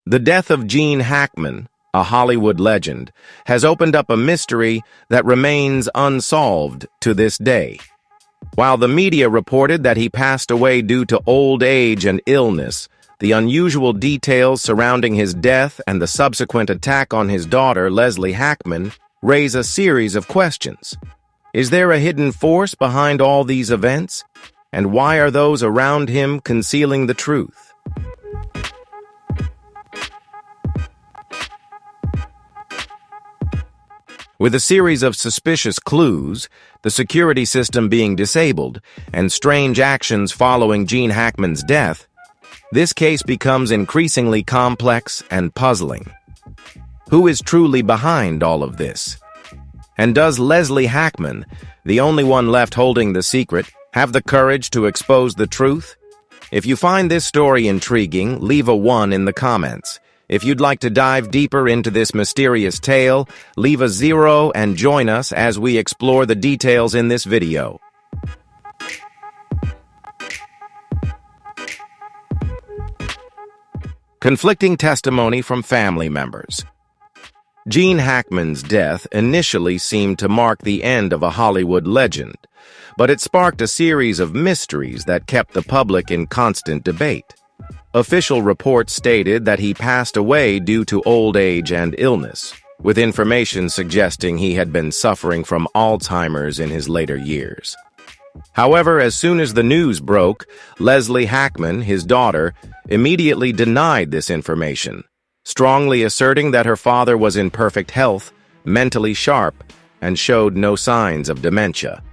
The death of Gene Hackman, a Hollywood legend, has opened up a mystery that remains unsolved to this day. While the media reported that he passed away due to old age and illness, the unusual details surrounding his death and the subsequent attack on his daughter, Leslie Hackman, raise a series of questions. Is there a hidden force behind all these events? And why are those around him concealing the truth? With a series of suspicious clues, the security system being disabled, and strange actions following Gene Hackman's death, this case becomes increasingly complex and puzzling. Who is truly behind all of this? And does Leslie Hackman, the only one left holding the secret, have the courage to expose the truth? If you find this story intriguing, leave a 1 in the comments. If you'd like to dive deeper into this mysterious tale, leave a 0 and join us as we explore the details in this video. Conflicting testimony from family members. Gene Hackman's death initially seemed to mark the end of a Hollywood legend, but it sparked a series of mysteries that kept the public in constant debate. Official reports stated that he passed away due to old age and illness, with information suggesting he had been suffering from Alzheimer's in his later years. However, as soon as the news broke, Leslie Hackman, his daughter, immediately denied this information, strongly asserting that her father was in perfect health, mentally sharp, and showed no signs of dementia.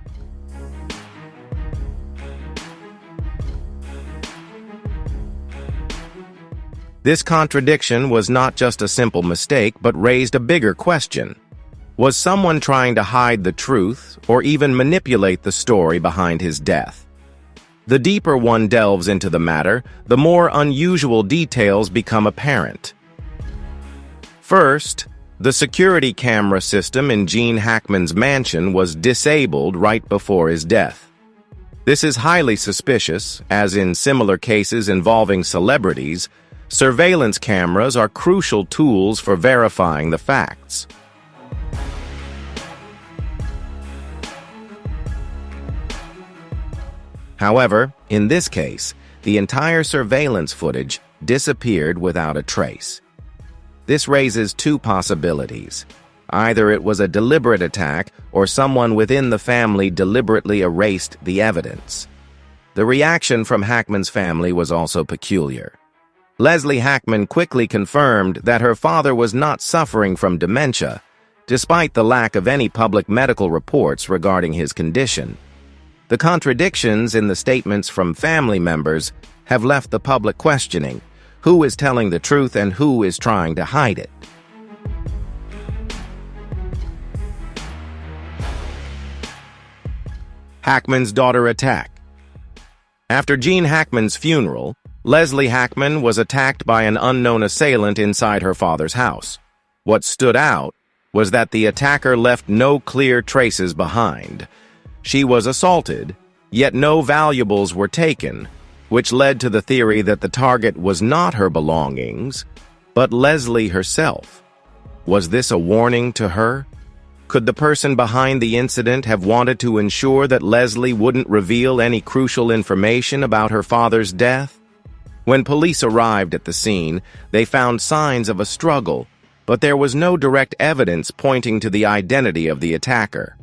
This contradiction was not just a simple mistake, but raised a bigger question. Was someone trying to hide the truth or even manipulate the story behind his death? The deeper one delves into the matter, the more unusual details become apparent. First, the security camera system in Gene Hackman's mansion was disabled right before his death. This is highly suspicious, as in similar cases involving celebrities, surveillance cameras are crucial tools for verifying the facts. However, in this case, the entire surveillance footage disappeared without a trace. This raises two possibilities. Either it was a deliberate attack, or someone within the family deliberately erased the evidence. The reaction from Hackman's family was also peculiar. Leslie Hackman quickly confirmed that her father was not suffering from dementia, despite the lack of any public medical reports regarding his condition. The contradictions in the statements from family members have left the public questioning who is telling the truth and who is trying to hide it. Hackman's daughter attack. After Gene Hackman's funeral, Leslie Hackman was attacked by an unknown assailant inside her father's house. What stood out was that the attacker left no clear traces behind. She was assaulted, yet no valuables were taken, which led to the theory that the target was not her belongings, but Leslie herself. Was this a warning to her? Could the person behind the incident have wanted to ensure that Leslie wouldn't reveal any crucial information about her father's death? When police arrived at the scene, they found signs of a struggle, but there was no direct evidence pointing to the identity of the attacker.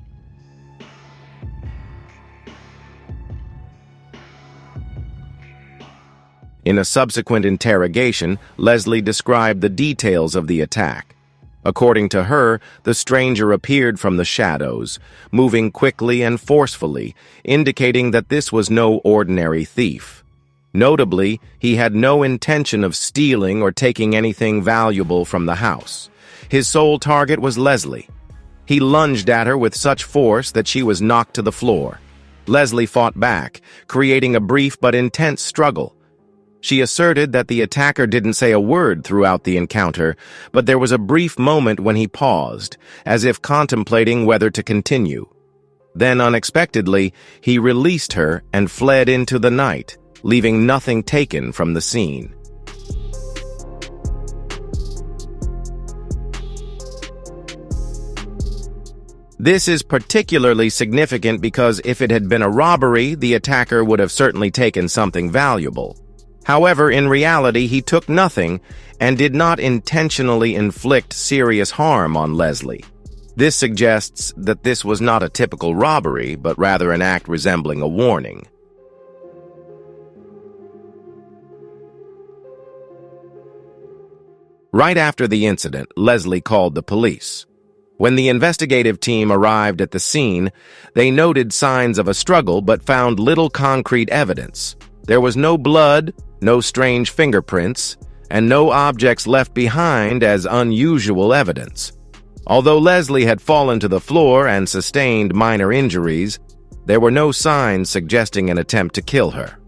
In a subsequent interrogation, Leslie described the details of the attack. According to her, the stranger appeared from the shadows, moving quickly and forcefully, indicating that this was no ordinary thief. Notably, he had no intention of stealing or taking anything valuable from the house. His sole target was Leslie. He lunged at her with such force that she was knocked to the floor. Leslie fought back, creating a brief but intense struggle. She asserted that the attacker didn't say a word throughout the encounter, but there was a brief moment when he paused, as if contemplating whether to continue. Then, unexpectedly, he released her and fled into the night, leaving nothing taken from the scene. This is particularly significant because if it had been a robbery, the attacker would have certainly taken something valuable. However, in reality, he took nothing and did not intentionally inflict serious harm on Leslie. This suggests that this was not a typical robbery, but rather an act resembling a warning. Right after the incident, Leslie called the police. When the investigative team arrived at the scene, they noted signs of a struggle but found little concrete evidence. There was no blood, no strange fingerprints, and no objects left behind as unusual evidence. Although Leslie had fallen to the floor and sustained minor injuries, there were no signs suggesting an attempt to kill her.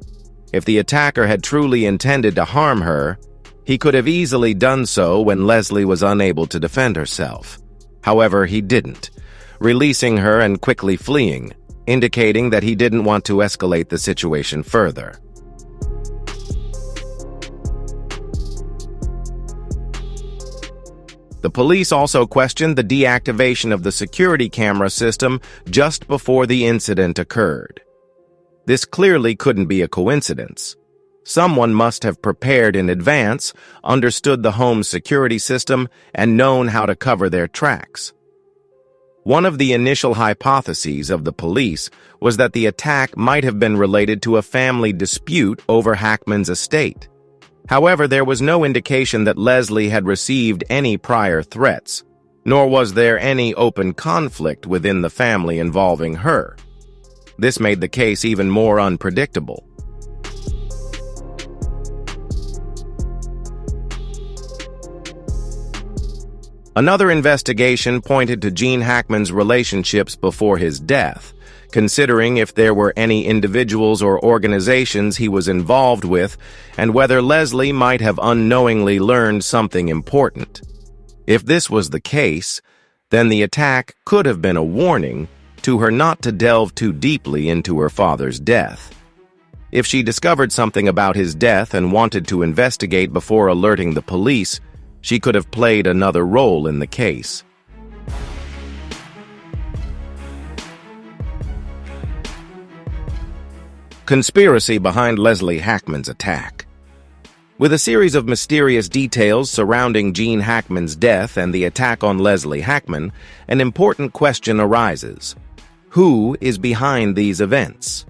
If the attacker had truly intended to harm her, he could have easily done so when Leslie was unable to defend herself. However, he didn't, releasing her and quickly fleeing, indicating that he didn't want to escalate the situation further. The police also questioned the deactivation of the security camera system just before the incident occurred. This clearly couldn't be a coincidence. Someone must have prepared in advance, understood the home's security system, and known how to cover their tracks. One of the initial hypotheses of the police was that the attack might have been related to a family dispute over Hackman's estate. However, there was no indication that Leslie had received any prior threats, nor was there any open conflict within the family involving her. This made the case even more unpredictable. Another investigation pointed to Gene Hackman's relationships before his death, considering if there were any individuals or organizations he was involved with and whether Leslie might have unknowingly learned something important. If this was the case, then the attack could have been a warning to her not to delve too deeply into her father's death. If she discovered something about his death and wanted to investigate before alerting the police, she could have played another role in the case. Conspiracy behind Leslie Hackman's attack. With a series of mysterious details surrounding Gene Hackman's death and the attack on Leslie Hackman, an important question arises. Who is behind these events?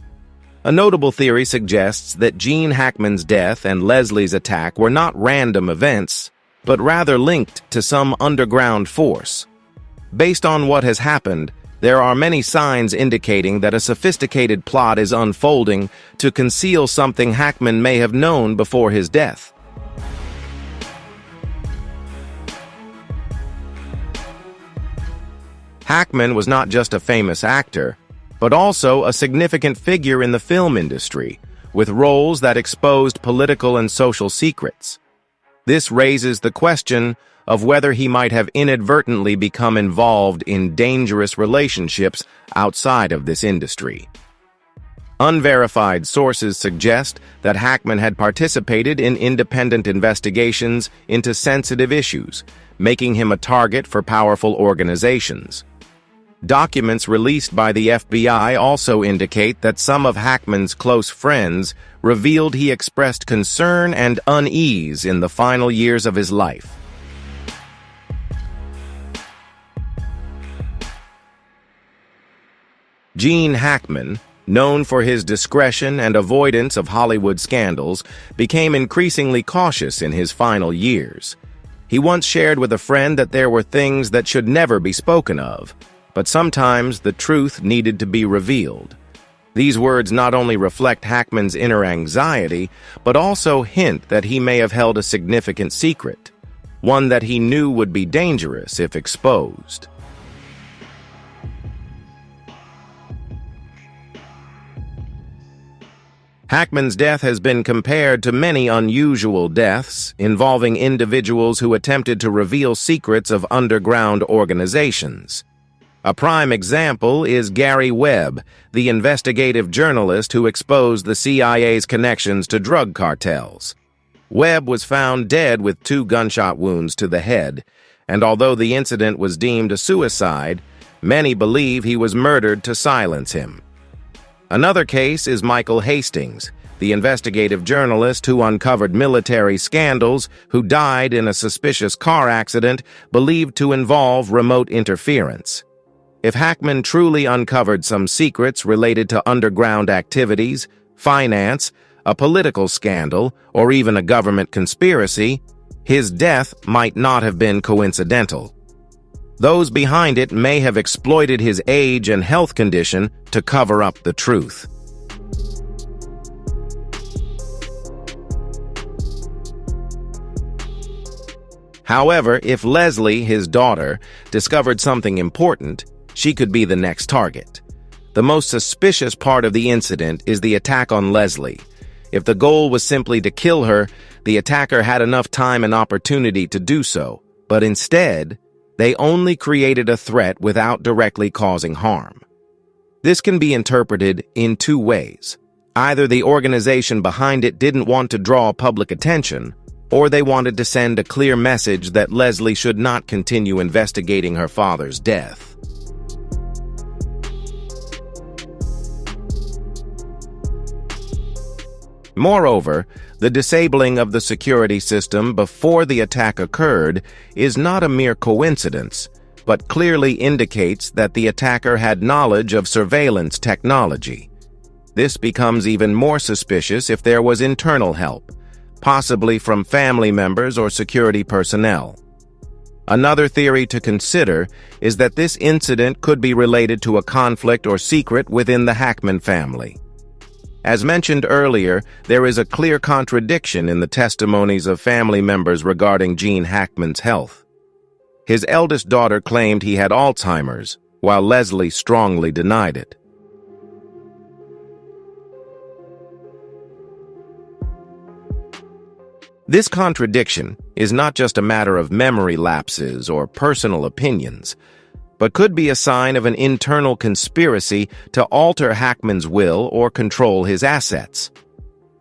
A notable theory suggests that Gene Hackman's death and Leslie's attack were not random events, but rather linked to some underground force. Based on what has happened, there are many signs indicating that a sophisticated plot is unfolding to conceal something Hackman may have known before his death. Hackman was not just a famous actor, but also a significant figure in the film industry, with roles that exposed political and social secrets. This raises the question of whether he might have inadvertently become involved in dangerous relationships outside of this industry. Unverified sources suggest that Hackman had participated in independent investigations into sensitive issues, making him a target for powerful organizations. Documents released by the FBI also indicate that some of Hackman's close friends revealed he expressed concern and unease in the final years of his life. Gene Hackman, known for his discretion and avoidance of Hollywood scandals, became increasingly cautious in his final years. He once shared with a friend that there were things that should never be spoken of, but sometimes the truth needed to be revealed. These words not only reflect Hackman's inner anxiety, but also hint that he may have held a significant secret, one that he knew would be dangerous if exposed. Hackman's death has been compared to many unusual deaths involving individuals who attempted to reveal secrets of underground organizations. A prime example is Gary Webb, the investigative journalist who exposed the CIA's connections to drug cartels. Webb was found dead with 2 gunshot wounds to the head, and although the incident was deemed a suicide, Many believe he was murdered to silence him. Another case is Michael Hastings, the investigative journalist who uncovered military scandals, who died in a suspicious car accident believed to involve remote interference. If Hackman truly uncovered some secrets related to underground activities, finance, a political scandal, or even a government conspiracy, his death might not have been coincidental. Those behind it may have exploited his age and health condition to cover up the truth. However, if Leslie, his daughter, discovered something important, she could be the next target. The most suspicious part of the incident is the attack on Leslie. If the goal was simply to kill her, the attacker had enough time and opportunity to do so, but instead, they only created a threat without directly causing harm. This can be interpreted in two ways. Either the organization behind it didn't want to draw public attention, or they wanted to send a clear message that Leslie should not continue investigating her father's death. Moreover, the disabling of the security system before the attack occurred is not a mere coincidence, but clearly indicates that the attacker had knowledge of surveillance technology. This becomes even more suspicious if there was internal help, possibly from family members or security personnel. Another theory to consider is that this incident could be related to a conflict or secret within the Hackman family. As mentioned earlier, there is a clear contradiction in the testimonies of family members regarding Gene Hackman's health. His eldest daughter claimed he had Alzheimer's, while Leslie strongly denied it. This contradiction is not just a matter of memory lapses or personal opinions, but could be a sign of an internal conspiracy to alter Hackman's will or control his assets.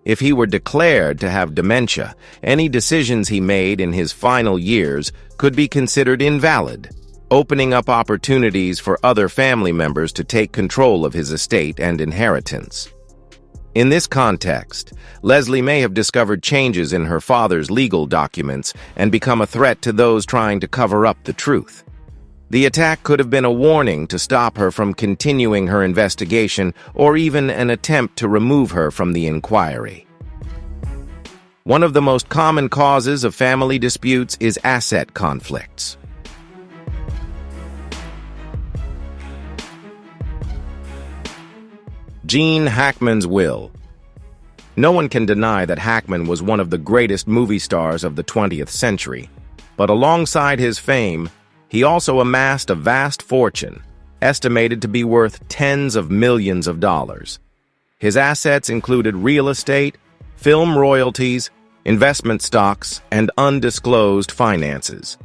If he were declared to have dementia, any decisions he made in his final years could be considered invalid, opening up opportunities for other family members to take control of his estate and inheritance. In this context, Leslie may have discovered changes in her father's legal documents and become a threat to those trying to cover up the truth. The attack could have been a warning to stop her from continuing her investigation or even an attempt to remove her from the inquiry. One of the most common causes of family disputes is asset conflicts. Gene Hackman's will. No one can deny that Hackman was one of the greatest movie stars of the 20th century, but alongside his fame, he also amassed a vast fortune, estimated to be worth tens of millions of dollars. His assets included real estate, film royalties, investment stocks, and undisclosed finances.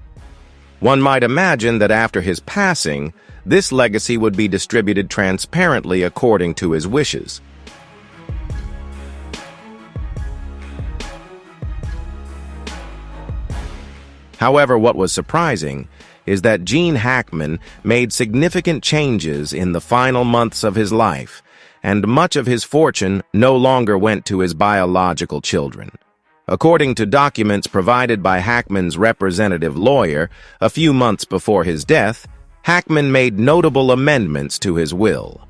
One might imagine that after his passing, this legacy would be distributed transparently according to his wishes. However, what was surprising is that Gene Hackman made significant changes in the final months of his life, and much of his fortune no longer went to his biological children. According to documents provided by Hackman's representative lawyer, a few months before his death, Hackman made notable amendments to his will.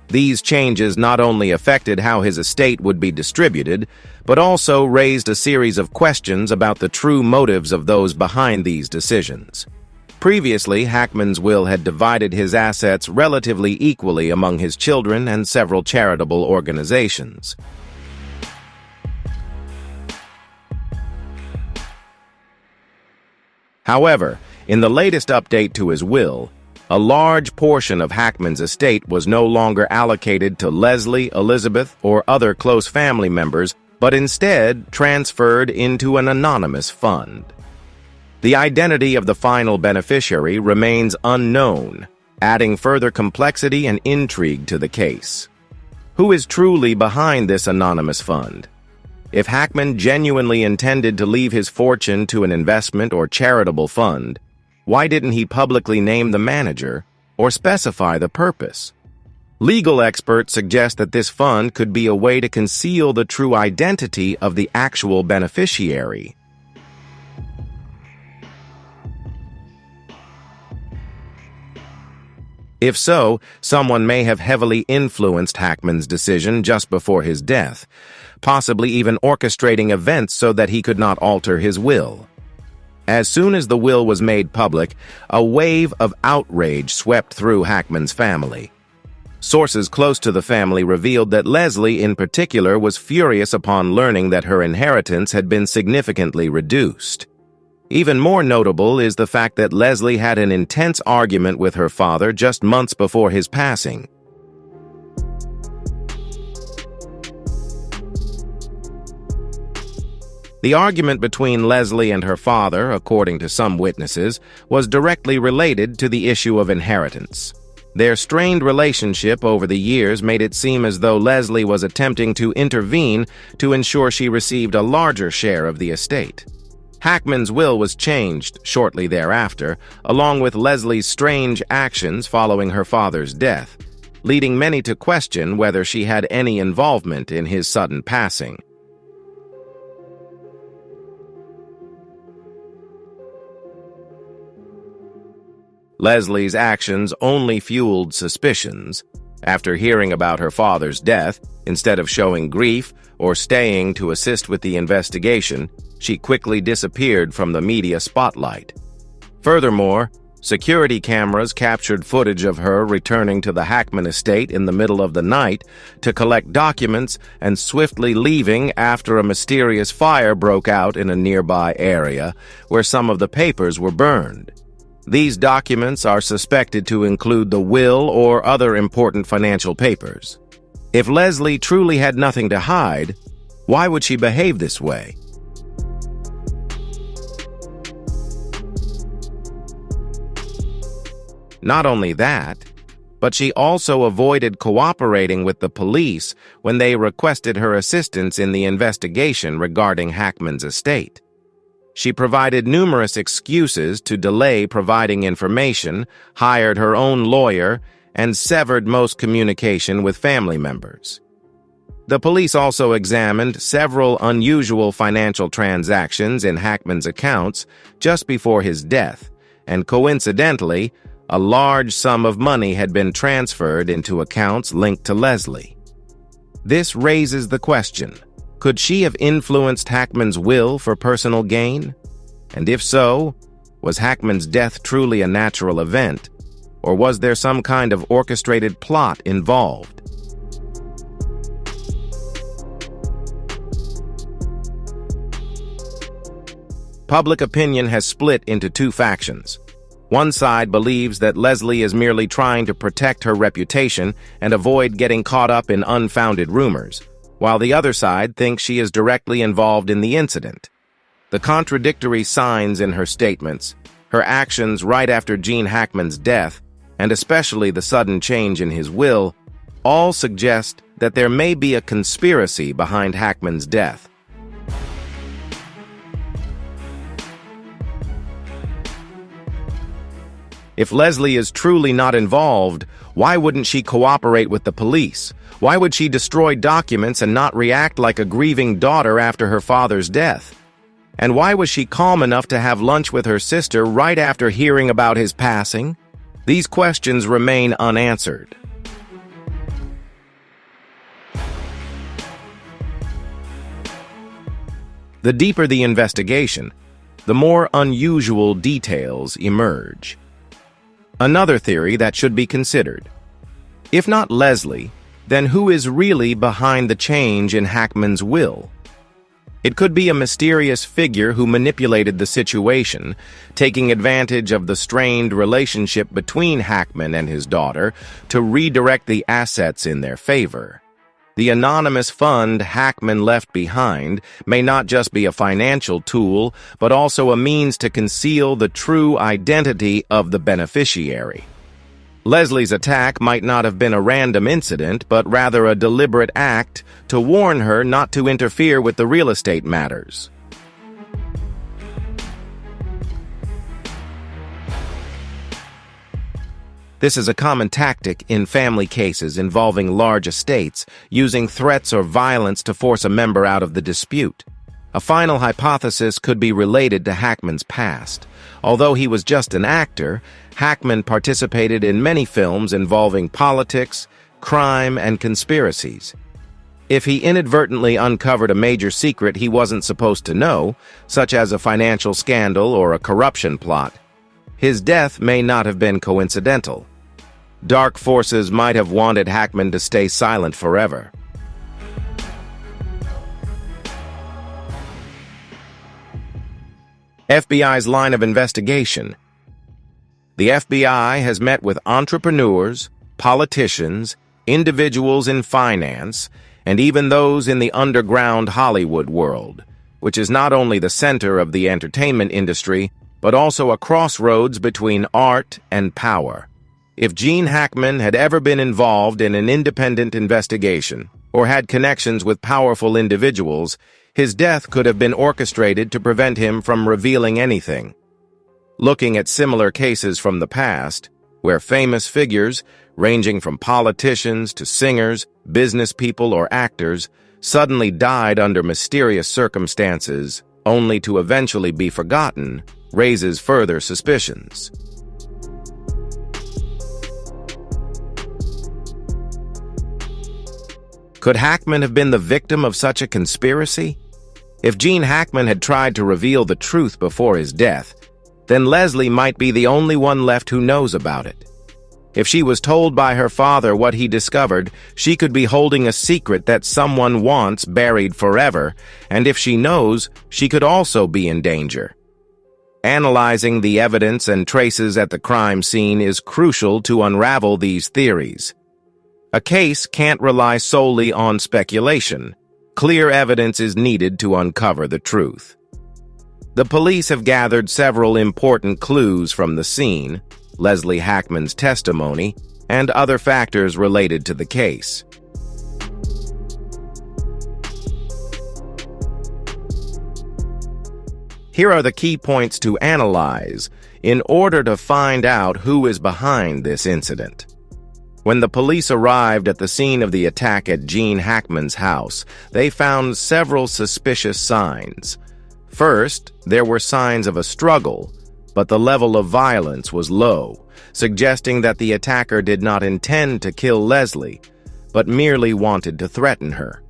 These changes not only affected how his estate would be distributed, but also raised a series of questions about the true motives of those behind these decisions. Previously, Hackman's will had divided his assets relatively equally among his children and several charitable organizations. However, in the latest update to his will, a large portion of Hackman's estate was no longer allocated to Leslie, Elizabeth, or other close family members, but instead transferred into an anonymous fund. The identity of the final beneficiary remains unknown, adding further complexity and intrigue to the case. Who is truly behind this anonymous fund? If Hackman genuinely intended to leave his fortune to an investment or charitable fund, why didn't he publicly name the manager or specify the purpose. Legal experts suggest that this fund could be a way to conceal the true identity of the actual beneficiary. If so, someone may have heavily influenced Hackman's decision just before his death, possibly even orchestrating events so that he could not alter his will. As soon as the will was made public, a wave of outrage swept through Hackman's family. Sources close to the family revealed that Leslie, in particular, was furious upon learning that her inheritance had been significantly reduced. Even more notable is the fact that Leslie had an intense argument with her father just months before his passing. The argument between Leslie and her father, according to some witnesses, was directly related to the issue of inheritance. Their strained relationship over the years made it seem as though Leslie was attempting to intervene to ensure she received a larger share of the estate. Hackman's will was changed shortly thereafter, along with Leslie's strange actions following her father's death, leading many to question whether she had any involvement in his sudden passing. Leslie's actions only fueled suspicions. After hearing about her father's death, instead of showing grief or staying to assist with the investigation, she quickly disappeared from the media spotlight. Furthermore, security cameras captured footage of her returning to the Hackman estate in the middle of the night to collect documents and swiftly leaving after a mysterious fire broke out in a nearby area where some of the papers were burned. These documents are suspected to include the will or other important financial papers. If Leslie truly had nothing to hide, why would she behave this way? Not only that, but she also avoided cooperating with the police when they requested her assistance in the investigation regarding Hackman's estate. She provided numerous excuses to delay providing information, hired her own lawyer, and severed most communication with family members. The police also examined several unusual financial transactions in Hackman's accounts just before his death, and coincidentally, a large sum of money had been transferred into accounts linked to Leslie. This raises the question: could she have influenced Hackman's will for personal gain? And if so, was Hackman's death truly a natural event, or was there some kind of orchestrated plot involved? Public opinion has split into two factions. One side believes that Leslie is merely trying to protect her reputation and avoid getting caught up in unfounded rumors, while the other side thinks she is directly involved in the incident. The contradictory signs in her statements, her actions right after Gene Hackman's death, and especially the sudden change in his will, all suggest that there may be a conspiracy behind Hackman's death. If Leslie is truly not involved, why wouldn't she cooperate with the police? Why would she destroy documents and not react like a grieving daughter after her father's death? And why was she calm enough to have lunch with her sister right after hearing about his passing? These questions remain unanswered. The deeper the investigation, the more unusual details emerge. Another theory that should be considered: if not Leslie, then who is really behind the change in Hackman's will? It could be a mysterious figure who manipulated the situation, taking advantage of the strained relationship between Hackman and his daughter to redirect the assets in their favor. The anonymous fund Hackman left behind may not just be a financial tool, but also a means to conceal the true identity of the beneficiary. Leslie's attack might not have been a random incident, but rather a deliberate act to warn her not to interfere with the real estate matters. This is a common tactic in family cases involving large estates, using threats or violence to force a member out of the dispute. A final hypothesis could be related to Hackman's past. Although he was just an actor, Hackman participated in many films involving politics, crime, and conspiracies. If he inadvertently uncovered a major secret he wasn't supposed to know, such as a financial scandal or a corruption plot, his death may not have been coincidental. Dark forces might have wanted Hackman to stay silent forever. FBI's line of investigation. The FBI has met with entrepreneurs, politicians, individuals in finance, and even those in the underground Hollywood world, which is not only the center of the entertainment industry, but also a crossroads between art and power. If Gene Hackman had ever been involved in an independent investigation or had connections with powerful individuals, his death could have been orchestrated to prevent him from revealing anything. Looking at similar cases from the past, where famous figures, ranging from politicians to singers, business people, or actors, suddenly died under mysterious circumstances, only to eventually be forgotten, raises further suspicions. Could Hackman have been the victim of such a conspiracy? If Gene Hackman had tried to reveal the truth before his death, then Leslie might be the only one left who knows about it. If she was told by her father what he discovered, she could be holding a secret that someone wants buried forever, and if she knows, she could also be in danger. Analyzing the evidence and traces at the crime scene is crucial to unravel these theories. A case can't rely solely on speculation. Clear evidence is needed to uncover the truth. The police have gathered several important clues from the scene, Leslie Hackman's testimony, and other factors related to the case. Here are the key points to analyze in order to find out who is behind this incident. When the police arrived at the scene of the attack at Gene Hackman's house, they found several suspicious signs. First, there were signs of a struggle, but the level of violence was low, suggesting that the attacker did not intend to kill Leslie, but merely wanted to threaten her.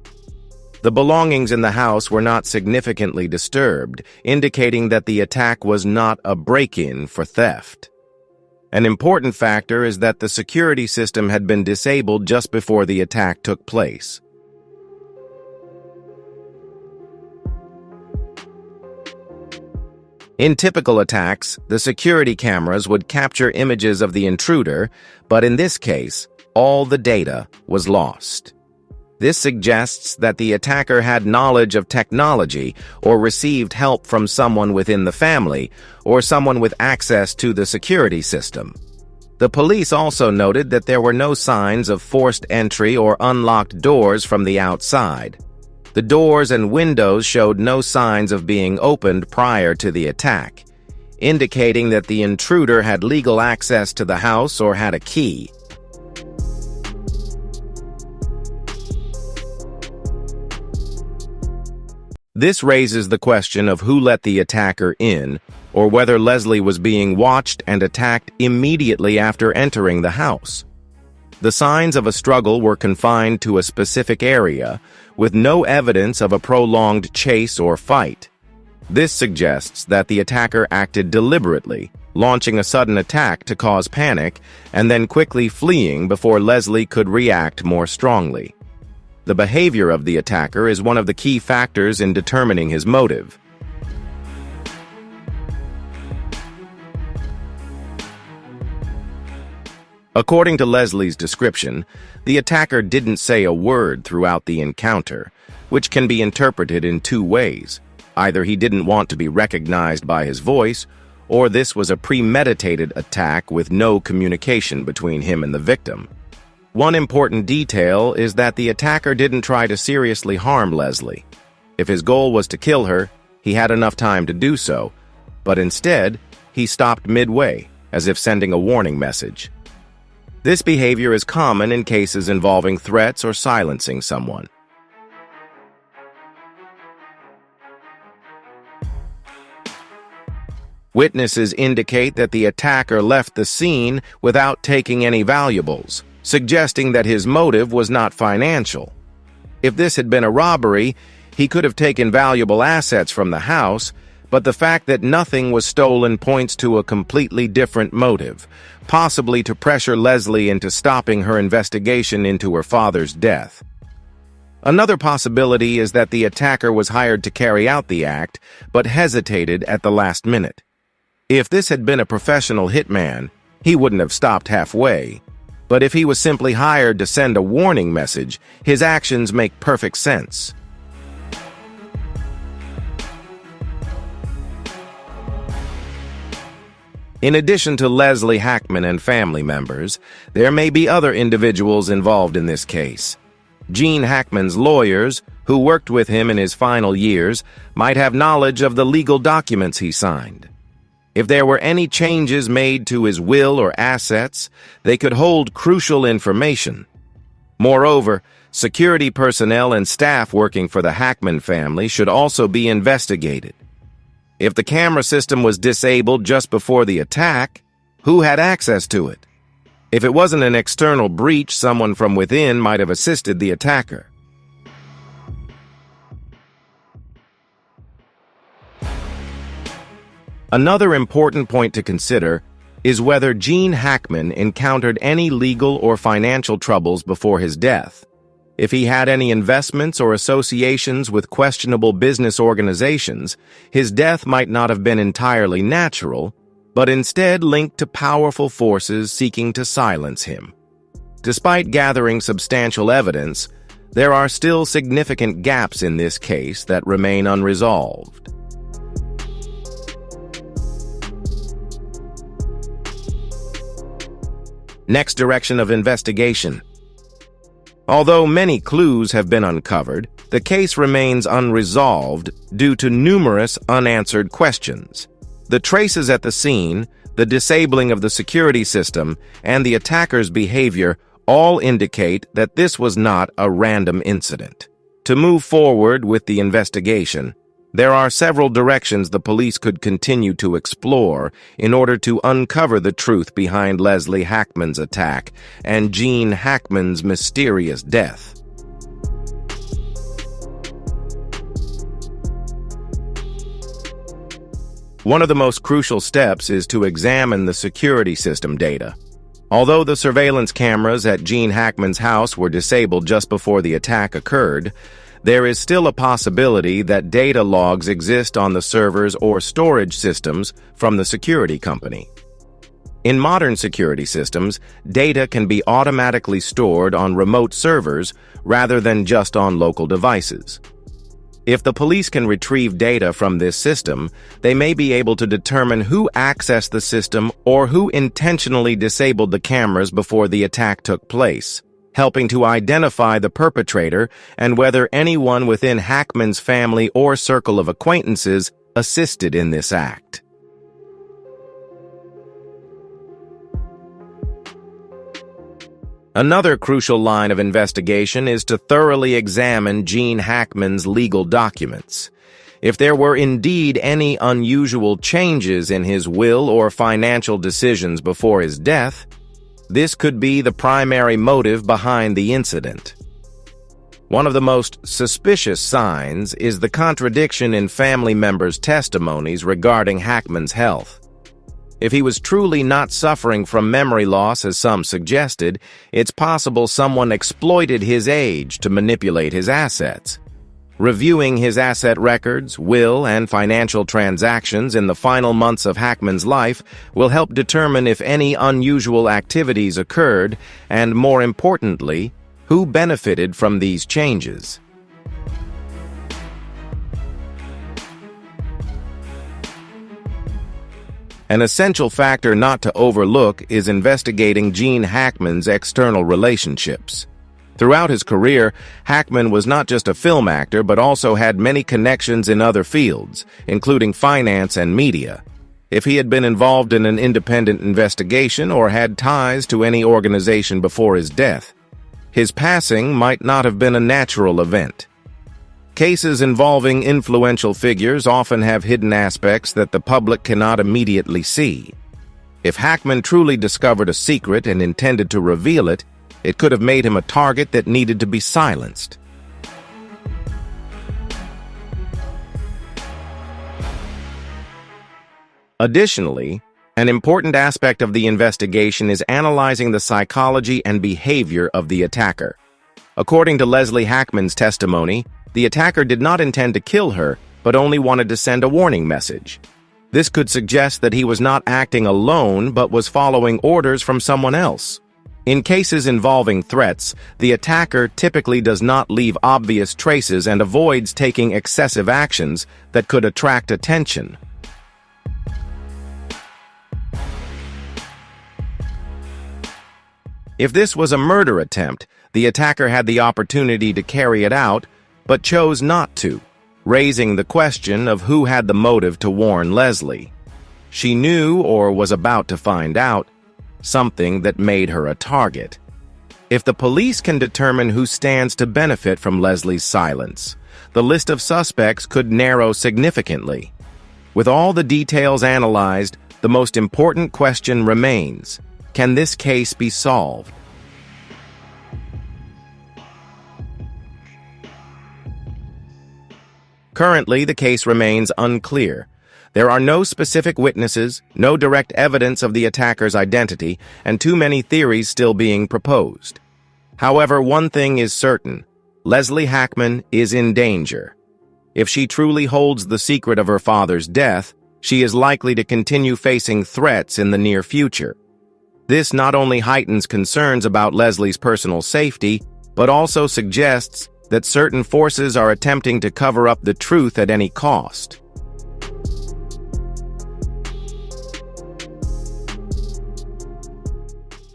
The belongings in the house were not significantly disturbed, indicating that the attack was not a break-in for theft. An important factor is that the security system had been disabled just before the attack took place. In typical attacks, the security cameras would capture images of the intruder, but in this case, all the data was lost. This suggests that the attacker had knowledge of technology or received help from someone within the family or someone with access to the security system. The police also noted that there were no signs of forced entry or unlocked doors from the outside. The doors and windows showed no signs of being opened prior to the attack, indicating that the intruder had legal access to the house or had a key. This raises the question of who let the attacker in, or whether Leslie was being watched and attacked immediately after entering the house. The signs of a struggle were confined to a specific area, with no evidence of a prolonged chase or fight. This suggests that the attacker acted deliberately, launching a sudden attack to cause panic, and then quickly fleeing before Leslie could react more strongly. The behavior of the attacker is one of the key factors in determining his motive. According to Leslie's description, the attacker didn't say a word throughout the encounter, which can be interpreted in two ways. Either he didn't want to be recognized by his voice, or this was a premeditated attack with no communication between him and the victim. One important detail is that the attacker didn't try to seriously harm Leslie. If his goal was to kill her, he had enough time to do so, but instead, he stopped midway, as if sending a warning message. This behavior is common in cases involving threats or silencing someone. Witnesses indicate that the attacker left the scene without taking any valuables, suggesting that his motive was not financial. If this had been a robbery, he could have taken valuable assets from the house, but the fact that nothing was stolen points to a completely different motive, possibly to pressure Leslie into stopping her investigation into her father's death. Another possibility is that the attacker was hired to carry out the act, but hesitated at the last minute. If this had been a professional hitman, he wouldn't have stopped halfway. But if he was simply hired to send a warning message, his actions make perfect sense. In addition to Leslie Hackman and family members, there may be other individuals involved in this case. Gene Hackman's lawyers, who worked with him in his final years, might have knowledge of the legal documents he signed. If there were any changes made to his will or assets, they could hold crucial information. Moreover, security personnel and staff working for the Hackman family should also be investigated. If the camera system was disabled just before the attack, who had access to it? If it wasn't an external breach, someone from within might have assisted the attacker. Another important point to consider is whether Gene Hackman encountered any legal or financial troubles before his death. If he had any investments or associations with questionable business organizations, his death might not have been entirely natural, but instead linked to powerful forces seeking to silence him. Despite gathering substantial evidence, there are still significant gaps in this case that remain unresolved. Next direction of investigation. Although many clues have been uncovered, the case remains unresolved due to numerous unanswered questions. The traces at the scene, the disabling of the security system, and the attacker's behavior all indicate that this was not a random incident. To move forward with the investigation, there are several directions the police could continue to explore in order to uncover the truth behind Leslie Hackman's attack and Gene Hackman's mysterious death. One of the most crucial steps is to examine the security system data. Although the surveillance cameras at Gene Hackman's house were disabled just before the attack occurred, there is still a possibility that data logs exist on the servers or storage systems from the security company. In modern security systems, data can be automatically stored on remote servers rather than just on local devices. If the police can retrieve data from this system, they may be able to determine who accessed the system or who intentionally disabled the cameras before the attack took place, helping to identify the perpetrator and whether anyone within Hackman's family or circle of acquaintances assisted in this act. Another crucial line of investigation is to thoroughly examine Gene Hackman's legal documents. If there were indeed any unusual changes in his will or financial decisions before his death, this could be the primary motive behind the incident. One of the most suspicious signs is the contradiction in family members' testimonies regarding Hackman's health. If he was truly not suffering from memory loss, as some suggested, it's possible someone exploited his age to manipulate his assets. Reviewing his asset records, will, and financial transactions in the final months of Hackman's life will help determine if any unusual activities occurred and, more importantly, who benefited from these changes. An essential factor not to overlook is investigating Gene Hackman's external relationships. Throughout his career, Hackman was not just a film actor but also had many connections in other fields, including finance and media. if he had been involved in an independent investigation or had ties to any organization before his death. His passing might not have been a natural event. Cases involving influential figures often have hidden aspects that the public cannot immediately see. If Hackman truly discovered a secret and intended to reveal it, it could have made him a target that needed to be silenced. Additionally, an important aspect of the investigation is analyzing the psychology and behavior of the attacker. According to Leslie Hackman's testimony, the attacker did not intend to kill her, but only wanted to send a warning message. This could suggest that he was not acting alone, but was following orders from someone else. In cases involving threats, the attacker typically does not leave obvious traces and avoids taking excessive actions that could attract attention. If this was a murder attempt, the attacker had the opportunity to carry it out, but chose not to, raising the question of who had the motive to warn Leslie. She knew, or was about to find out, something that made her a target. If the police can determine who stands to benefit from Leslie's silence, the list of suspects could narrow significantly. With all the details analyzed, the most important question remains: can this case be solved? Currently, the case remains unclear. There are no specific witnesses, no direct evidence of the attacker's identity, and too many theories still being proposed. However, one thing is certain: Leslie Hackman is in danger. If she truly holds the secret of her father's death, she is likely to continue facing threats in the near future. This not only heightens concerns about Leslie's personal safety, but also suggests that certain forces are attempting to cover up the truth at any cost.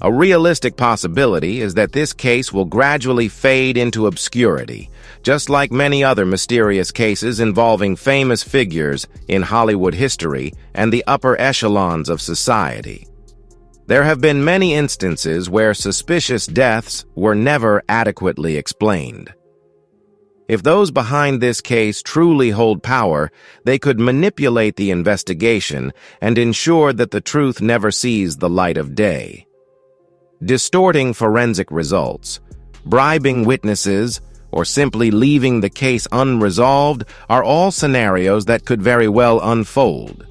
A realistic possibility is that this case will gradually fade into obscurity, just like many other mysterious cases involving famous figures in Hollywood history and the upper echelons of society. There have been many instances where suspicious deaths were never adequately explained. If those behind this case truly hold power, they could manipulate the investigation and ensure that the truth never sees the light of day. Distorting forensic results, bribing witnesses, or simply leaving the case unresolved are all scenarios that could very well unfold.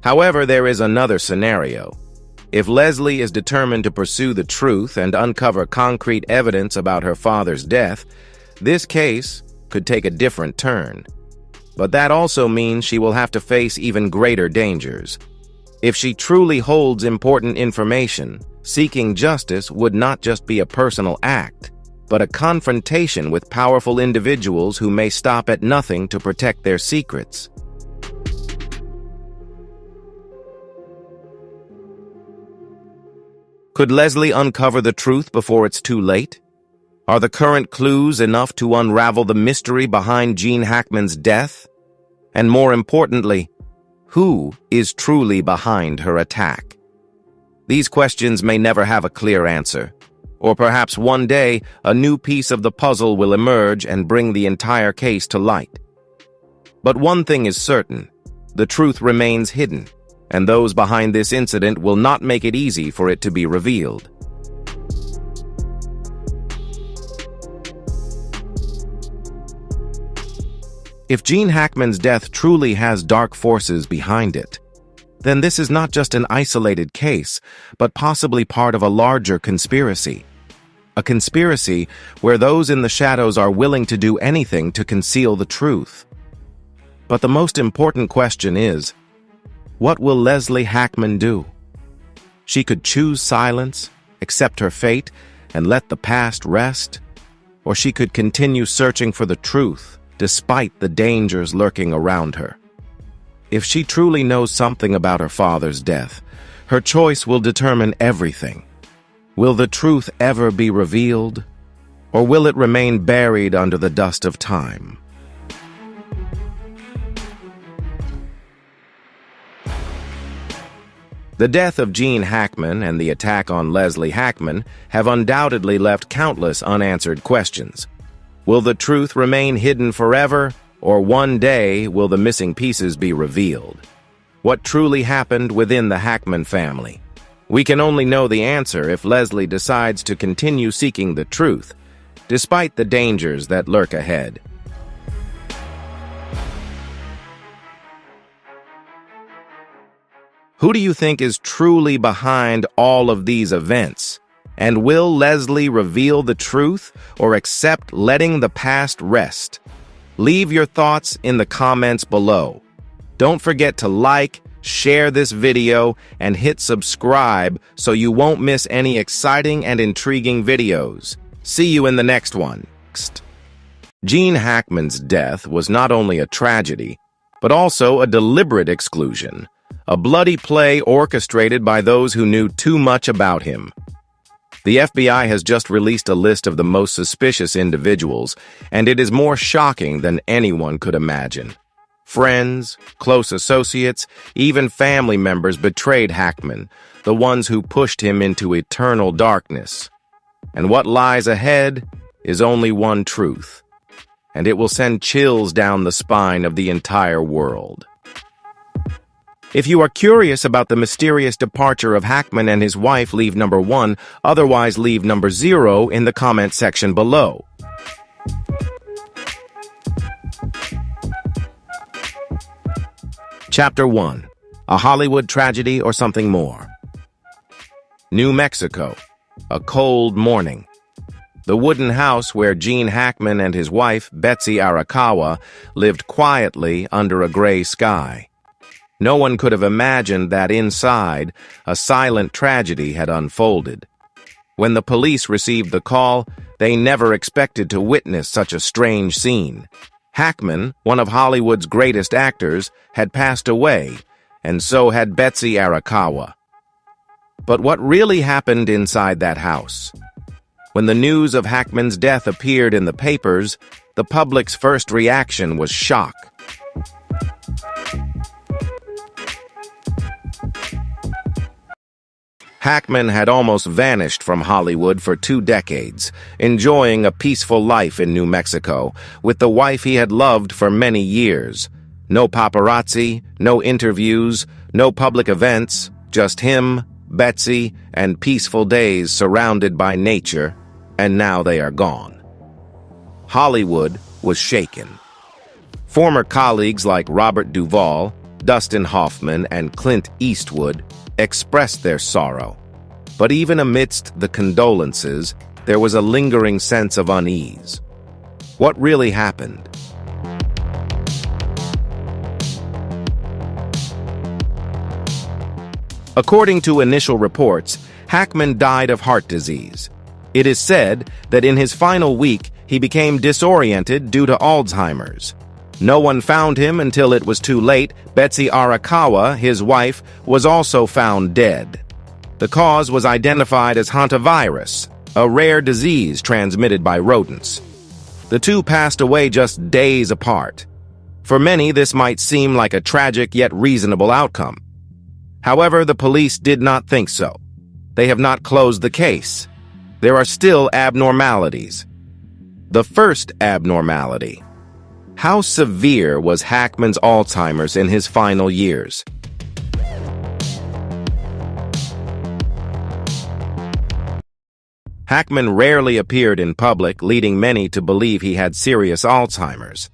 However, there is another scenario. If Leslie is determined to pursue the truth and uncover concrete evidence about her father's death, this case could take a different turn. But that also means she will have to face even greater dangers. If she truly holds important information, seeking justice would not just be a personal act, but a confrontation with powerful individuals who may stop at nothing to protect their secrets. Could Leslie uncover the truth before it's too late? Are the current clues enough to unravel the mystery behind Gene Hackman's death? And more importantly, who is truly behind her attack? These questions may never have a clear answer, or perhaps one day a new piece of the puzzle will emerge and bring the entire case to light. But one thing is certain: the truth remains hidden, and those behind this incident will not make it easy for it to be revealed. If Gene Hackman's death truly has dark forces behind it, then this is not just an isolated case, but possibly part of a larger conspiracy. A conspiracy where those in the shadows are willing to do anything to conceal the truth. But the most important question is, what will Leslie Hackman do? She could choose silence, accept her fate, and let the past rest, or she could continue searching for the truth, despite the dangers lurking around her. If she truly knows something about her father's death, her choice will determine everything. Will the truth ever be revealed? Or will it remain buried under the dust of time? The death of Gene Hackman and the attack on Leslie Hackman have undoubtedly left countless unanswered questions. Will the truth remain hidden forever, or one day will the missing pieces be revealed? What truly happened within the Hackman family? We can only know the answer if Leslie decides to continue seeking the truth, despite the dangers that lurk ahead. Who do you think is truly behind all of these events? And will Leslie reveal the truth or accept letting the past rest? Leave your thoughts in the comments below. Don't forget to like, share this video, and hit subscribe so you won't miss any exciting and intriguing videos. See you in the next one. Gene Hackman's death was not only a tragedy, but also a deliberate exclusion. A bloody play orchestrated by those who knew too much about him. The FBI has just released a list of the most suspicious individuals, and it is more shocking than anyone could imagine. Friends, close associates, even family members betrayed Hackman, the ones who pushed him into eternal darkness. And what lies ahead is only one truth, and it will send chills down the spine of the entire world. If you are curious about the mysterious departure of Hackman and his wife, leave number 1, otherwise leave number 0 in the comment section below. Chapter 1. A Hollywood Tragedy or Something More. New Mexico. A cold morning. The wooden house where Gene Hackman and his wife, Betsy Arakawa, lived quietly under a gray sky. No one could have imagined that inside, a silent tragedy had unfolded. When the police received the call, they never expected to witness such a strange scene. Hackman, one of Hollywood's greatest actors, had passed away, and so had Betsy Arakawa. But what really happened inside that house? When the news of Hackman's death appeared in the papers, the public's first reaction was shock. Hackman had almost vanished from Hollywood for 2 decades, enjoying a peaceful life in New Mexico, with the wife he had loved for many years. No paparazzi, no interviews, no public events, just him, Betsy, and peaceful days surrounded by nature, and now they are gone. Hollywood was shaken. Former colleagues like Robert Duvall, Dustin Hoffman, and Clint Eastwood expressed their sorrow. But even amidst the condolences, there was a lingering sense of unease. What really happened? According to initial reports, Hackman died of heart disease. It is said that in his final week, he became disoriented due to Alzheimer's. No one found him until it was too late. Betsy Arakawa, his wife, was also found dead. The cause was identified as hantavirus, a rare disease transmitted by rodents. The two passed away just days apart. For many, this might seem like a tragic yet reasonable outcome. However, the police did not think so. They have not closed the case. There are still abnormalities. The first abnormality. How severe was Hackman's Alzheimer's in his final years? Hackman rarely appeared in public, leading many to believe he had serious Alzheimer's.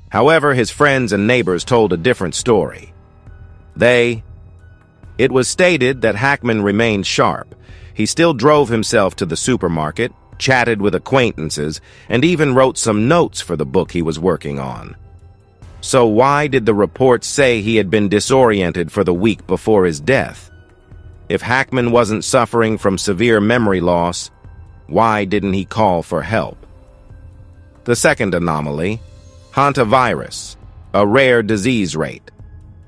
However, his friends and neighbors told a different story. It was stated that Hackman remained sharp. He still drove himself to the supermarket, chatted with acquaintances, and even wrote some notes for the book he was working on. So why did the reports say he had been disoriented for the week before his death? If Hackman wasn't suffering from severe memory loss, why didn't he call for help? The second anomaly, hantavirus, a rare disease rate.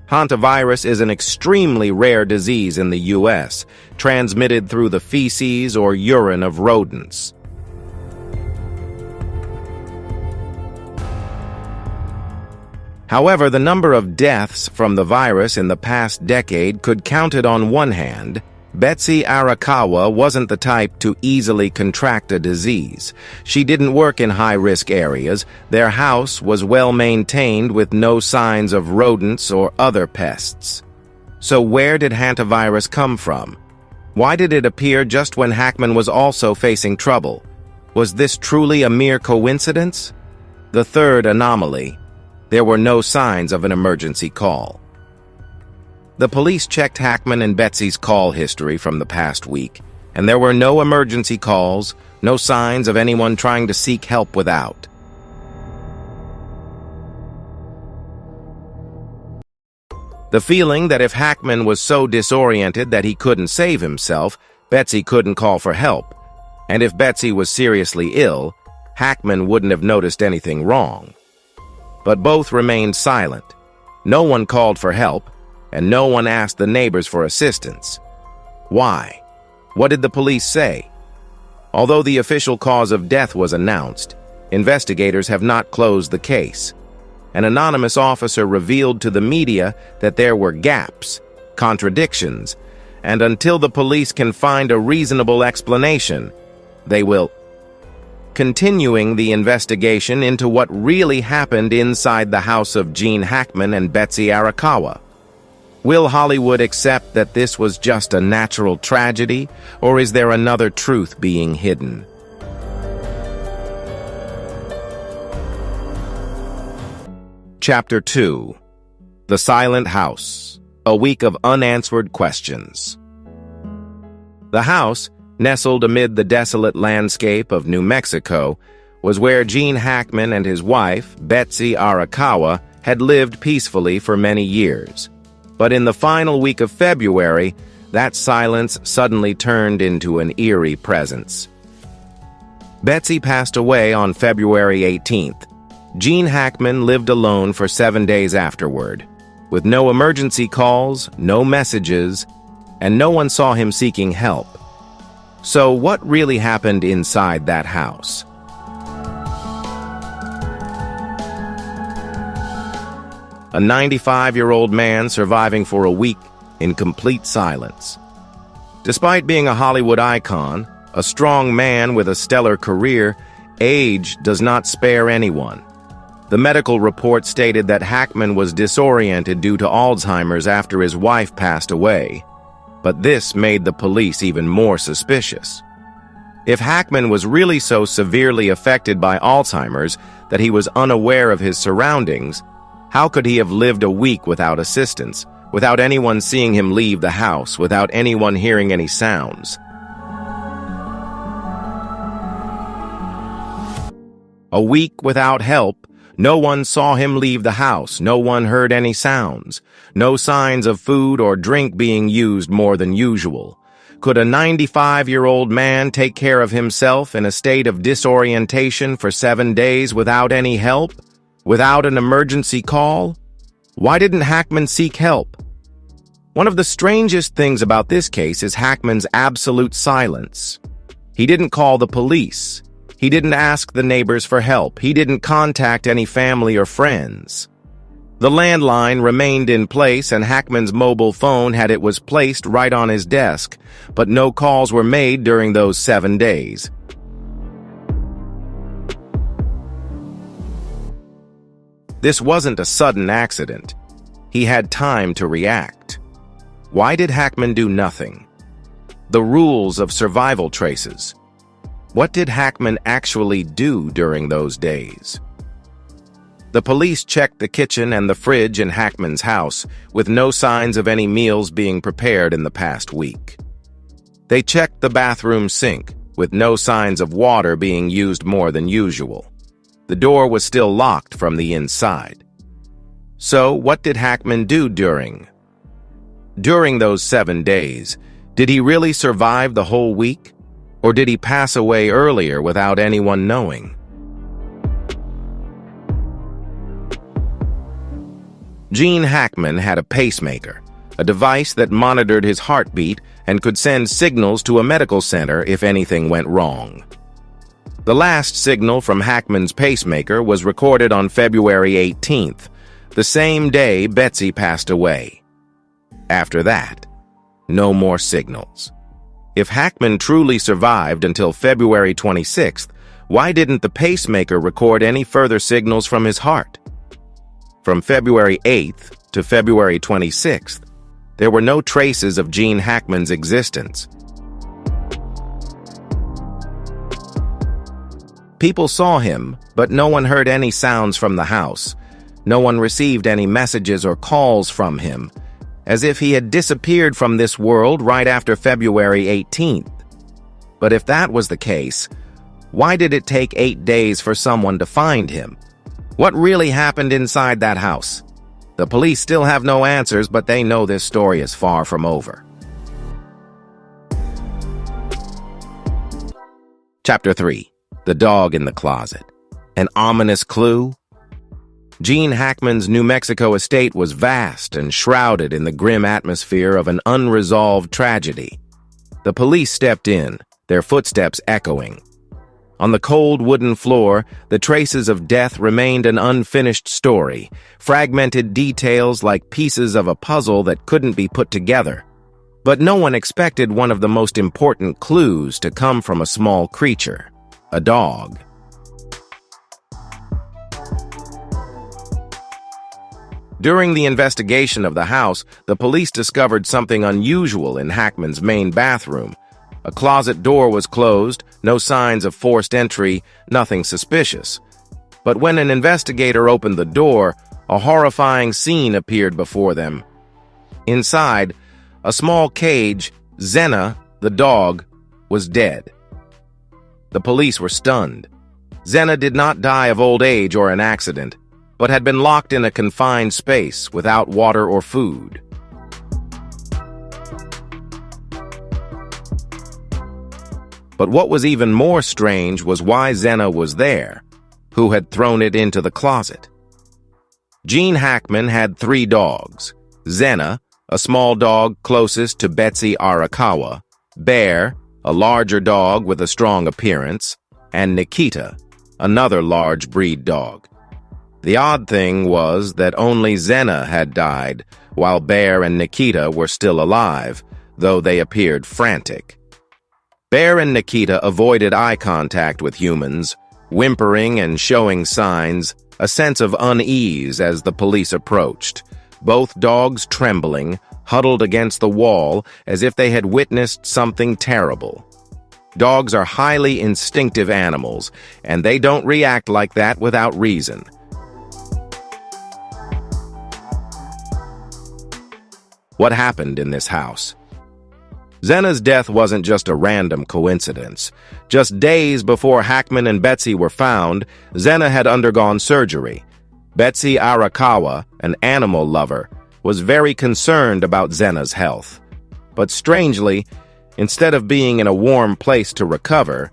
Hantavirus is an extremely rare disease in the U.S., transmitted through the feces or urine of rodents. However, the number of deaths from the virus in the past decade could count it on one hand. Betsy Arakawa wasn't the type to easily contract a disease. She didn't work in high-risk areas. Their house was well-maintained with no signs of rodents or other pests. So where did hantavirus come from? Why did it appear just when Hackman was also facing trouble? Was this truly a mere coincidence? The third anomaly. There were no signs of an emergency call. The police checked Hackman and Betsy's call history from the past week, and there were no emergency calls, no signs of anyone trying to seek help without. The feeling that if Hackman was so disoriented that he couldn't save himself, Betsy couldn't call for help, and if Betsy was seriously ill, Hackman wouldn't have noticed anything wrong. But both remained silent. No one called for help, and no one asked the neighbors for assistance. Why? What did the police say? Although the official cause of death was announced, investigators have not closed the case. An anonymous officer revealed to the media that there were gaps, contradictions, and until the police can find a reasonable explanation, they will continuing the investigation into what really happened inside the house of Gene Hackman and Betsy Arakawa. Will Hollywood accept that this was just a natural tragedy, or is there another truth being hidden? Chapter 2. The Silent House. A week of unanswered questions. The house, nestled amid the desolate landscape of New Mexico, was where Gene Hackman and his wife, Betsy Arakawa, had lived peacefully for many years. But in the final week of February, that silence suddenly turned into an eerie presence. Betsy passed away on February 18th. Gene Hackman lived alone for 7 days afterward, with no emergency calls, no messages, and no one saw him seeking help. So what really happened inside that house? A 95-year-old man surviving for a week in complete silence. Despite being a Hollywood icon, a strong man with a stellar career, age does not spare anyone. The medical report stated that Hackman was disoriented due to Alzheimer's after his wife passed away. But this made the police even more suspicious. If Hackman was really so severely affected by Alzheimer's that he was unaware of his surroundings, how could he have lived a week without assistance, without anyone seeing him leave the house, without anyone hearing any sounds? A week without help, no one saw him leave the house, no one heard any sounds, no signs of food or drink being used more than usual. Could a 95-year-old man take care of himself in a state of disorientation for 7 days without any help? Without an emergency call? Why didn't Hackman seek help? One of the strangest things about this case is Hackman's absolute silence. He didn't call the police. He didn't ask the neighbors for help. He didn't contact any family or friends. The landline remained in place and Hackman's mobile phone it was placed right on his desk, but no calls were made during those 7 days. This wasn't a sudden accident. He had time to react. Why did Hackman do nothing? The rules of survival traces. What did Hackman actually do during those days? The police checked the kitchen and the fridge in Hackman's house, with no signs of any meals being prepared in the past week. They checked the bathroom sink, with no signs of water being used more than usual. The door was still locked from the inside. So, what did Hackman do during those 7 days? Did he really survive the whole week? Or did he pass away earlier without anyone knowing? Gene Hackman had a pacemaker, a device that monitored his heartbeat and could send signals to a medical center if anything went wrong. The last signal from Hackman's pacemaker was recorded on February 18th, the same day Betsy passed away. After that, no more signals. If Hackman truly survived until February 26th, why didn't the pacemaker record any further signals from his heart? From February 8th to February 26th, there were no traces of Gene Hackman's existence. People saw him, but no one heard any sounds from the house. No one received any messages or calls from him, as if he had disappeared from this world right after February 18th. But if that was the case, why did it take 8 days for someone to find him? What really happened inside that house? The police still have no answers, but they know this story is far from over. Chapter 3. The Dog in the Closet. An ominous clue? Gene Hackman's New Mexico estate was vast and shrouded in the grim atmosphere of an unresolved tragedy. The police stepped in, their footsteps echoing. On the cold wooden floor, the traces of death remained an unfinished story, fragmented details like pieces of a puzzle that couldn't be put together. But no one expected one of the most important clues to come from a small creature, a dog. During the investigation of the house, the police discovered something unusual in Hackman's main bathroom. A closet door was closed, no signs of forced entry, nothing suspicious. But when an investigator opened the door, a horrifying scene appeared before them. Inside, a small cage, Xena, the dog, was dead. The police were stunned. Xena did not die of old age or an accident, but had been locked in a confined space without water or food. But what was even more strange was why Xena was there, who had thrown it into the closet. Gene Hackman had 3 dogs: Xena, a small dog closest to Betsy Arakawa, Bear, a larger dog with a strong appearance, and Nikita, another large breed dog. The odd thing was that only Xena had died, while Bear and Nikita were still alive, though they appeared frantic. Bear and Nikita avoided eye contact with humans, whimpering and showing signs, a sense of unease as the police approached, both dogs trembling, huddled against the wall as if they had witnessed something terrible. Dogs are highly instinctive animals, and they don't react like that without reason. What happened in this house? Xena's death wasn't just a random coincidence. Just days before Hackman and Betsy were found, Xena had undergone surgery. Betsy Arakawa, an animal lover, was very concerned about Xena's health. But strangely, instead of being in a warm place to recover,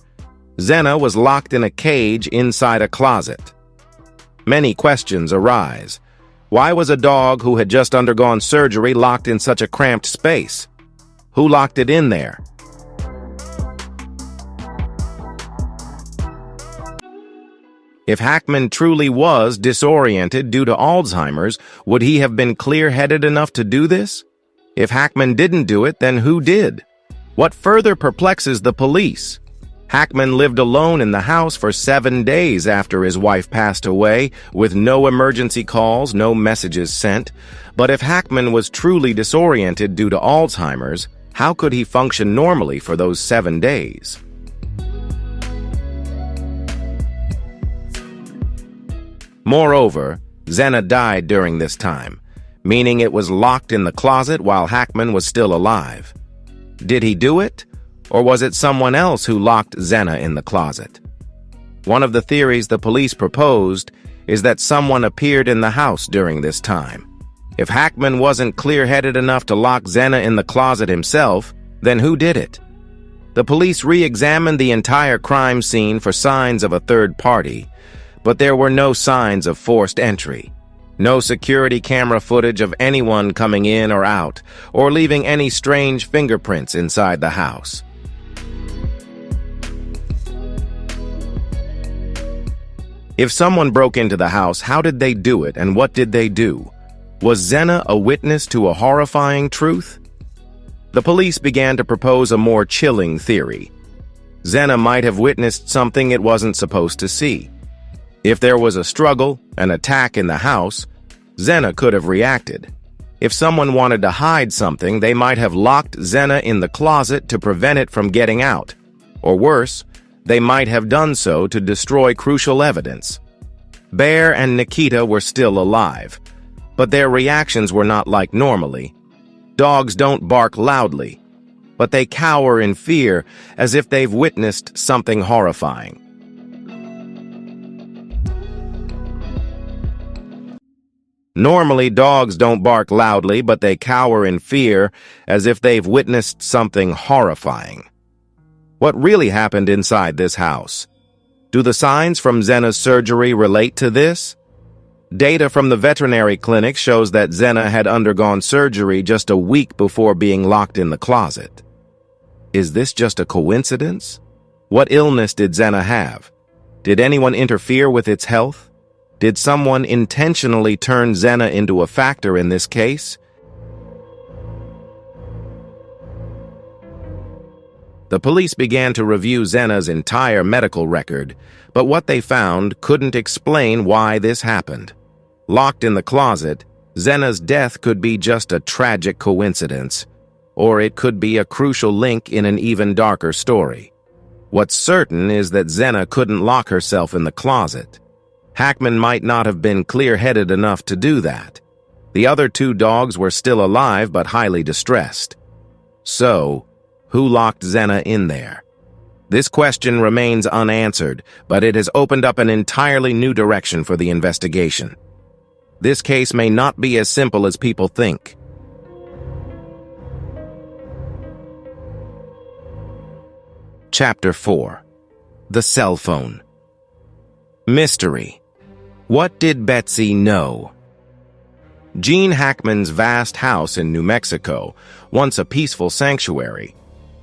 Xena was locked in a cage inside a closet. Many questions arise. Why was a dog who had just undergone surgery locked in such a cramped space? Who locked it in there? If Hackman truly was disoriented due to Alzheimer's, would he have been clear-headed enough to do this? If Hackman didn't do it, then who did? What further perplexes the police? Hackman lived alone in the house for 7 days after his wife passed away, with no emergency calls, no messages sent. But if Hackman was truly disoriented due to Alzheimer's, how could he function normally for those 7 days? Moreover, Xena died during this time, meaning it was locked in the closet while Hackman was still alive. Did he do it? Or was it someone else who locked Xena in the closet? One of the theories the police proposed is that someone appeared in the house during this time. If Hackman wasn't clear-headed enough to lock Xena in the closet himself, then who did it? The police re-examined the entire crime scene for signs of a third party, but there were no signs of forced entry. No security camera footage of anyone coming in or out, or leaving any strange fingerprints inside the house. If someone broke into the house, how did they do it and what did they do? Was Xena a witness to a horrifying truth? The police began to propose a more chilling theory. Xena might have witnessed something it wasn't supposed to see. If there was a struggle, an attack in the house, Xena could have reacted. If someone wanted to hide something, they might have locked Xena in the closet to prevent it from getting out. Or worse, they might have done so to destroy crucial evidence. Bear and Nikita were still alive, but their reactions were not like normally. Dogs don't bark loudly, but they cower in fear as if they've witnessed something horrifying. Normally, dogs don't bark loudly, but they cower in fear as if they've witnessed something horrifying. What really happened inside this house? Do the signs from Xena's surgery relate to this? Data from the veterinary clinic shows that Xena had undergone surgery just a week before being locked in the closet. Is this just a coincidence? What illness did Xena have? Did anyone interfere with its health? Did someone intentionally turn Xena into a factor in this case? The police began to review Xena's entire medical record, but what they found couldn't explain why this happened. Locked in the closet, Xena's death could be just a tragic coincidence, or it could be a crucial link in an even darker story. What's certain is that Xena couldn't lock herself in the closet. Hackman might not have been clear-headed enough to do that. The other two dogs were still alive but highly distressed. So, who locked Xena in there? This question remains unanswered, but it has opened up an entirely new direction for the investigation. This case may not be as simple as people think. Chapter 4. The Cell Phone. Mystery. What did Betsy know? Gene Hackman's vast house in New Mexico, once a peaceful sanctuary,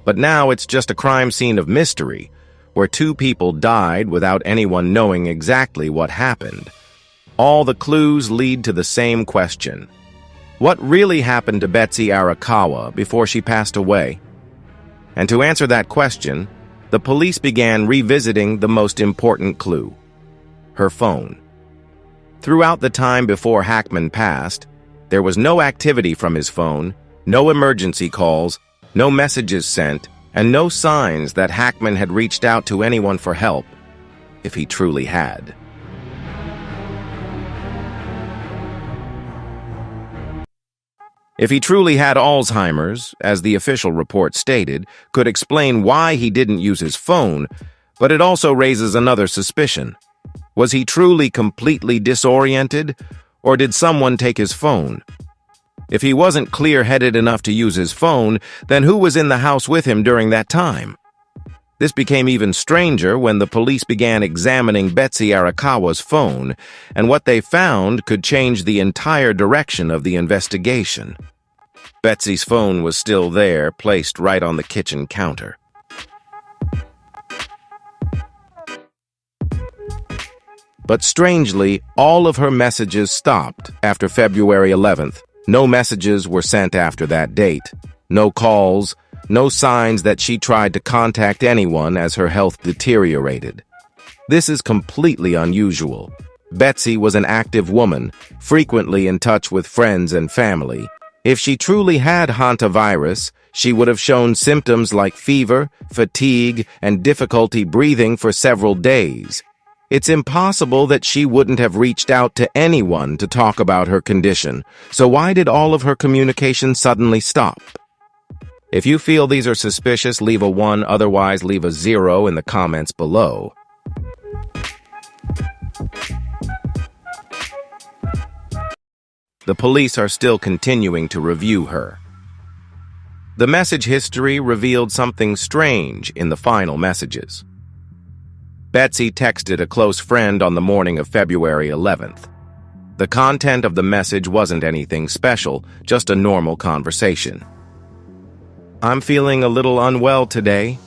but now it's just a crime scene of mystery, where two people died without anyone knowing exactly what happened. All the clues lead to the same question. What really happened to Betsy Arakawa before she passed away? And to answer that question, the police began revisiting the most important clue: her phone. Throughout the time before Hackman passed, there was no activity from his phone, no emergency calls, no messages sent, and no signs that Hackman had reached out to anyone for help, if he truly had. If he truly had Alzheimer's, as the official report stated, could explain why he didn't use his phone, but it also raises another suspicion. Was he truly completely disoriented, or did someone take his phone? If he wasn't clear-headed enough to use his phone, then who was in the house with him during that time? This became even stranger when the police began examining Betsy Arakawa's phone, and what they found could change the entire direction of the investigation. Betsy's phone was still there, placed right on the kitchen counter. But strangely, all of her messages stopped after February 11th. No messages were sent after that date. No calls, no signs that she tried to contact anyone as her health deteriorated. This is completely unusual. Betsy was an active woman, frequently in touch with friends and family. If she truly had hantavirus, she would have shown symptoms like fever, fatigue, and difficulty breathing for several days. It's impossible that she wouldn't have reached out to anyone to talk about her condition, so why did all of her communication suddenly stop? If you feel these are suspicious, leave a 1, otherwise leave a 0 in the comments below. The police are still continuing to review her. The message history revealed something strange in the final messages. Betsy texted a close friend on the morning of February 11th. The content of the message wasn't anything special, just a normal conversation. "I'm feeling a little unwell today.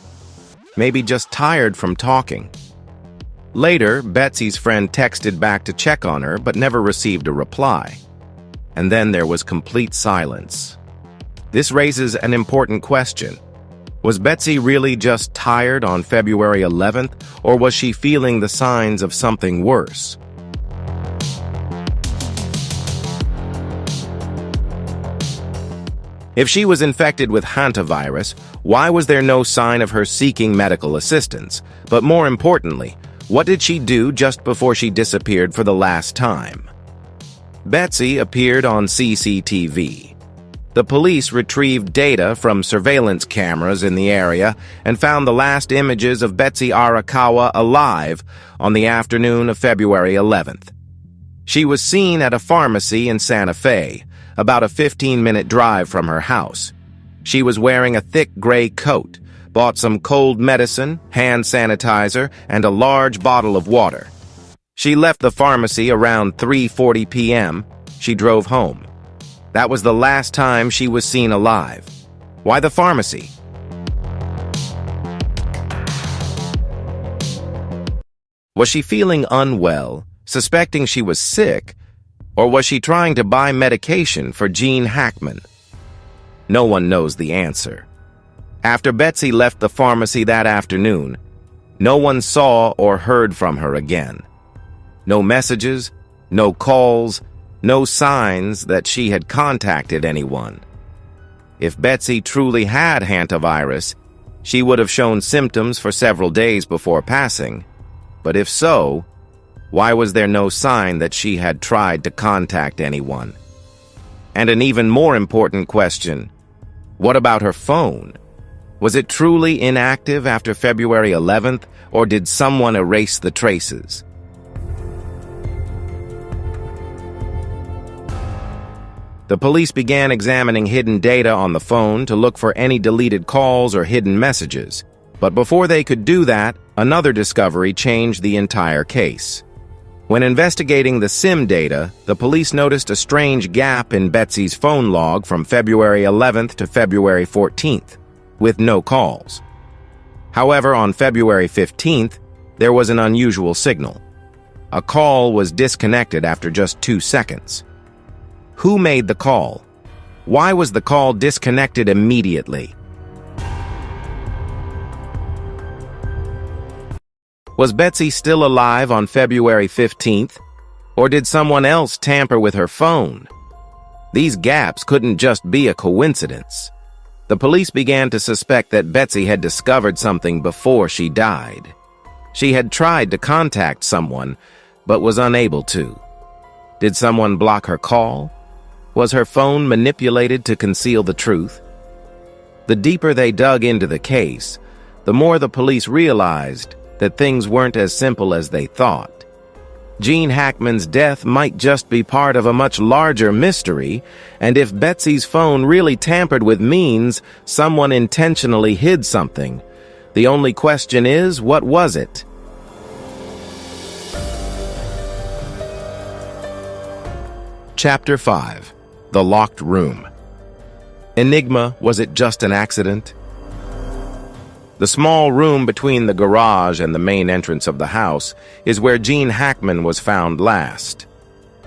Maybe just tired from talking." Later, Betsy's friend texted back to check on her but never received a reply. And then there was complete silence. This raises an important question. Was Betsy really just tired on February 11th, or was she feeling the signs of something worse? If she was infected with hantavirus, why was there no sign of her seeking medical assistance? But more importantly, what did she do just before she disappeared for the last time? Betsy appeared on CCTV. The police retrieved data from surveillance cameras in the area and found the last images of Betsy Arakawa alive on the afternoon of February 11th. She was seen at a pharmacy in Santa Fe, about a 15-minute drive from her house. She was wearing a thick gray coat, bought some cold medicine, hand sanitizer, and a large bottle of water. She left the pharmacy around 3:40 p.m. She drove home. That was the last time she was seen alive. Why the pharmacy? Was she feeling unwell, suspecting she was sick, or was she trying to buy medication for Gene Hackman? No one knows the answer. After Betsy left the pharmacy that afternoon, no one saw or heard from her again. No messages, no calls, no signs that she had contacted anyone. If Betsy truly had hantavirus, she would have shown symptoms for several days before passing. But if so, why was there no sign that she had tried to contact anyone? And an even more important question, what about her phone? Was it truly inactive after February 11th, or did someone erase the traces? The police began examining hidden data on the phone to look for any deleted calls or hidden messages. But before they could do that, another discovery changed the entire case. When investigating the SIM data, the police noticed a strange gap in Betsy's phone log from February 11th to February 14th, with no calls. However, on February 15th, there was an unusual signal. A call was disconnected after just 2 seconds. Who made the call? Why was the call disconnected immediately? Was Betsy still alive on February 15th? Or did someone else tamper with her phone? These gaps couldn't just be a coincidence. The police began to suspect that Betsy had discovered something before she died. She had tried to contact someone, but was unable to. Did someone block her call? Was her phone manipulated to conceal the truth? The deeper they dug into the case, the more the police realized that things weren't as simple as they thought. Gene Hackman's death might just be part of a much larger mystery, and if Betsy's phone really tampered with means someone intentionally hid something, the only question is, what was it? Chapter 5. The Locked Room. Enigma, was it just an accident? The small room between the garage and the main entrance of the house is where Gene Hackman was found last.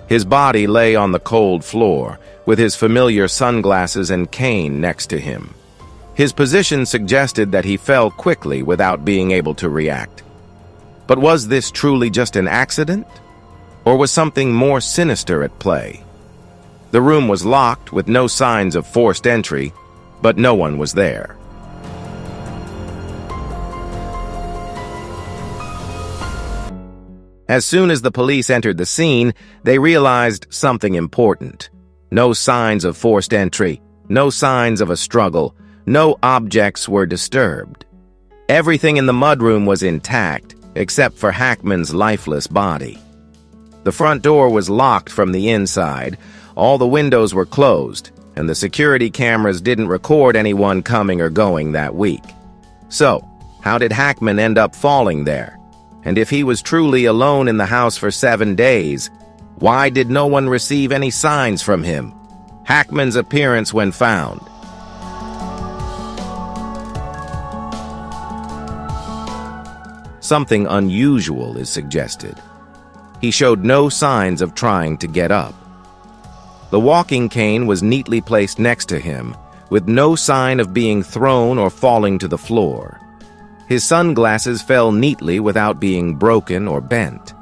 His body lay on the cold floor, with his familiar sunglasses and cane next to him. His position suggested that he fell quickly without being able to react. But was this truly just an accident? Or was something more sinister at play? The room was locked with no signs of forced entry, but no one was there. As soon as the police entered the scene, they realized something important. No signs of forced entry, no signs of a struggle, no objects were disturbed. Everything in the mudroom was intact, except for Hackman's lifeless body. The front door was locked from the inside, all the windows were closed, and the security cameras didn't record anyone coming or going that week. So, how did Hackman end up falling there? And if he was truly alone in the house for 7 days, why did no one receive any signs from him? Hackman's appearance when found. Something unusual is suggested. He showed no signs of trying to get up. The walking cane was neatly placed next to him, with no sign of being thrown or falling to the floor. His sunglasses fell neatly without being broken or bent.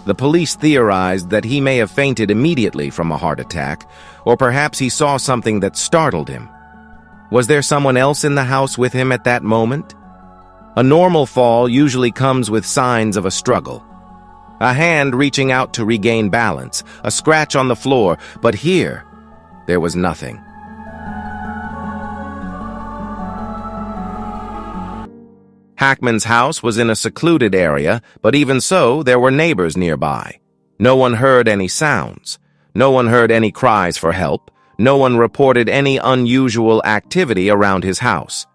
The police theorized that he may have fainted immediately from a heart attack, or perhaps he saw something that startled him. Was there someone else in the house with him at that moment? A normal fall usually comes with signs of a struggle. A hand reaching out to regain balance, a scratch on the floor, but here, there was nothing. Hackman's house was in a secluded area, but even so, there were neighbors nearby. No one heard any sounds. No one heard any cries for help. No one reported any unusual activity around his house.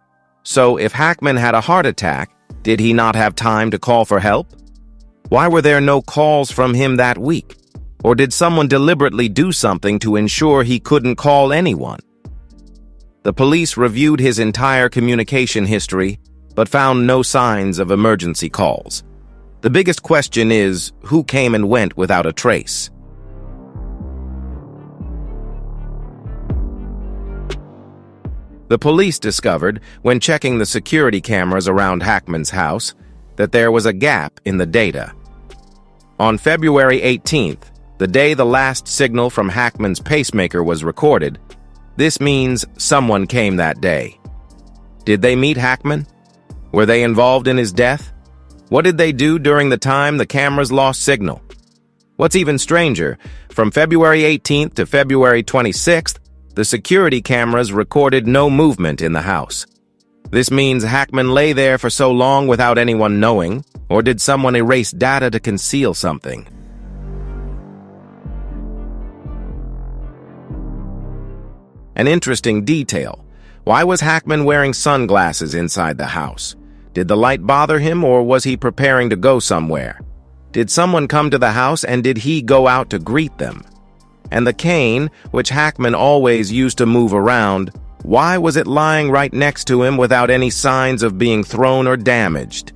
So if Hackman had a heart attack, did he not have time to call for help? Why were there no calls from him that week? Or did someone deliberately do something to ensure he couldn't call anyone? The police reviewed his entire communication history, but found no signs of emergency calls. The biggest question is, who came and went without a trace? The police discovered, when checking the security cameras around Hackman's house, that there was a gap in the data. On February 18th, the day the last signal from Hackman's pacemaker was recorded, this means someone came that day. Did they meet Hackman? Were they involved in his death? What did they do during the time the cameras lost signal? What's even stranger, from February 18th to February 26th, the security cameras recorded no movement in the house. This means Hackman lay there for so long without anyone knowing, or did someone erase data to conceal something? An interesting detail. Why was Hackman wearing sunglasses inside the house? Did the light bother him, or was he preparing to go somewhere? Did someone come to the house, and did he go out to greet them? And the cane, which Hackman always used to move around, why was it lying right next to him without any signs of being thrown or damaged?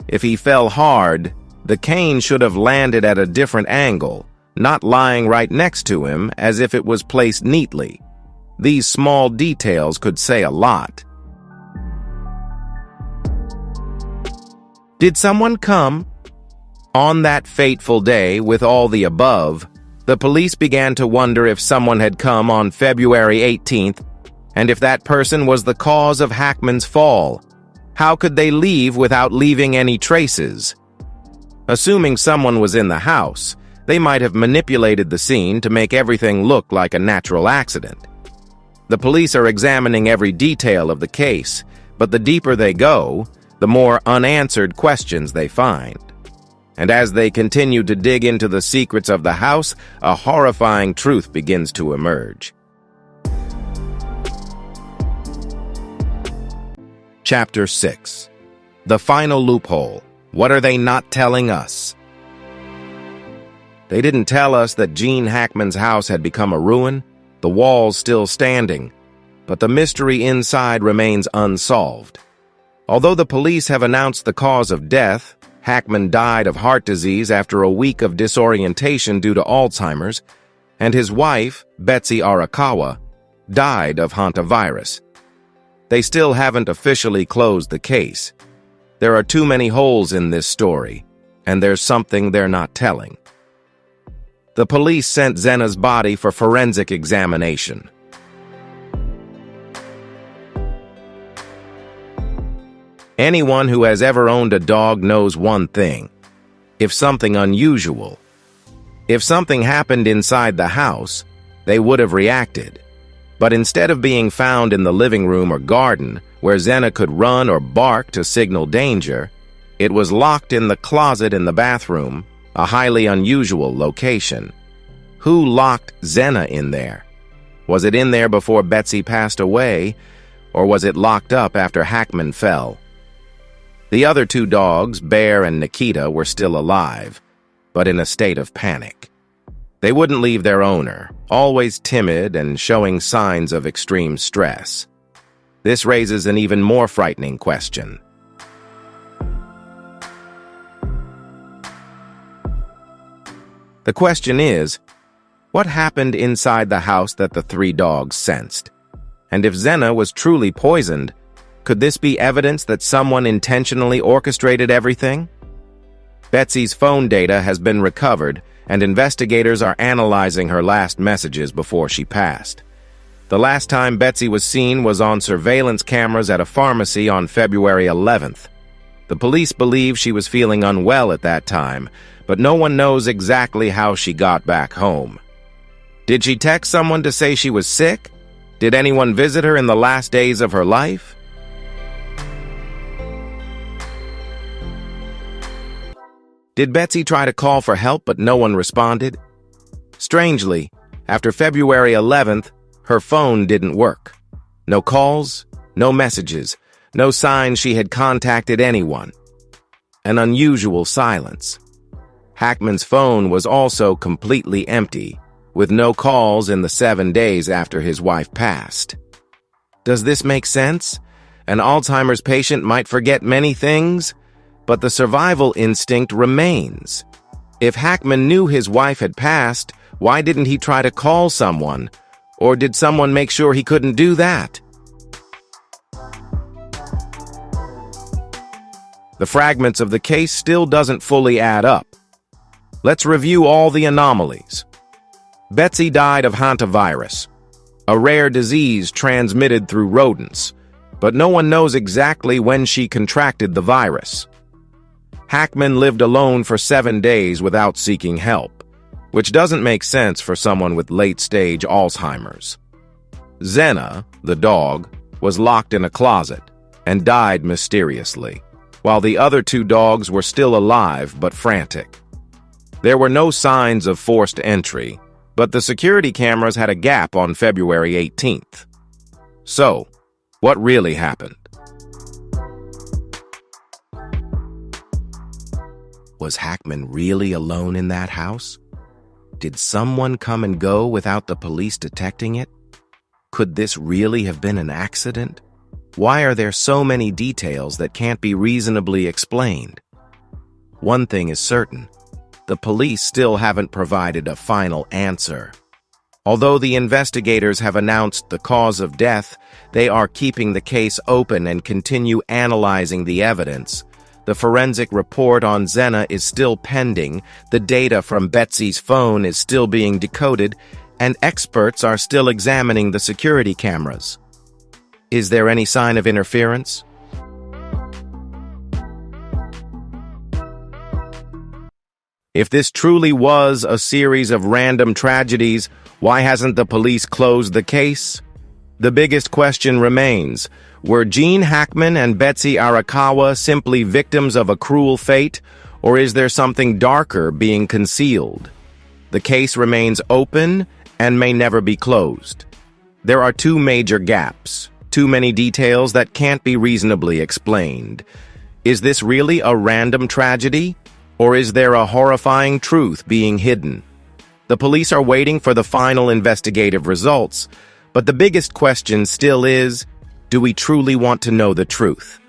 If he fell hard, the cane should have landed at a different angle, not lying right next to him as if it was placed neatly. These small details could say a lot. Did someone come? On that fateful day, with all the above, the police began to wonder if someone had come on February 18th, and if that person was the cause of Hackman's fall. How could they leave without leaving any traces? Assuming someone was in the house, they might have manipulated the scene to make everything look like a natural accident. The police are examining every detail of the case, but the deeper they go, the more unanswered questions they find. And as they continue to dig into the secrets of the house, a horrifying truth begins to emerge. Chapter 6. The Final Loophole. What are they not telling us? They didn't tell us that Gene Hackman's house had become a ruin, the walls still standing, but the mystery inside remains unsolved. Although the police have announced the cause of death, Hackman died of heart disease after a week of disorientation due to Alzheimer's, and his wife, Betsy Arakawa, died of hantavirus. They still haven't officially closed the case. There are too many holes in this story, and there's something they're not telling. The police sent Zena's body for forensic examination. Anyone who has ever owned a dog knows one thing. If something happened inside the house, they would have reacted. But instead of being found in the living room or garden, where Zena could run or bark to signal danger, it was locked in the closet in the bathroom, a highly unusual location. Who locked Zena in there? Was it in there before Betsy passed away, or was it locked up after Hackman fell? The other two dogs, Bear and Nikita, were still alive, but in a state of panic. They wouldn't leave their owner, always timid and showing signs of extreme stress. This raises an even more frightening question. The question is, what happened inside the house that the three dogs sensed? And if Zena was truly poisoned, could this be evidence that someone intentionally orchestrated everything? Betsy's phone data has been recovered, and investigators are analyzing her last messages before she passed. The last time Betsy was seen was on surveillance cameras at a pharmacy on February 11th. The police believe she was feeling unwell at that time, but no one knows exactly how she got back home. Did she text someone to say she was sick? Did anyone visit her in the last days of her life? Did Betsy try to call for help but no one responded? Strangely, after February 11th, her phone didn't work. No calls, no messages, no sign she had contacted anyone. An unusual silence. Hackman's phone was also completely empty, with no calls in the 7 days after his wife passed. Does this make sense? An Alzheimer's patient might forget many things, but the survival instinct remains. If Hackman knew his wife had passed, why didn't he try to call someone? Or did someone make sure he couldn't do that? The fragments of the case still doesn't fully add up. Let's review all the anomalies. Betsy died of hantavirus, a rare disease transmitted through rodents, but no one knows exactly when she contracted the virus. Hackman lived alone for 7 days without seeking help, which doesn't make sense for someone with late-stage Alzheimer's. Zena, the dog, was locked in a closet and died mysteriously, while the other 2 dogs were still alive but frantic. There were no signs of forced entry, but the security cameras had a gap on February 18th. So, what really happened? Was Hackman really alone in that house? Did someone come and go without the police detecting it? Could this really have been an accident? Why are there so many details that can't be reasonably explained? One thing is certain. The police still haven't provided a final answer. Although the investigators have announced the cause of death, they are keeping the case open and continue analyzing the evidence. The forensic report on Zena is still pending, the data from Betsy's phone is still being decoded, and experts are still examining the security cameras. Is there any sign of interference? If this truly was a series of random tragedies, why hasn't the police closed the case? The biggest question remains. Were Gene Hackman and Betsy Arakawa simply victims of a cruel fate, or is there something darker being concealed? The case remains open and may never be closed. There are 2 major gaps, too many details that can't be reasonably explained. Is this really a random tragedy, or is there a horrifying truth being hidden? The police are waiting for the final investigative results, but the biggest question still is, do we truly want to know the truth?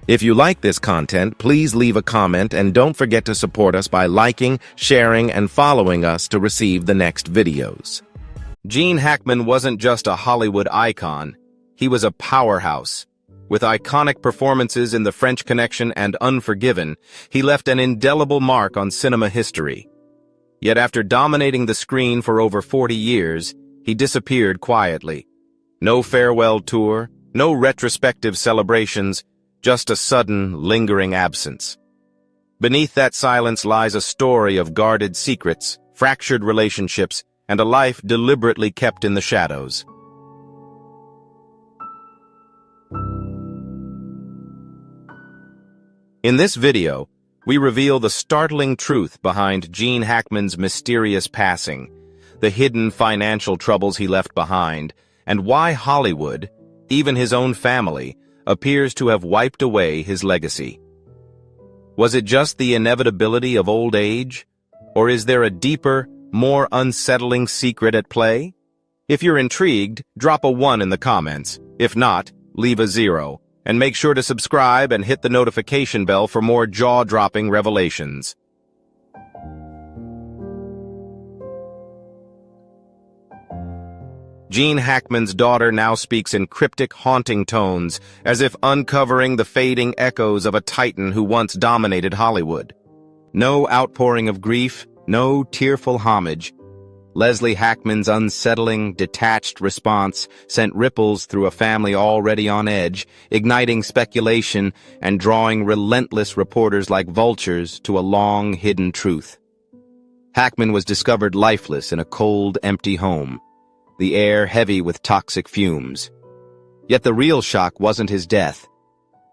If you like this content, please leave a comment and don't forget to support us by liking, sharing, and following us to receive the next videos. Gene Hackman wasn't just a Hollywood icon, he was a powerhouse. With iconic performances in The French Connection and Unforgiven, he left an indelible mark on cinema history. Yet after dominating the screen for over 40 years, he disappeared quietly. No farewell tour, no retrospective celebrations, just a sudden, lingering absence. Beneath that silence lies a story of guarded secrets, fractured relationships, and a life deliberately kept in the shadows. In this video, we reveal the startling truth behind Gene Hackman's mysterious passing, the hidden financial troubles he left behind, and why Hollywood, even his own family, appears to have wiped away his legacy. Was it just the inevitability of old age? Or is there a deeper, more unsettling secret at play? If you're intrigued, drop a 1 in the comments. If not, leave a 0. And make sure to subscribe and hit the notification bell for more jaw-dropping revelations. Gene Hackman's daughter now speaks in cryptic, haunting tones, as if uncovering the fading echoes of a titan who once dominated Hollywood. No outpouring of grief, no tearful homage. Leslie Hackman's unsettling, detached response sent ripples through a family already on edge, igniting speculation and drawing relentless reporters like vultures to a long-hidden truth. Hackman was discovered lifeless in a cold, empty home, the air heavy with toxic fumes. Yet the real shock wasn't his death.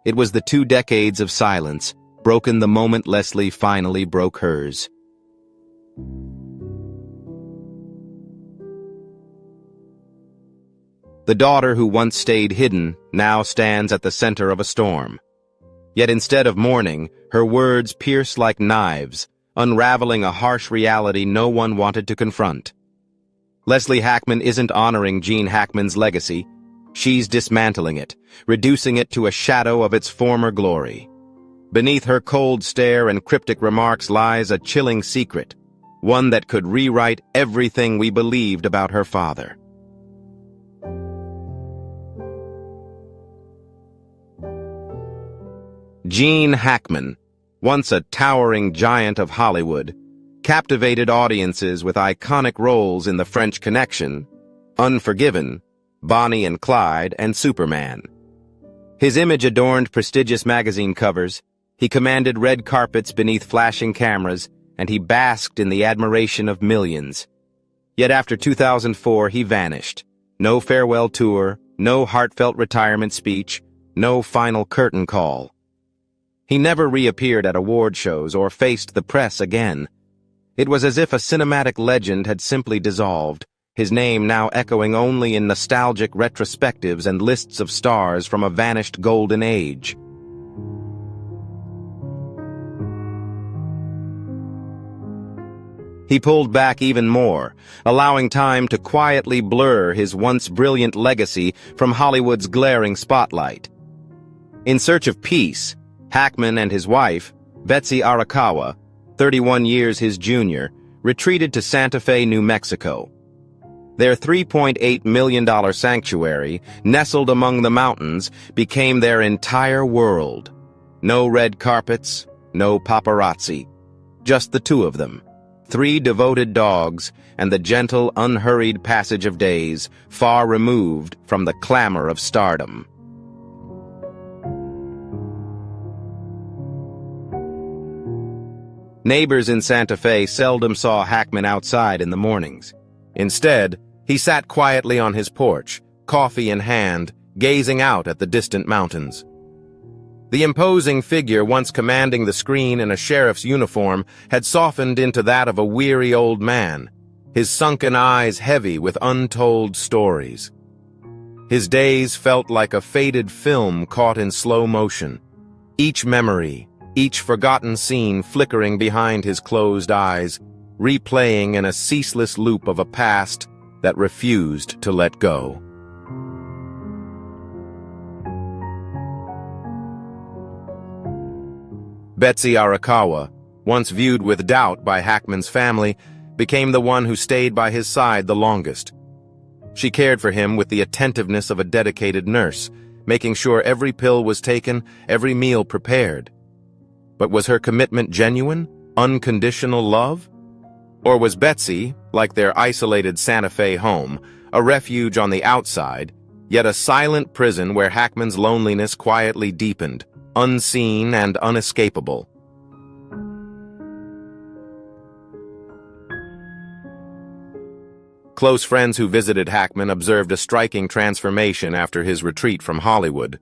It was the 2 decades of silence, broken the moment Leslie finally broke hers. The daughter who once stayed hidden now stands at the center of a storm. Yet instead of mourning, her words pierce like knives, unraveling a harsh reality no one wanted to confront. Leslie Hackman isn't honoring Gene Hackman's legacy. She's dismantling it, reducing it to a shadow of its former glory. Beneath her cold stare and cryptic remarks lies a chilling secret, one that could rewrite everything we believed about her father. Gene Hackman, once a towering giant of Hollywood, captivated audiences with iconic roles in The French Connection, Unforgiven, Bonnie and Clyde, and Superman. His image adorned prestigious magazine covers, he commanded red carpets beneath flashing cameras, and he basked in the admiration of millions. Yet after 2004, he vanished. No farewell tour, no heartfelt retirement speech, no final curtain call. He never reappeared at award shows or faced the press again. It was as if a cinematic legend had simply dissolved, his name now echoing only in nostalgic retrospectives and lists of stars from a vanished golden age. He pulled back even more, allowing time to quietly blur his once brilliant legacy from Hollywood's glaring spotlight. In search of peace, Hackman and his wife, Betsy Arakawa, 31 years his junior, retreated to Santa Fe, New Mexico. Their $3.8 million sanctuary, nestled among the mountains, became their entire world. No red carpets, no paparazzi. Just the 2 of them, 3 devoted dogs, and the gentle, unhurried passage of days, far removed from the clamor of stardom. Neighbors in Santa Fe seldom saw Hackman outside in the mornings. Instead, he sat quietly on his porch, coffee in hand, gazing out at the distant mountains. The imposing figure once commanding the screen in a sheriff's uniform had softened into that of a weary old man, his sunken eyes heavy with untold stories. His days felt like a faded film caught in slow motion, each memory, each forgotten scene flickering behind his closed eyes, replaying in a ceaseless loop of a past that refused to let go. Betsy Arakawa, once viewed with doubt by Hackman's family, became the one who stayed by his side the longest. She cared for him with the attentiveness of a dedicated nurse, making sure every pill was taken, every meal prepared. But was her commitment genuine, unconditional love? Or was Betsy, like their isolated Santa Fe home, a refuge on the outside, yet a silent prison where Hackman's loneliness quietly deepened, unseen and unescapable? Close friends who visited Hackman observed a striking transformation after his retreat from Hollywood.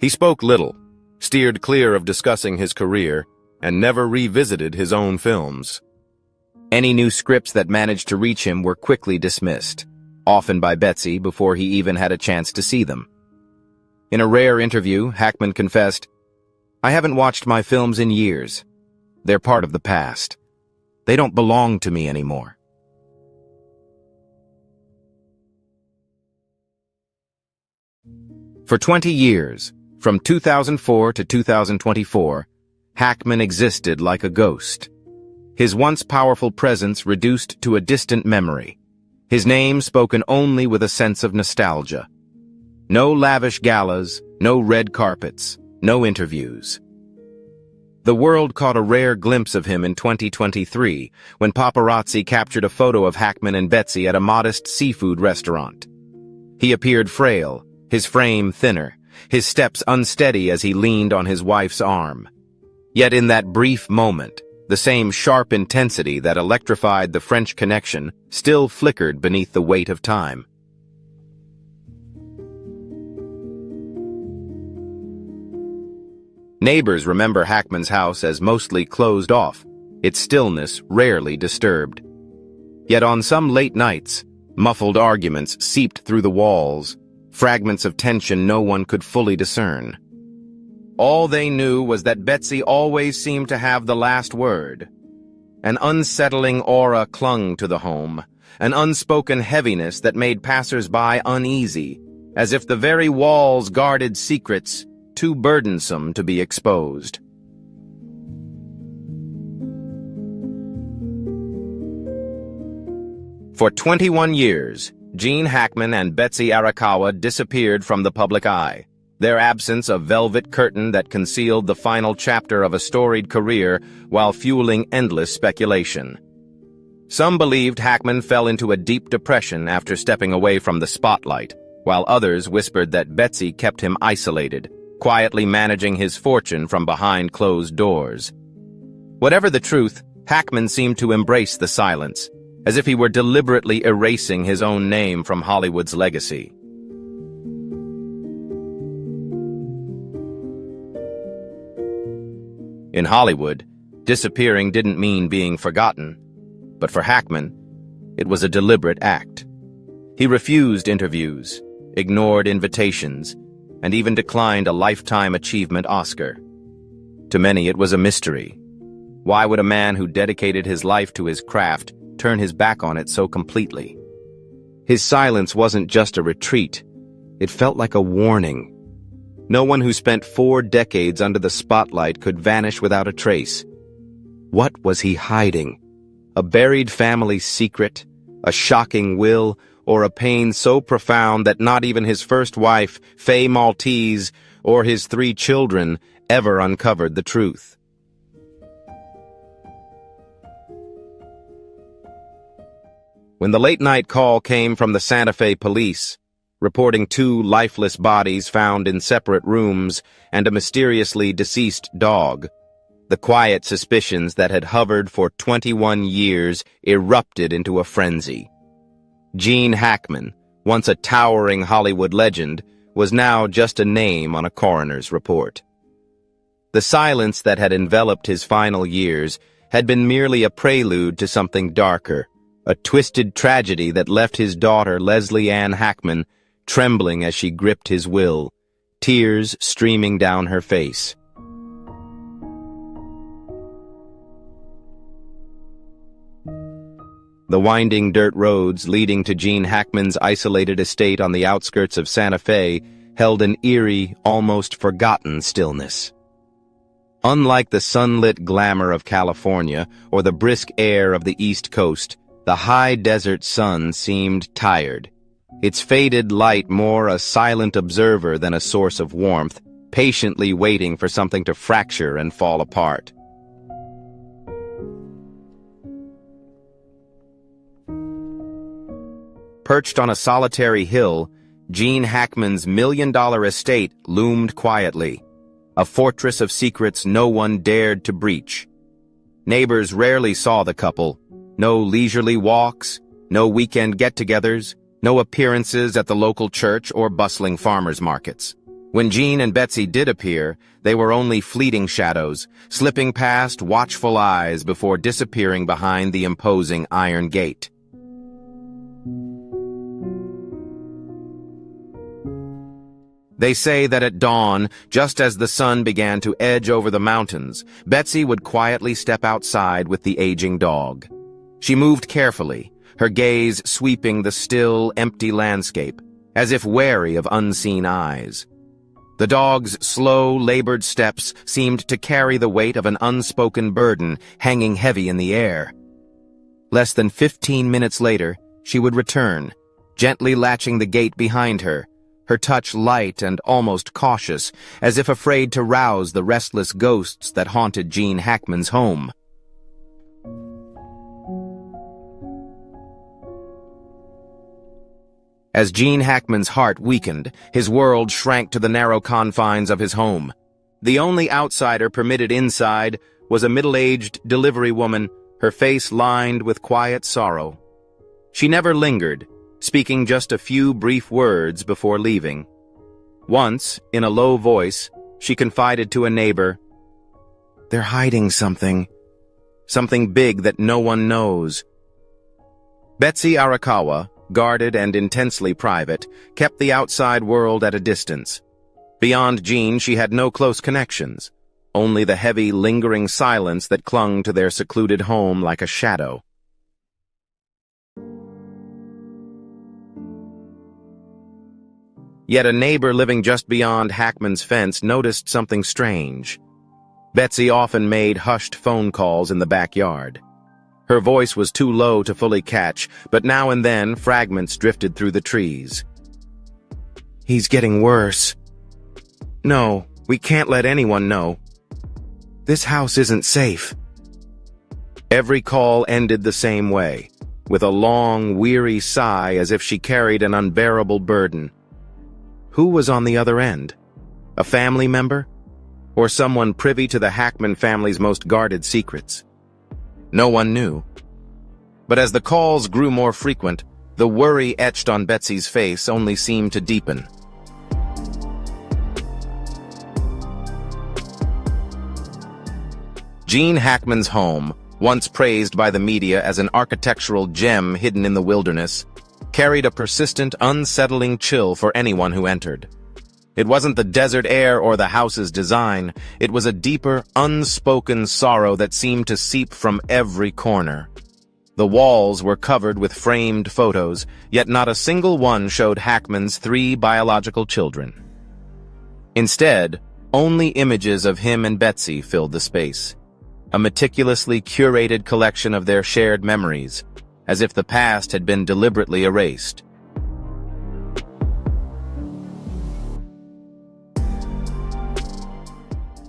He spoke little, steered clear of discussing his career, and never revisited his own films. Any new scripts that managed to reach him were quickly dismissed, often by Betsy before he even had a chance to see them. In a rare interview, Hackman confessed, "I haven't watched my films in years. They're part of the past. They don't belong to me anymore." For 20 years, From 2004 to 2024, Hackman existed like a ghost. His once powerful presence reduced to a distant memory. His name spoken only with a sense of nostalgia. No lavish galas, no red carpets, no interviews. The world caught a rare glimpse of him in 2023 when paparazzi captured a photo of Hackman and Betsy at a modest seafood restaurant. He appeared frail, his frame thinner, his steps unsteady as he leaned on his wife's arm. Yet in that brief moment, the same sharp intensity that electrified the French Connection still flickered beneath the weight of time. Neighbors remember Hackman's house as mostly closed off, its stillness rarely disturbed. Yet on some late nights, muffled arguments seeped through the walls, fragments of tension no one could fully discern. All they knew was that Betsy always seemed to have the last word. An unsettling aura clung to the home, an unspoken heaviness that made passers-by uneasy, as if the very walls guarded secrets too burdensome to be exposed. For 21 years, Gene Hackman and Betsy Arakawa disappeared from the public eye, their absence a velvet curtain that concealed the final chapter of a storied career while fueling endless speculation. Some believed Hackman fell into a deep depression after stepping away from the spotlight, while others whispered that Betsy kept him isolated, quietly managing his fortune from behind closed doors. Whatever the truth, Hackman seemed to embrace the silence, as if he were deliberately erasing his own name from Hollywood's legacy. In Hollywood, disappearing didn't mean being forgotten, but for Hackman, it was a deliberate act. He refused interviews, ignored invitations, and even declined a Lifetime Achievement Oscar. To many, it was a mystery. Why would a man who dedicated his life to his craft turn his back on it so completely? His silence wasn't just a retreat. It felt like a warning. No one who spent 4 decades under the spotlight could vanish without a trace. What was he hiding? A buried family secret? A shocking will? Or a pain so profound that not even his first wife, Faye Maltese, or his 3 children ever uncovered the truth? When the late-night call came from the Santa Fe police, reporting 2 lifeless bodies found in separate rooms and a mysteriously deceased dog, the quiet suspicions that had hovered for 21 years erupted into a frenzy. Gene Hackman, once a towering Hollywood legend, was now just a name on a coroner's report. The silence that had enveloped his final years had been merely a prelude to something darker, a twisted tragedy that left his daughter, Leslie Ann Hackman, trembling as she gripped his will, tears streaming down her face. The winding dirt roads leading to Gene Hackman's isolated estate on the outskirts of Santa Fe held an eerie, almost forgotten stillness. Unlike the sunlit glamour of California or the brisk air of the East Coast, the high desert sun seemed tired, its faded light more a silent observer than a source of warmth, patiently waiting for something to fracture and fall apart. Perched on a solitary hill, Gene Hackman's million-dollar estate loomed quietly, a fortress of secrets no one dared to breach. Neighbors rarely saw the couple. No leisurely walks, no weekend get-togethers, no appearances at the local church or bustling farmers' markets. When Gene and Betsy did appear, they were only fleeting shadows, slipping past watchful eyes before disappearing behind the imposing iron gate. They say that at dawn, just as the sun began to edge over the mountains, Betsy would quietly step outside with the aging dog. She moved carefully, her gaze sweeping the still, empty landscape, as if wary of unseen eyes. The dog's slow, labored steps seemed to carry the weight of an unspoken burden hanging heavy in the air. Less than 15 minutes later, she would return, gently latching the gate behind her, her touch light and almost cautious, as if afraid to rouse the restless ghosts that haunted Gene Hackman's home. As Gene Hackman's heart weakened, his world shrank to the narrow confines of his home. The only outsider permitted inside was a middle-aged delivery woman, her face lined with quiet sorrow. She never lingered, speaking just a few brief words before leaving. Once, in a low voice, she confided to a neighbor, "They're hiding something. Something big that no one knows." Betsy Arakawa, guarded and intensely private, kept the outside world at a distance. Beyond Gene, she had no close connections, only the heavy, lingering silence that clung to their secluded home like a shadow. Yet a neighbor living just beyond Hackman's fence noticed something strange. Betsy often made hushed phone calls in the backyard. Her voice was too low to fully catch, but now and then fragments drifted through the trees. "He's getting worse. No, we can't let anyone know. This house isn't safe." Every call ended the same way, with a long, weary sigh as if she carried an unbearable burden. Who was on the other end? A family member? Or someone privy to the Hackman family's most guarded secrets? No one knew. But as the calls grew more frequent, the worry etched on Betsy's face only seemed to deepen. Gene Hackman's home, once praised by the media as an architectural gem hidden in the wilderness, carried a persistent, unsettling chill for anyone who entered. It wasn't the desert air or the house's design, it was a deeper, unspoken sorrow that seemed to seep from every corner. The walls were covered with framed photos, yet not a single one showed Hackman's 3 biological children. Instead, only images of him and Betsy filled the space, a meticulously curated collection of their shared memories, as if the past had been deliberately erased.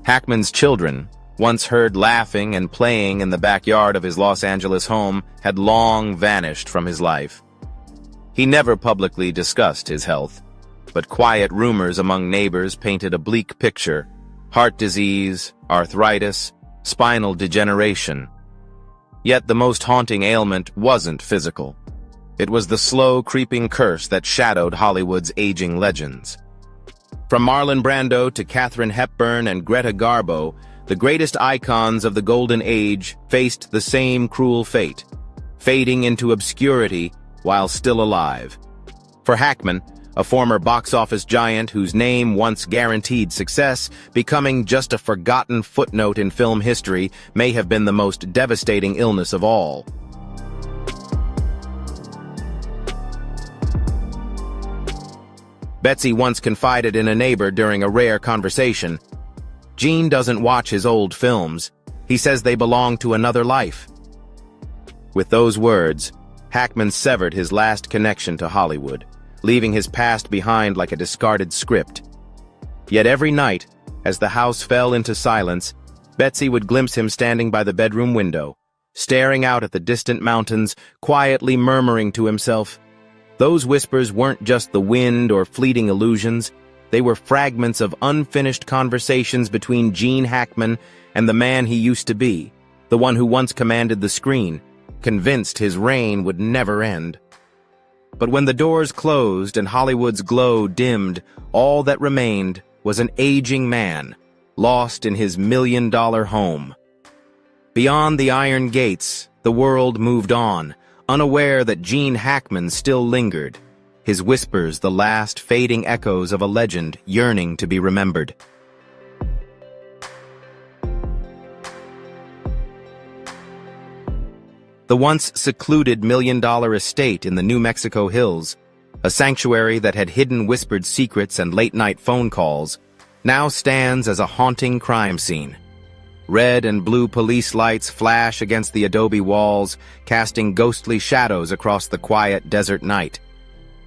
Hackman's children, once heard laughing and playing in the backyard of his Los Angeles home, had long vanished from his life. He never publicly discussed his health, but quiet rumors among neighbors painted a bleak picture: heart disease, arthritis, spinal degeneration. Yet the most haunting ailment wasn't physical. It was the slow, creeping curse that shadowed Hollywood's aging legends. From Marlon Brando to Katharine Hepburn and Greta Garbo, the greatest icons of the Golden Age faced the same cruel fate, fading into obscurity while still alive. For Hackman, a former box office giant whose name once guaranteed success, becoming just a forgotten footnote in film history may have been the most devastating illness of all. Betsy once confided in a neighbor during a rare conversation, "Gene doesn't watch his old films. He says they belong to another life." With those words, Hackman severed his last connection to Hollywood, leaving his past behind like a discarded script. Yet every night, as the house fell into silence, Betsy would glimpse him standing by the bedroom window, staring out at the distant mountains, quietly murmuring to himself. Those whispers weren't just the wind or fleeting illusions. They were fragments of unfinished conversations between Gene Hackman and the man he used to be, the one who once commanded the screen, convinced his reign would never end. But when the doors closed and Hollywood's glow dimmed, all that remained was an aging man, lost in his million-dollar home. Beyond the iron gates, the world moved on, unaware that Gene Hackman still lingered, his whispers the last fading echoes of a legend yearning to be remembered. The once secluded million-dollar estate in the New Mexico hills, a sanctuary that had hidden whispered secrets and late-night phone calls, now stands as a haunting crime scene. Red and blue police lights flash against the adobe walls, casting ghostly shadows across the quiet desert night.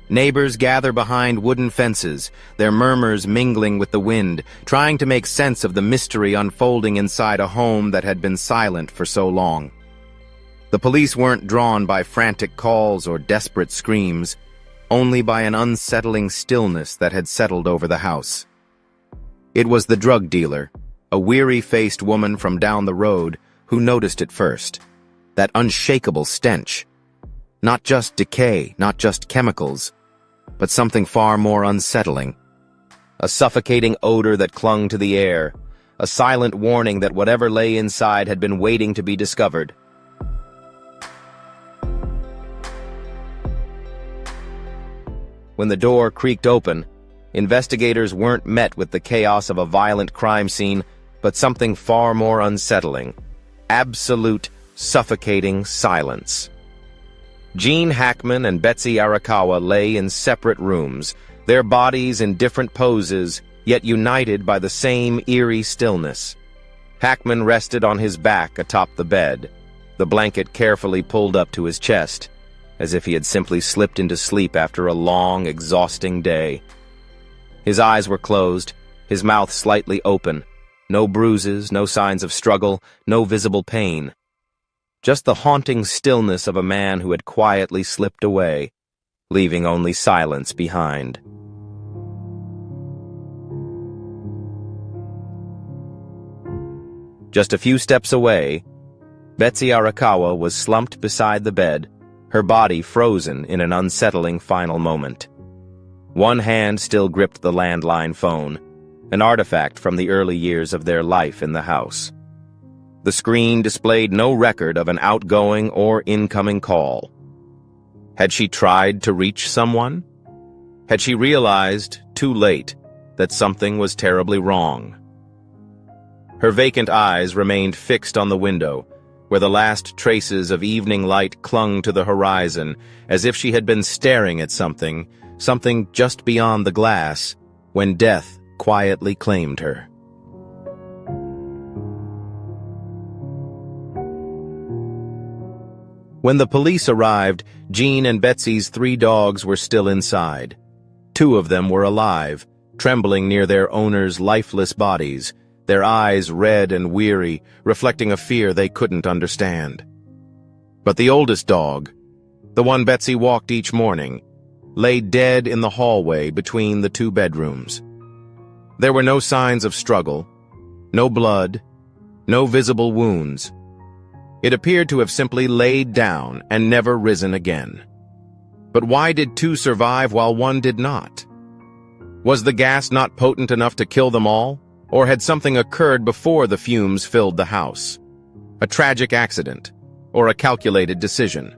Neighbors gather behind wooden fences, their murmurs mingling with the wind, trying to make sense of the mystery unfolding inside a home that had been silent for so long. The police weren't drawn by frantic calls or desperate screams, only by an unsettling stillness that had settled over the house. It was the drug dealer, a weary-faced woman from down the road, who noticed it first. That unshakable stench. Not just decay, not just chemicals, but something far more unsettling. A suffocating odor that clung to the air, a silent warning that whatever lay inside had been waiting to be discovered. When the door creaked open, investigators weren't met with the chaos of a violent crime scene, but something far more unsettling. Absolute, suffocating silence. Gene Hackman and Betsy Arakawa lay in separate rooms, their bodies in different poses, yet united by the same eerie stillness. Hackman rested on his back atop the bed, the blanket carefully pulled up to his chest, as if he had simply slipped into sleep after a long, exhausting day. His eyes were closed, his mouth slightly open. No bruises, no signs of struggle, no visible pain. Just the haunting stillness of a man who had quietly slipped away, leaving only silence behind. Just a few steps away, Betsy Arakawa was slumped beside the bed, her body frozen in an unsettling final moment. One hand still gripped the landline phone, an artifact from the early years of their life in the house. The screen displayed no record of an outgoing or incoming call. Had she tried to reach someone? Had she realized, too late, that something was terribly wrong? Her vacant eyes remained fixed on the window, where the last traces of evening light clung to the horizon, as if she had been staring at something just beyond the glass, when death quietly claimed her. When the police arrived, Gene and Betsy's 3 dogs were still inside. 2 of them were alive, trembling near their owners' lifeless bodies, their eyes red and weary, reflecting a fear they couldn't understand. But the oldest dog, the one Betsy walked each morning, lay dead in the hallway between the 2 bedrooms. There were no signs of struggle, no blood, no visible wounds. It appeared to have simply laid down and never risen again. But why did 2 survive while 1 did not? Was the gas not potent enough to kill them all, or had something occurred before the fumes filled the house? A tragic accident, or a calculated decision?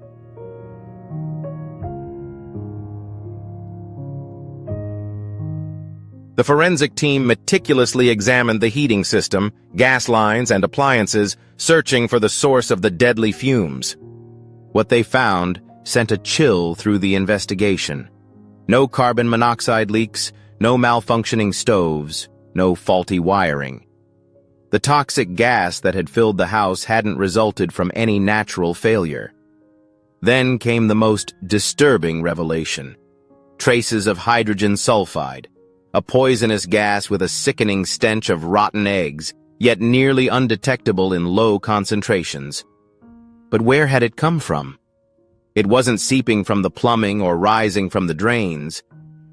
The forensic team meticulously examined the heating system, gas lines, and appliances, searching for the source of the deadly fumes. What they found sent a chill through the investigation. No carbon monoxide leaks, no malfunctioning stoves, no faulty wiring. The toxic gas that had filled the house hadn't resulted from any natural failure. Then came the most disturbing revelation: traces of hydrogen sulfide, a poisonous gas with a sickening stench of rotten eggs, yet nearly undetectable in low concentrations. But where had it come from? It wasn't seeping from the plumbing or rising from the drains.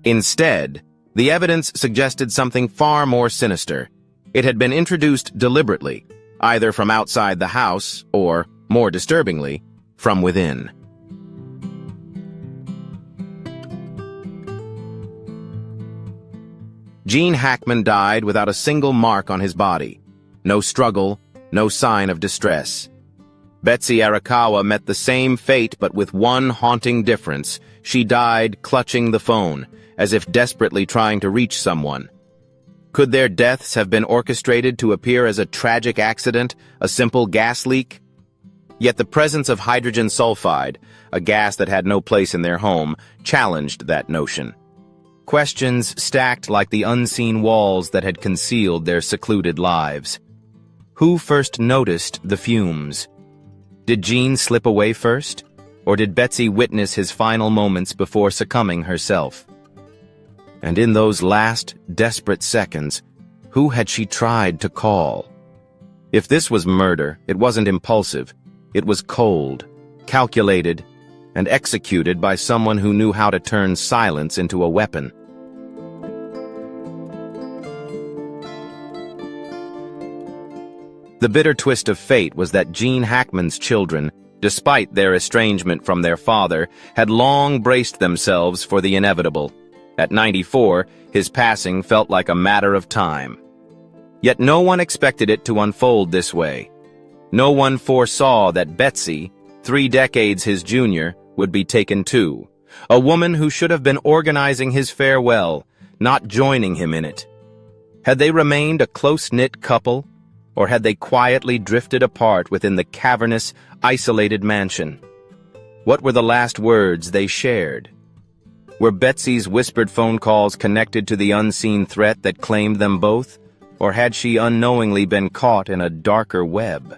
Instead, the evidence suggested something far more sinister. It had been introduced deliberately, either from outside the house or, more disturbingly, from within. Gene Hackman died without a single mark on his body. No struggle, no sign of distress. Betsy Arakawa met the same fate, but with one haunting difference. She died clutching the phone, as if desperately trying to reach someone. Could their deaths have been orchestrated to appear as a tragic accident, a simple gas leak? Yet the presence of hydrogen sulfide, a gas that had no place in their home, challenged that notion. Questions stacked like the unseen walls that had concealed their secluded lives. Who first noticed the fumes? Did Jean slip away first? Or did Betsy witness his final moments before succumbing herself? And in those last, desperate seconds, who had she tried to call? If this was murder, it wasn't impulsive. It was cold, calculated, and executed by someone who knew how to turn silence into a weapon. The bitter twist of fate was that Gene Hackman's children, despite their estrangement from their father, had long braced themselves for the inevitable. At 94, his passing felt like a matter of time. Yet no one expected it to unfold this way. No one foresaw that Betsy, 3 decades his junior, would be taken too. A woman who should have been organizing his farewell, not joining him in it. Had they remained a close-knit couple, or had they quietly drifted apart within the cavernous, isolated mansion? What were the last words they shared? Were Betsy's whispered phone calls connected to the unseen threat that claimed them both, or had she unknowingly been caught in a darker web?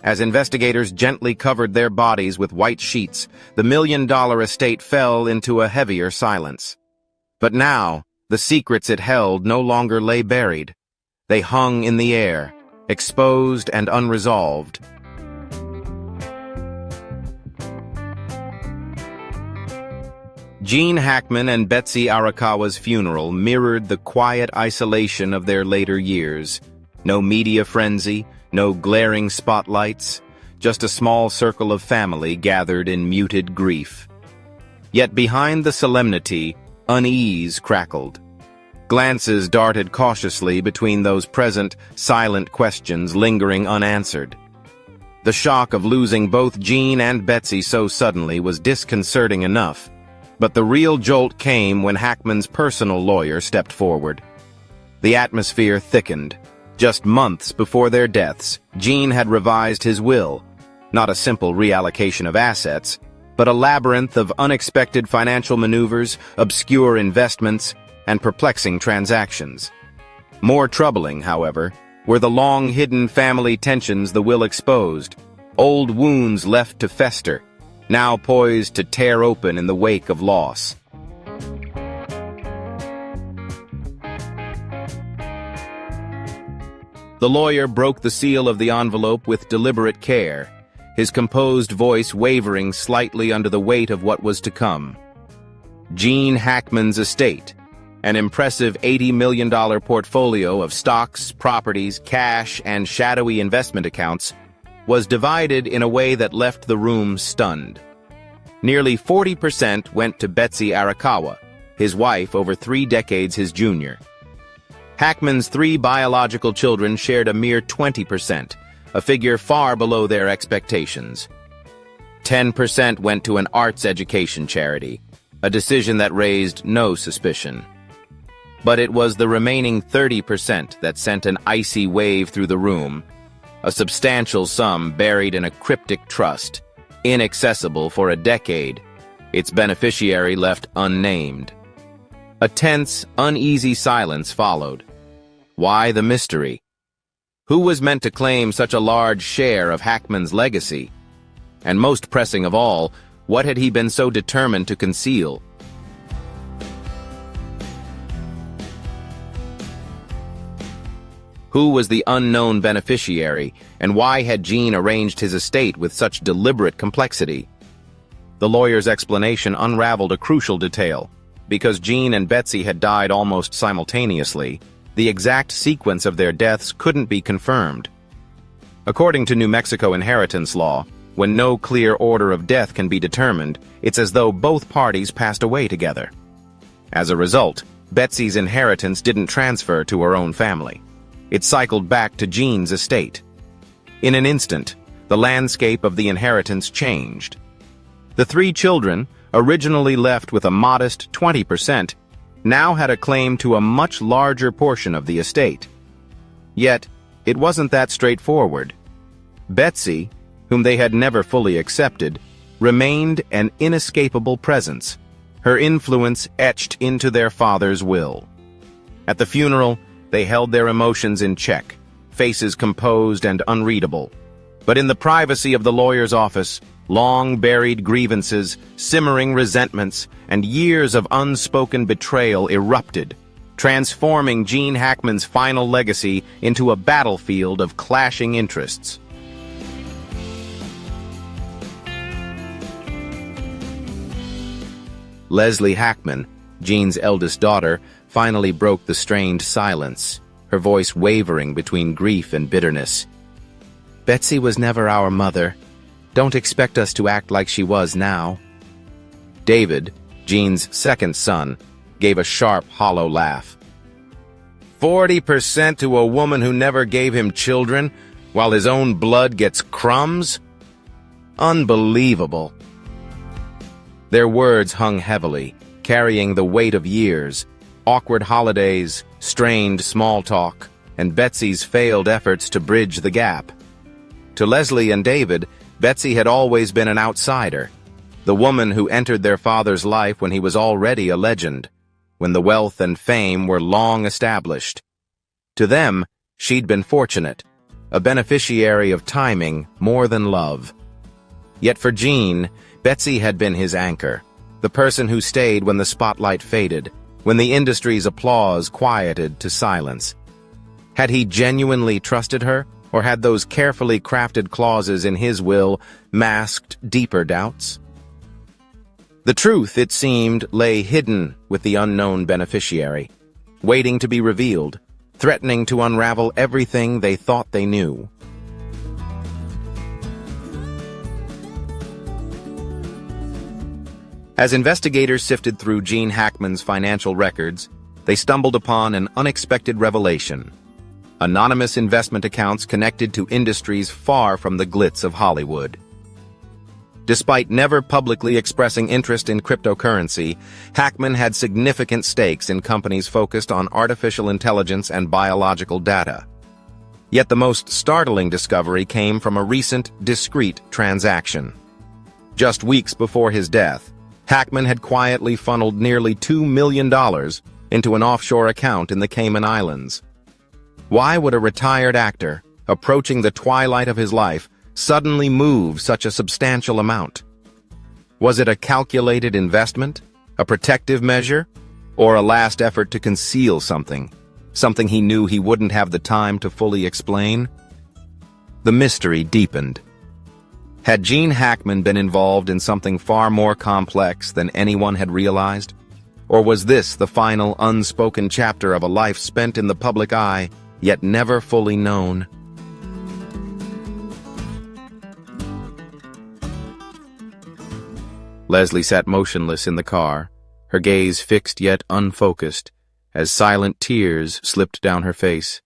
As investigators gently covered their bodies with white sheets, the million-dollar estate fell into a heavier silence. But now, the secrets it held no longer lay buried. They hung in the air, exposed and unresolved. Gene Hackman and Betsy Arakawa's funeral mirrored the quiet isolation of their later years. No media frenzy, no glaring spotlights, just a small circle of family gathered in muted grief. Yet behind the solemnity, unease crackled. Glances darted cautiously between those present, silent questions lingering unanswered. The shock of losing both Gene and Betsy so suddenly was disconcerting enough, but the real jolt came when Hackman's personal lawyer stepped forward. The atmosphere thickened. Just months before their deaths, Gene had revised his will, not a simple reallocation of assets, but a labyrinth of unexpected financial maneuvers, obscure investments, and perplexing transactions. More troubling, however, were the long-hidden family tensions the will exposed, old wounds left to fester, now poised to tear open in the wake of loss. The lawyer broke the seal of the envelope with deliberate care, his composed voice wavering slightly under the weight of what was to come. Gene Hackman's estate, an impressive $80 million portfolio of stocks, properties, cash, and shadowy investment accounts, was divided in a way that left the room stunned. Nearly 40% went to Betsy Arakawa, his wife over 3 decades his junior. Hackman's 3 biological children shared a mere 20%, a figure far below their expectations. 10% went to an arts education charity, a decision that raised no suspicion. But it was the remaining 30% that sent an icy wave through the room, a substantial sum buried in a cryptic trust, inaccessible for a decade, its beneficiary left unnamed. A tense, uneasy silence followed. Why the mystery? Who was meant to claim such a large share of Hackman's legacy? And most pressing of all, what had he been so determined to conceal? Who was the unknown beneficiary, and why had Gene arranged his estate with such deliberate complexity? The lawyer's explanation unraveled a crucial detail. Because Gene and Betsy had died almost simultaneously, the exact sequence of their deaths couldn't be confirmed. According to New Mexico inheritance law, when no clear order of death can be determined, it's as though both parties passed away together. As a result, Betsy's inheritance didn't transfer to her own family. It cycled back to Gene's estate. In an instant, the landscape of the inheritance changed. The 3 children, originally left with a modest 20%, now had a claim to a much larger portion of the estate. Yet, it wasn't that straightforward. Betsy, whom they had never fully accepted, remained an inescapable presence. her influence etched into their father's will. At the funeral, they held their emotions in check, faces composed and unreadable. But in the privacy of the lawyer's office, long-buried grievances, simmering resentments, and years of unspoken betrayal erupted, transforming Gene Hackman's final legacy into a battlefield of clashing interests. Leslie Hackman, Gene's eldest daughter, finally broke the strained silence, her voice wavering between grief and bitterness. "Betsy was never our mother. Don't expect us to act like she was now." David, Gene's second son, gave a sharp, hollow laugh. 40% to a woman who never gave him children, while his own blood gets crumbs? Unbelievable. Their words hung heavily, carrying the weight of years, awkward holidays, strained small talk, and Betsy's failed efforts to bridge the gap. To Leslie and David, Betsy had always been an outsider, the woman who entered their father's life when he was already a legend, when the wealth and fame were long established. To them, she'd been fortunate, a beneficiary of timing more than love. Yet for Gene, Betsy had been his anchor, the person who stayed when the spotlight faded, when the industry's applause quieted to silence. Had he genuinely trusted her, or had those carefully crafted clauses in his will masked deeper doubts? The truth, it seemed, lay hidden with the unknown beneficiary, waiting to be revealed, threatening to unravel everything they thought they knew. As investigators sifted through Gene Hackman's financial records, they stumbled upon an unexpected revelation: anonymous investment accounts connected to industries far from the glitz of Hollywood. Despite never publicly expressing interest in cryptocurrency, Hackman had significant stakes in companies focused on artificial intelligence and biological data. Yet the most startling discovery came from a recent, discreet transaction. Just weeks before his death, Hackman had quietly funneled nearly $2 million into an offshore account in the Cayman Islands. Why would a retired actor, approaching the twilight of his life, suddenly move such a substantial amount? Was it a calculated investment, a protective measure, or a last effort to conceal something he knew he wouldn't have the time to fully explain? The mystery deepened. Had Gene Hackman been involved in something far more complex than anyone had realized? Or was this the final unspoken chapter of a life spent in the public eye, yet never fully known? Leslie sat motionless in the car, her gaze fixed yet unfocused, as silent tears slipped down her face.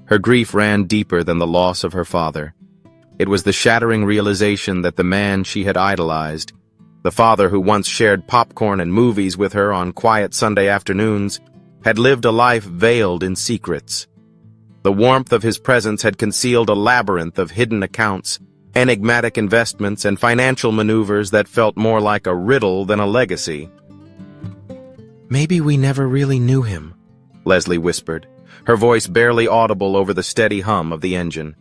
Her grief ran deeper than the loss of her father. It was the shattering realization that the man she had idolized, the father who once shared popcorn and movies with her on quiet Sunday afternoons, had lived a life veiled in secrets. The warmth of his presence had concealed a labyrinth of hidden accounts, enigmatic investments, and financial maneuvers that felt more like a riddle than a legacy. "Maybe we never really knew him," Leslie whispered, her voice barely audible over the steady hum of the engine.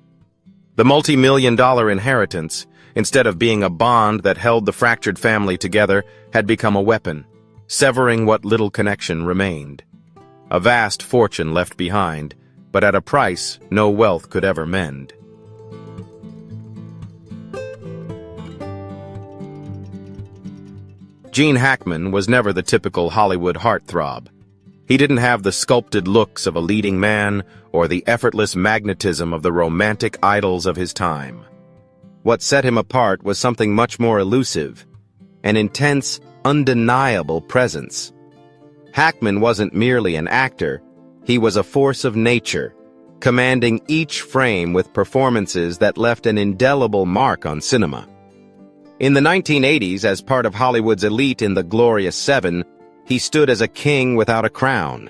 The multi-million-dollar inheritance, instead of being a bond that held the fractured family together, had become a weapon, severing what little connection remained. A vast fortune left behind, but at a price no wealth could ever mend. Gene Hackman was never the typical Hollywood heartthrob. He didn't have the sculpted looks of a leading man or the effortless magnetism of the romantic idols of his time. What set him apart was something much more elusive, an intense, undeniable presence. Hackman wasn't merely an actor, he was a force of nature, commanding each frame with performances that left an indelible mark on cinema. In the 1980s, as part of Hollywood's elite in the Glorious Seven, he stood as a king without a crown.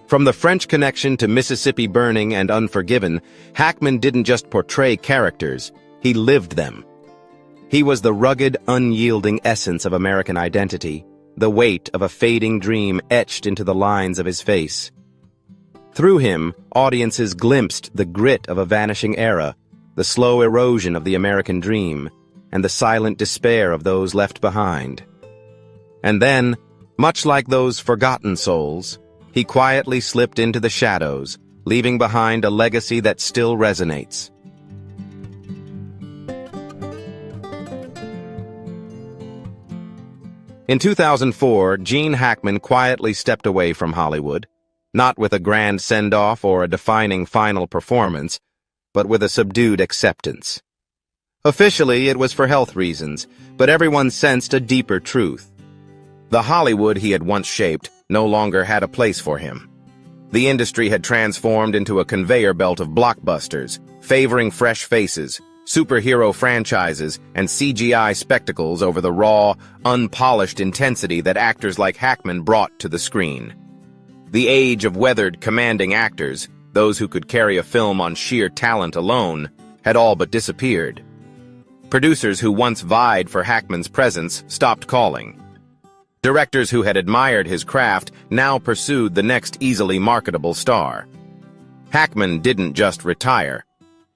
From The French Connection to Mississippi Burning and Unforgiven, Hackman didn't just portray characters, he lived them. He was the rugged, unyielding essence of American identity, the weight of a fading dream etched into the lines of his face. Through him, audiences glimpsed the grit of a vanishing era, the slow erosion of the American dream, and the silent despair of those left behind. And then, much like those forgotten souls, he quietly slipped into the shadows, leaving behind a legacy that still resonates. In 2004, Gene Hackman quietly stepped away from Hollywood, not with a grand send-off or a defining final performance, but with a subdued acceptance. Officially, it was for health reasons, but everyone sensed a deeper truth. The Hollywood he had once shaped no longer had a place for him. The industry had transformed into a conveyor belt of blockbusters, favoring fresh faces, superhero franchises, and CGI spectacles over the raw, unpolished intensity that actors like Hackman brought to the screen. The age of weathered, commanding actors, those who could carry a film on sheer talent alone, had all but disappeared. Producers who once vied for Hackman's presence stopped calling. Directors who had admired his craft now pursued the next easily marketable star. Hackman didn't just retire.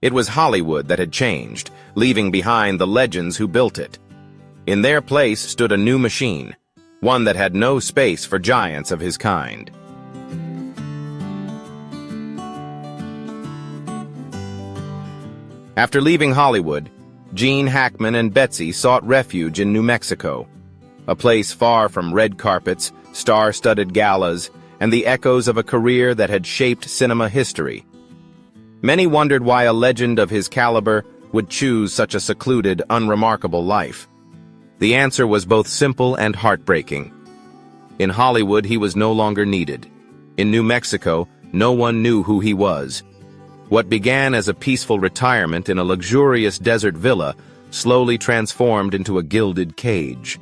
It was Hollywood that had changed, leaving behind the legends who built it. In their place stood a new machine, one that had no space for giants of his kind. After leaving Hollywood, Gene Hackman and Betsy sought refuge in New Mexico, a place far from red carpets, star-studded galas, and the echoes of a career that had shaped cinema history. Many wondered why a legend of his caliber would choose such a secluded, unremarkable life. The answer was both simple and heartbreaking. In Hollywood, he was no longer needed. In New Mexico, no one knew who he was. What began as a peaceful retirement in a luxurious desert villa slowly transformed into a gilded cage.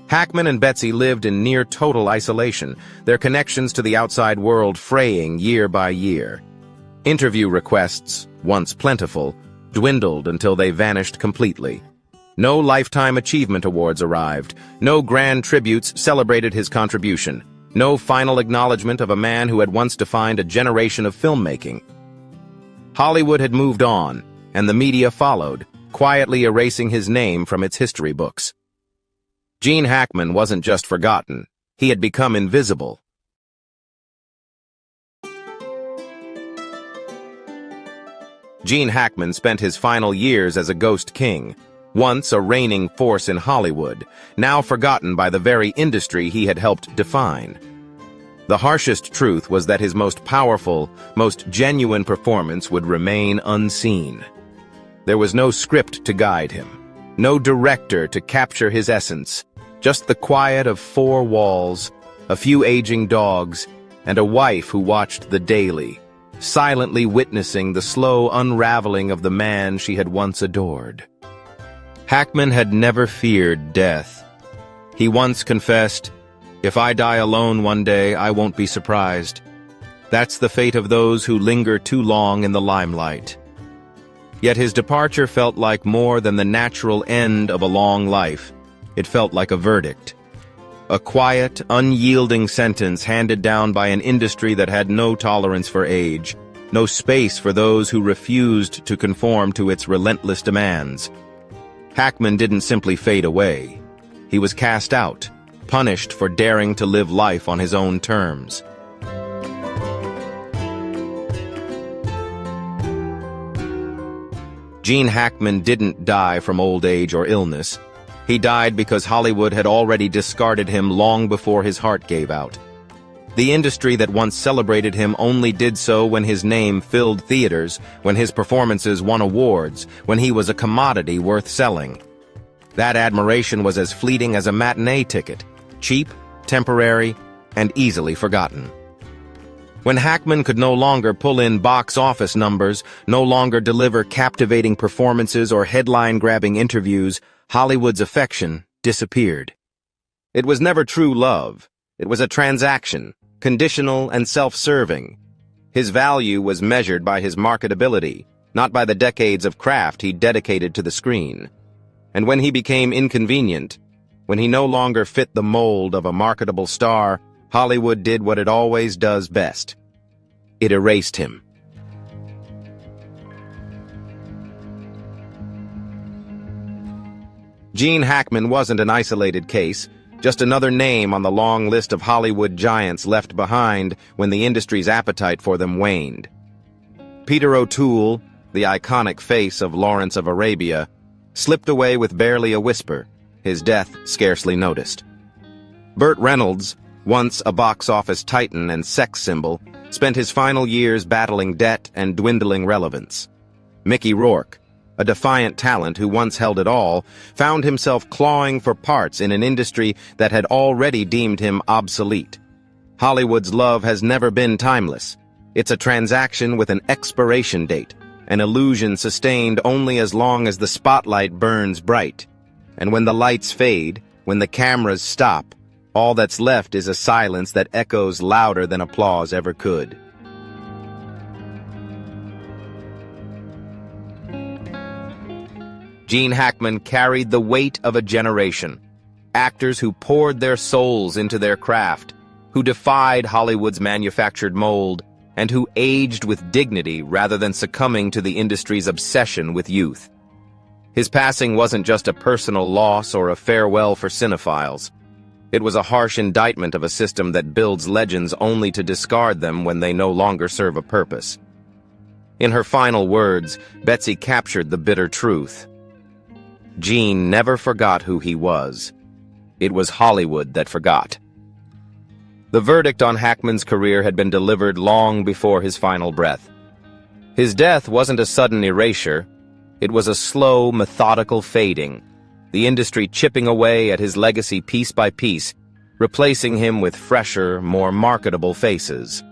Hackman and Betsy lived in near total isolation, their connections to the outside world fraying year by year. Interview requests, once plentiful, dwindled until they vanished completely. No Lifetime Achievement Awards arrived, no grand tributes celebrated his contribution, no final acknowledgement of a man who had once defined a generation of filmmaking. Hollywood had moved on, and the media followed, quietly erasing his name from its history books. Gene Hackman wasn't just forgotten, he had become invisible. Gene Hackman spent his final years as a ghost king, once a reigning force in Hollywood, now forgotten by the very industry he had helped define. The harshest truth was that his most powerful, most genuine performance would remain unseen. There was no script to guide him, no director to capture his essence, just the quiet of four walls, a few aging dogs, and a wife who watched the daily, silently witnessing the slow unraveling of the man she had once adored. Hackman had never feared death. He once confessed, "If I die alone one day, I won't be surprised. That's the fate of those who linger too long in the limelight." Yet his departure felt like more than the natural end of a long life. It felt like a verdict. A quiet, unyielding sentence handed down by an industry that had no tolerance for age, no space for those who refused to conform to its relentless demands. Hackman didn't simply fade away. He was cast out, punished for daring to live life on his own terms. Gene Hackman didn't die from old age or illness. He died because Hollywood had already discarded him long before his heart gave out. The industry that once celebrated him only did so when his name filled theaters, when his performances won awards, when he was a commodity worth selling. That admiration was as fleeting as a matinee ticket, cheap, temporary, and easily forgotten. When Hackman could no longer pull in box office numbers, no longer deliver captivating performances or headline-grabbing interviews, Hollywood's affection disappeared. It was never true love. It was a transaction, conditional and self-serving. His value was measured by his marketability, not by the decades of craft he dedicated to the screen. And when he became inconvenient, when he no longer fit the mold of a marketable star, Hollywood did what it always does best. It erased him. Gene Hackman wasn't an isolated case, just another name on the long list of Hollywood giants left behind when the industry's appetite for them waned. Peter O'Toole, the iconic face of Lawrence of Arabia, slipped away with barely a whisper, his death scarcely noticed. Burt Reynolds, once a box office titan and sex symbol, spent his final years battling debt and dwindling relevance. Mickey Rourke, a defiant talent who once held it all, found himself clawing for parts in an industry that had already deemed him obsolete. Hollywood's love has never been timeless. It's a transaction with an expiration date, an illusion sustained only as long as the spotlight burns bright. And when the lights fade, when the cameras stop, all that's left is a silence that echoes louder than applause ever could. Gene Hackman carried the weight of a generation. Actors who poured their souls into their craft, who defied Hollywood's manufactured mold, and who aged with dignity rather than succumbing to the industry's obsession with youth. His passing wasn't just a personal loss or a farewell for cinephiles. It was a harsh indictment of a system that builds legends only to discard them when they no longer serve a purpose. In her final words, Betsy captured the bitter truth. Gene never forgot who he was. It was Hollywood that forgot. The verdict on Hackman's career had been delivered long before his final breath. His death wasn't a sudden erasure. It was a slow, methodical fading, the industry chipping away at his legacy piece by piece, replacing him with fresher, more marketable faces.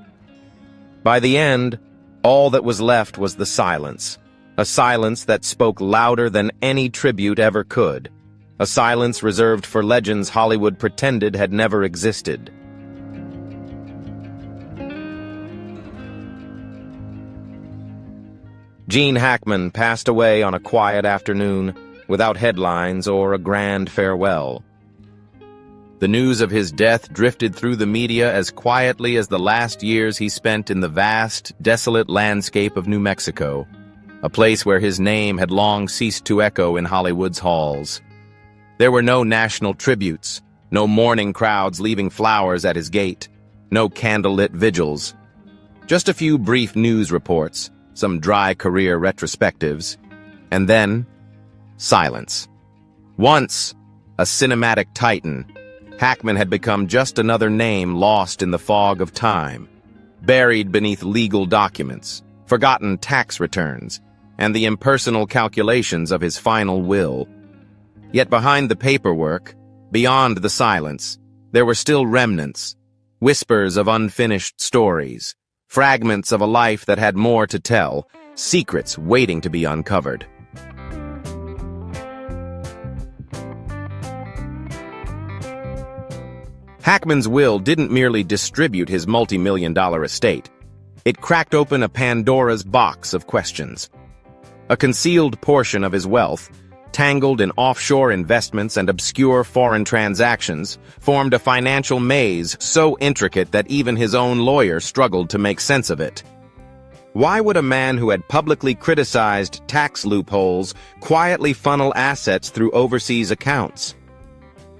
By the end, all that was left was the silence, a silence that spoke louder than any tribute ever could, a silence reserved for legends Hollywood pretended had never existed. Gene Hackman passed away on a quiet afternoon, without headlines or a grand farewell. The news of his death drifted through the media as quietly as the last years he spent in the vast, desolate landscape of New Mexico, a place where his name had long ceased to echo in Hollywood's halls. There were no national tributes, no mourning crowds leaving flowers at his gate, no candlelit vigils. Just a few brief news reports, some dry career retrospectives, and then silence. Once a cinematic titan, Hackman had become just another name lost in the fog of time, buried beneath legal documents, forgotten tax returns, and the impersonal calculations of his final will. Yet behind the paperwork, beyond the silence, there were still remnants, whispers of unfinished stories, fragments of a life that had more to tell, secrets waiting to be uncovered. Hackman's will didn't merely distribute his multi-million-dollar estate. It cracked open a Pandora's box of questions. A concealed portion of his wealth, tangled in offshore investments and obscure foreign transactions, formed a financial maze so intricate that even his own lawyer struggled to make sense of it. Why would a man who had publicly criticized tax loopholes quietly funnel assets through overseas accounts?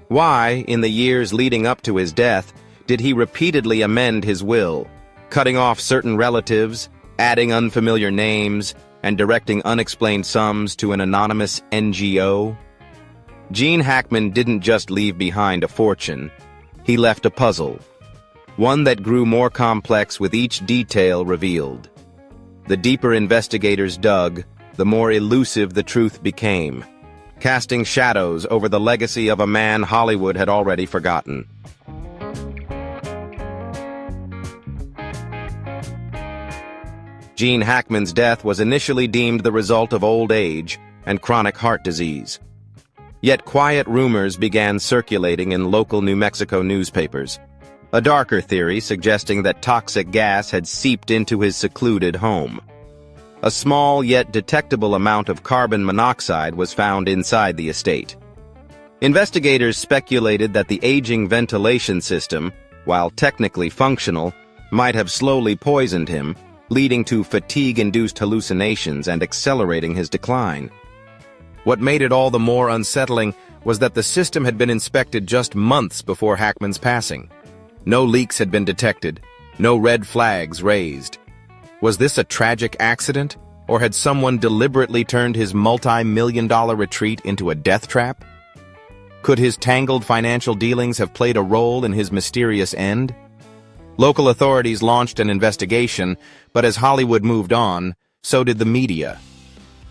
Why, in the years leading up to his death, did he repeatedly amend his will, cutting off certain relatives, adding unfamiliar names, and directing unexplained sums to an anonymous NGO? Gene Hackman didn't just leave behind a fortune. He left a puzzle, one that grew more complex with each detail revealed. The deeper investigators dug, the more elusive the truth became, casting shadows over the legacy of a man Hollywood had already forgotten. Gene Hackman's death was initially deemed the result of old age and chronic heart disease. Yet quiet rumors began circulating in local New Mexico newspapers, a darker theory suggesting that toxic gas had seeped into his secluded home. A small yet detectable amount of carbon monoxide was found inside the estate. Investigators speculated that the aging ventilation system, while technically functional, might have slowly poisoned him, leading to fatigue-induced hallucinations and accelerating his decline. What made it all the more unsettling was that the system had been inspected just months before Hackman's passing. No leaks had been detected, no red flags raised. Was this a tragic accident, or had someone deliberately turned his multi-million-dollar retreat into a death trap? Could his tangled financial dealings have played a role in his mysterious end? Local authorities launched an investigation, but as Hollywood moved on, so did the media.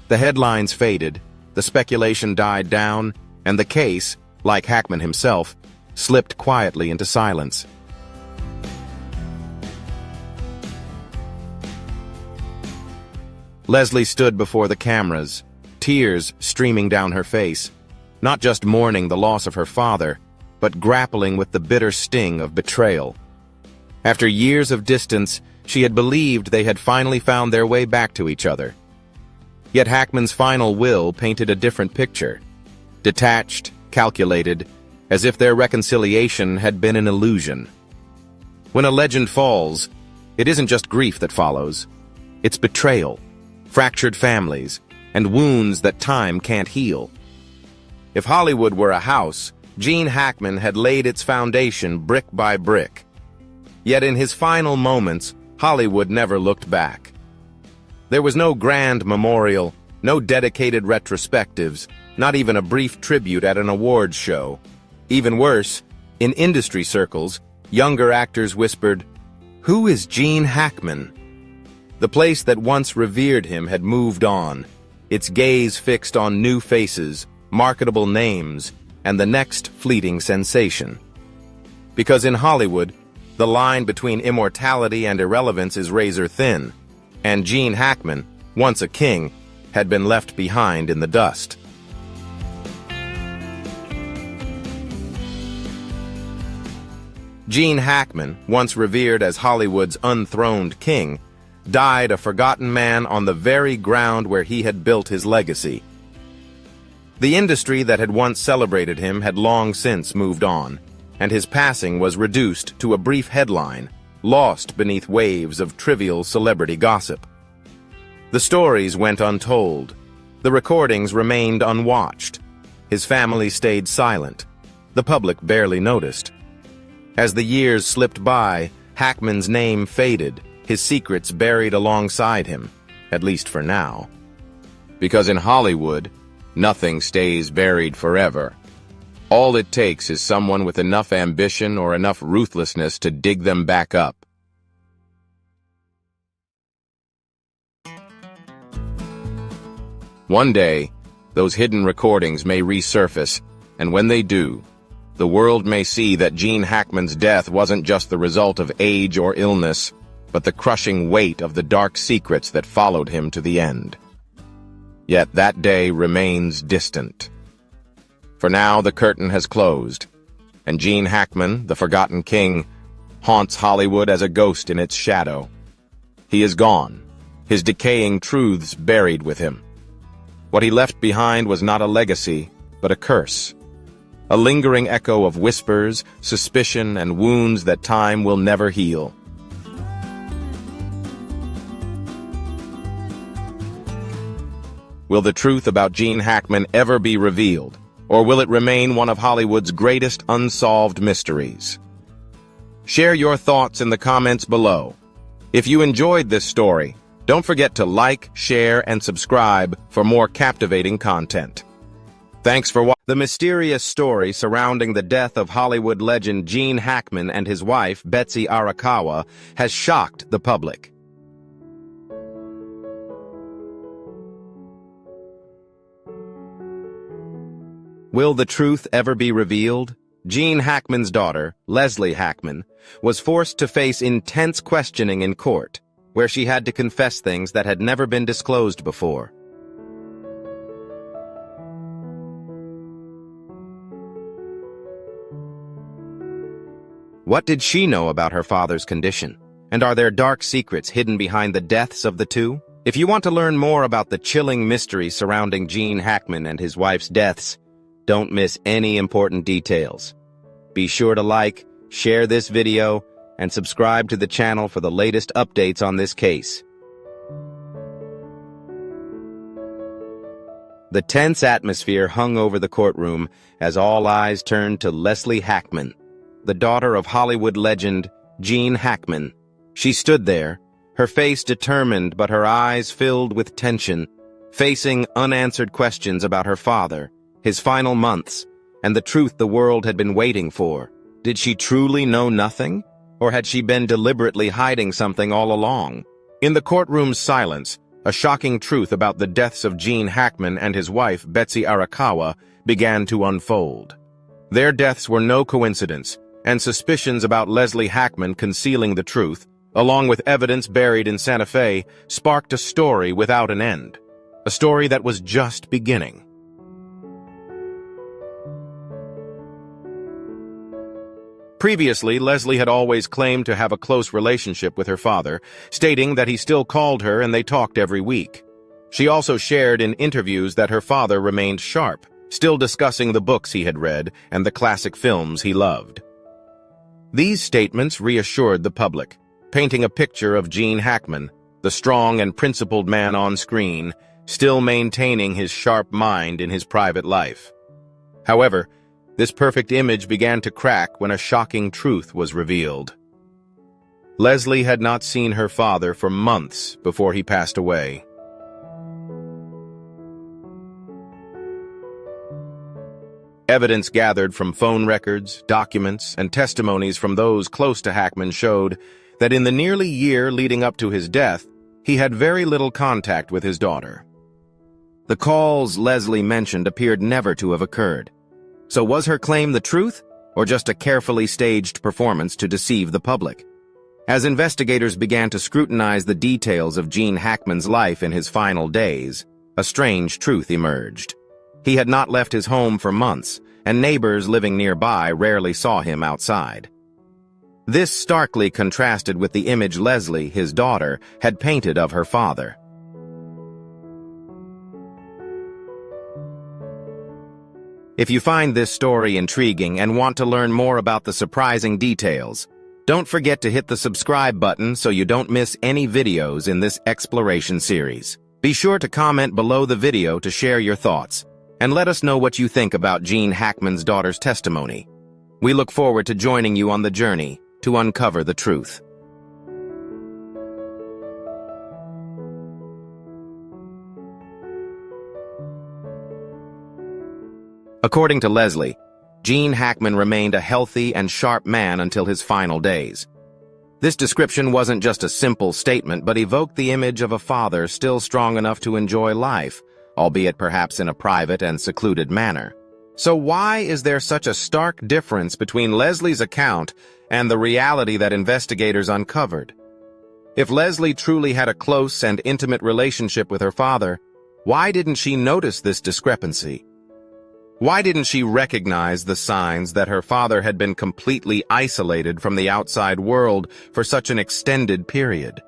The headlines faded, the speculation died down, and the case, like Hackman himself, slipped quietly into silence. Leslie stood before the cameras, tears streaming down her face, not just mourning the loss of her father, but grappling with the bitter sting of betrayal. After years of distance, she had believed they had finally found their way back to each other. Yet Hackman's final will painted a different picture. Detached, calculated, as if their reconciliation had been an illusion. When a legend falls, it isn't just grief that follows. It's betrayal, fractured families, and wounds that time can't heal. If Hollywood were a house, Gene Hackman had laid its foundation brick by brick. Yet in his final moments, Hollywood never looked back. There was no grand memorial, no dedicated retrospectives, not even a brief tribute at an awards show. Even worse, in industry circles, younger actors whispered, "Who is Gene Hackman?" The place that once revered him had moved on, its gaze fixed on new faces, marketable names, and the next fleeting sensation. Because in Hollywood, the line between immortality and irrelevance is razor thin, and Gene Hackman, once a king, had been left behind in the dust. Gene Hackman, once revered as Hollywood's unthroned king, died a forgotten man on the very ground where he had built his legacy. The industry that had once celebrated him had long since moved on, and his passing was reduced to a brief headline, lost beneath waves of trivial celebrity gossip. The stories went untold. The recordings remained unwatched. His family stayed silent. The public barely noticed. As the years slipped by, Hackman's name faded, his secrets buried alongside him, at least for now. Because in Hollywood, nothing stays buried forever. All it takes is someone with enough ambition or enough ruthlessness to dig them back up. One day, those hidden recordings may resurface, and when they do, the world may see that Gene Hackman's death wasn't just the result of age or illness, but the crushing weight of the dark secrets that followed him to the end. Yet that day remains distant. For now, the curtain has closed, and Gene Hackman, the forgotten king, haunts Hollywood as a ghost in its shadow. He is gone, his decaying truths buried with him. What he left behind was not a legacy, but a curse. A lingering echo of whispers, suspicion, and wounds that time will never heal. Will the truth about Gene Hackman ever be revealed, or will it remain one of Hollywood's greatest unsolved mysteries? Share your thoughts in the comments below. If you enjoyed this story, don't forget to like, share, and subscribe for more captivating content. Thanks for watching. The mysterious story surrounding the death of Hollywood legend Gene Hackman and his wife, Betsy Arakawa, has shocked the public. Will the truth ever be revealed? Gene Hackman's daughter, Leslie Hackman, was forced to face intense questioning in court, where she had to confess things that had never been disclosed before. What did she know about her father's condition? And are there dark secrets hidden behind the deaths of the two? If you want to learn more about the chilling mystery surrounding Gene Hackman and his wife's deaths, don't miss any important details. Be sure to like, share this video, and subscribe to the channel for the latest updates on this case. The tense atmosphere hung over the courtroom as all eyes turned to Leslie Hackman, the daughter of Hollywood legend Gene Hackman. She stood there, her face determined but her eyes filled with tension, facing unanswered questions about her father, his final months, and the truth the world had been waiting for. Did she truly know nothing? Or had she been deliberately hiding something all along? In the courtroom's silence, a shocking truth about the deaths of Gene Hackman and his wife, Betsy Arakawa, began to unfold. Their deaths were no coincidence, and suspicions about Leslie Hackman concealing the truth, along with evidence buried in Santa Fe, sparked a story without an end. A story that was just beginning. Previously, Leslie had always claimed to have a close relationship with her father, stating that he still called her and they talked every week. She also shared in interviews that her father remained sharp, still discussing the books he had read and the classic films he loved. These statements reassured the public, painting a picture of Gene Hackman, the strong and principled man on screen, still maintaining his sharp mind in his private life. However, this perfect image began to crack when a shocking truth was revealed. Leslie had not seen her father for months before he passed away. Evidence gathered from phone records, documents, and testimonies from those close to Hackman showed that in the nearly year leading up to his death, he had very little contact with his daughter. The calls Leslie mentioned appeared never to have occurred. So was her claim the truth, or just a carefully staged performance to deceive the public? As investigators began to scrutinize the details of Gene Hackman's life in his final days, a strange truth emerged. He had not left his home for months, and neighbors living nearby rarely saw him outside. This starkly contrasted with the image Leslie, his daughter, had painted of her father. If you find this story intriguing and want to learn more about the surprising details, don't forget to hit the subscribe button so you don't miss any videos in this exploration series. Be sure to comment below the video to share your thoughts, and let us know what you think about Gene Hackman's daughter's testimony. We look forward to joining you on the journey to uncover the truth. According to Leslie, Gene Hackman remained a healthy and sharp man until his final days. This description wasn't just a simple statement, but evoked the image of a father still strong enough to enjoy life, albeit perhaps in a private and secluded manner. So why is there such a stark difference between Leslie's account and the reality that investigators uncovered? If Leslie truly had a close and intimate relationship with her father, why didn't she notice this discrepancy? Why didn't she recognize the signs that her father had been completely isolated from the outside world for such an extended period?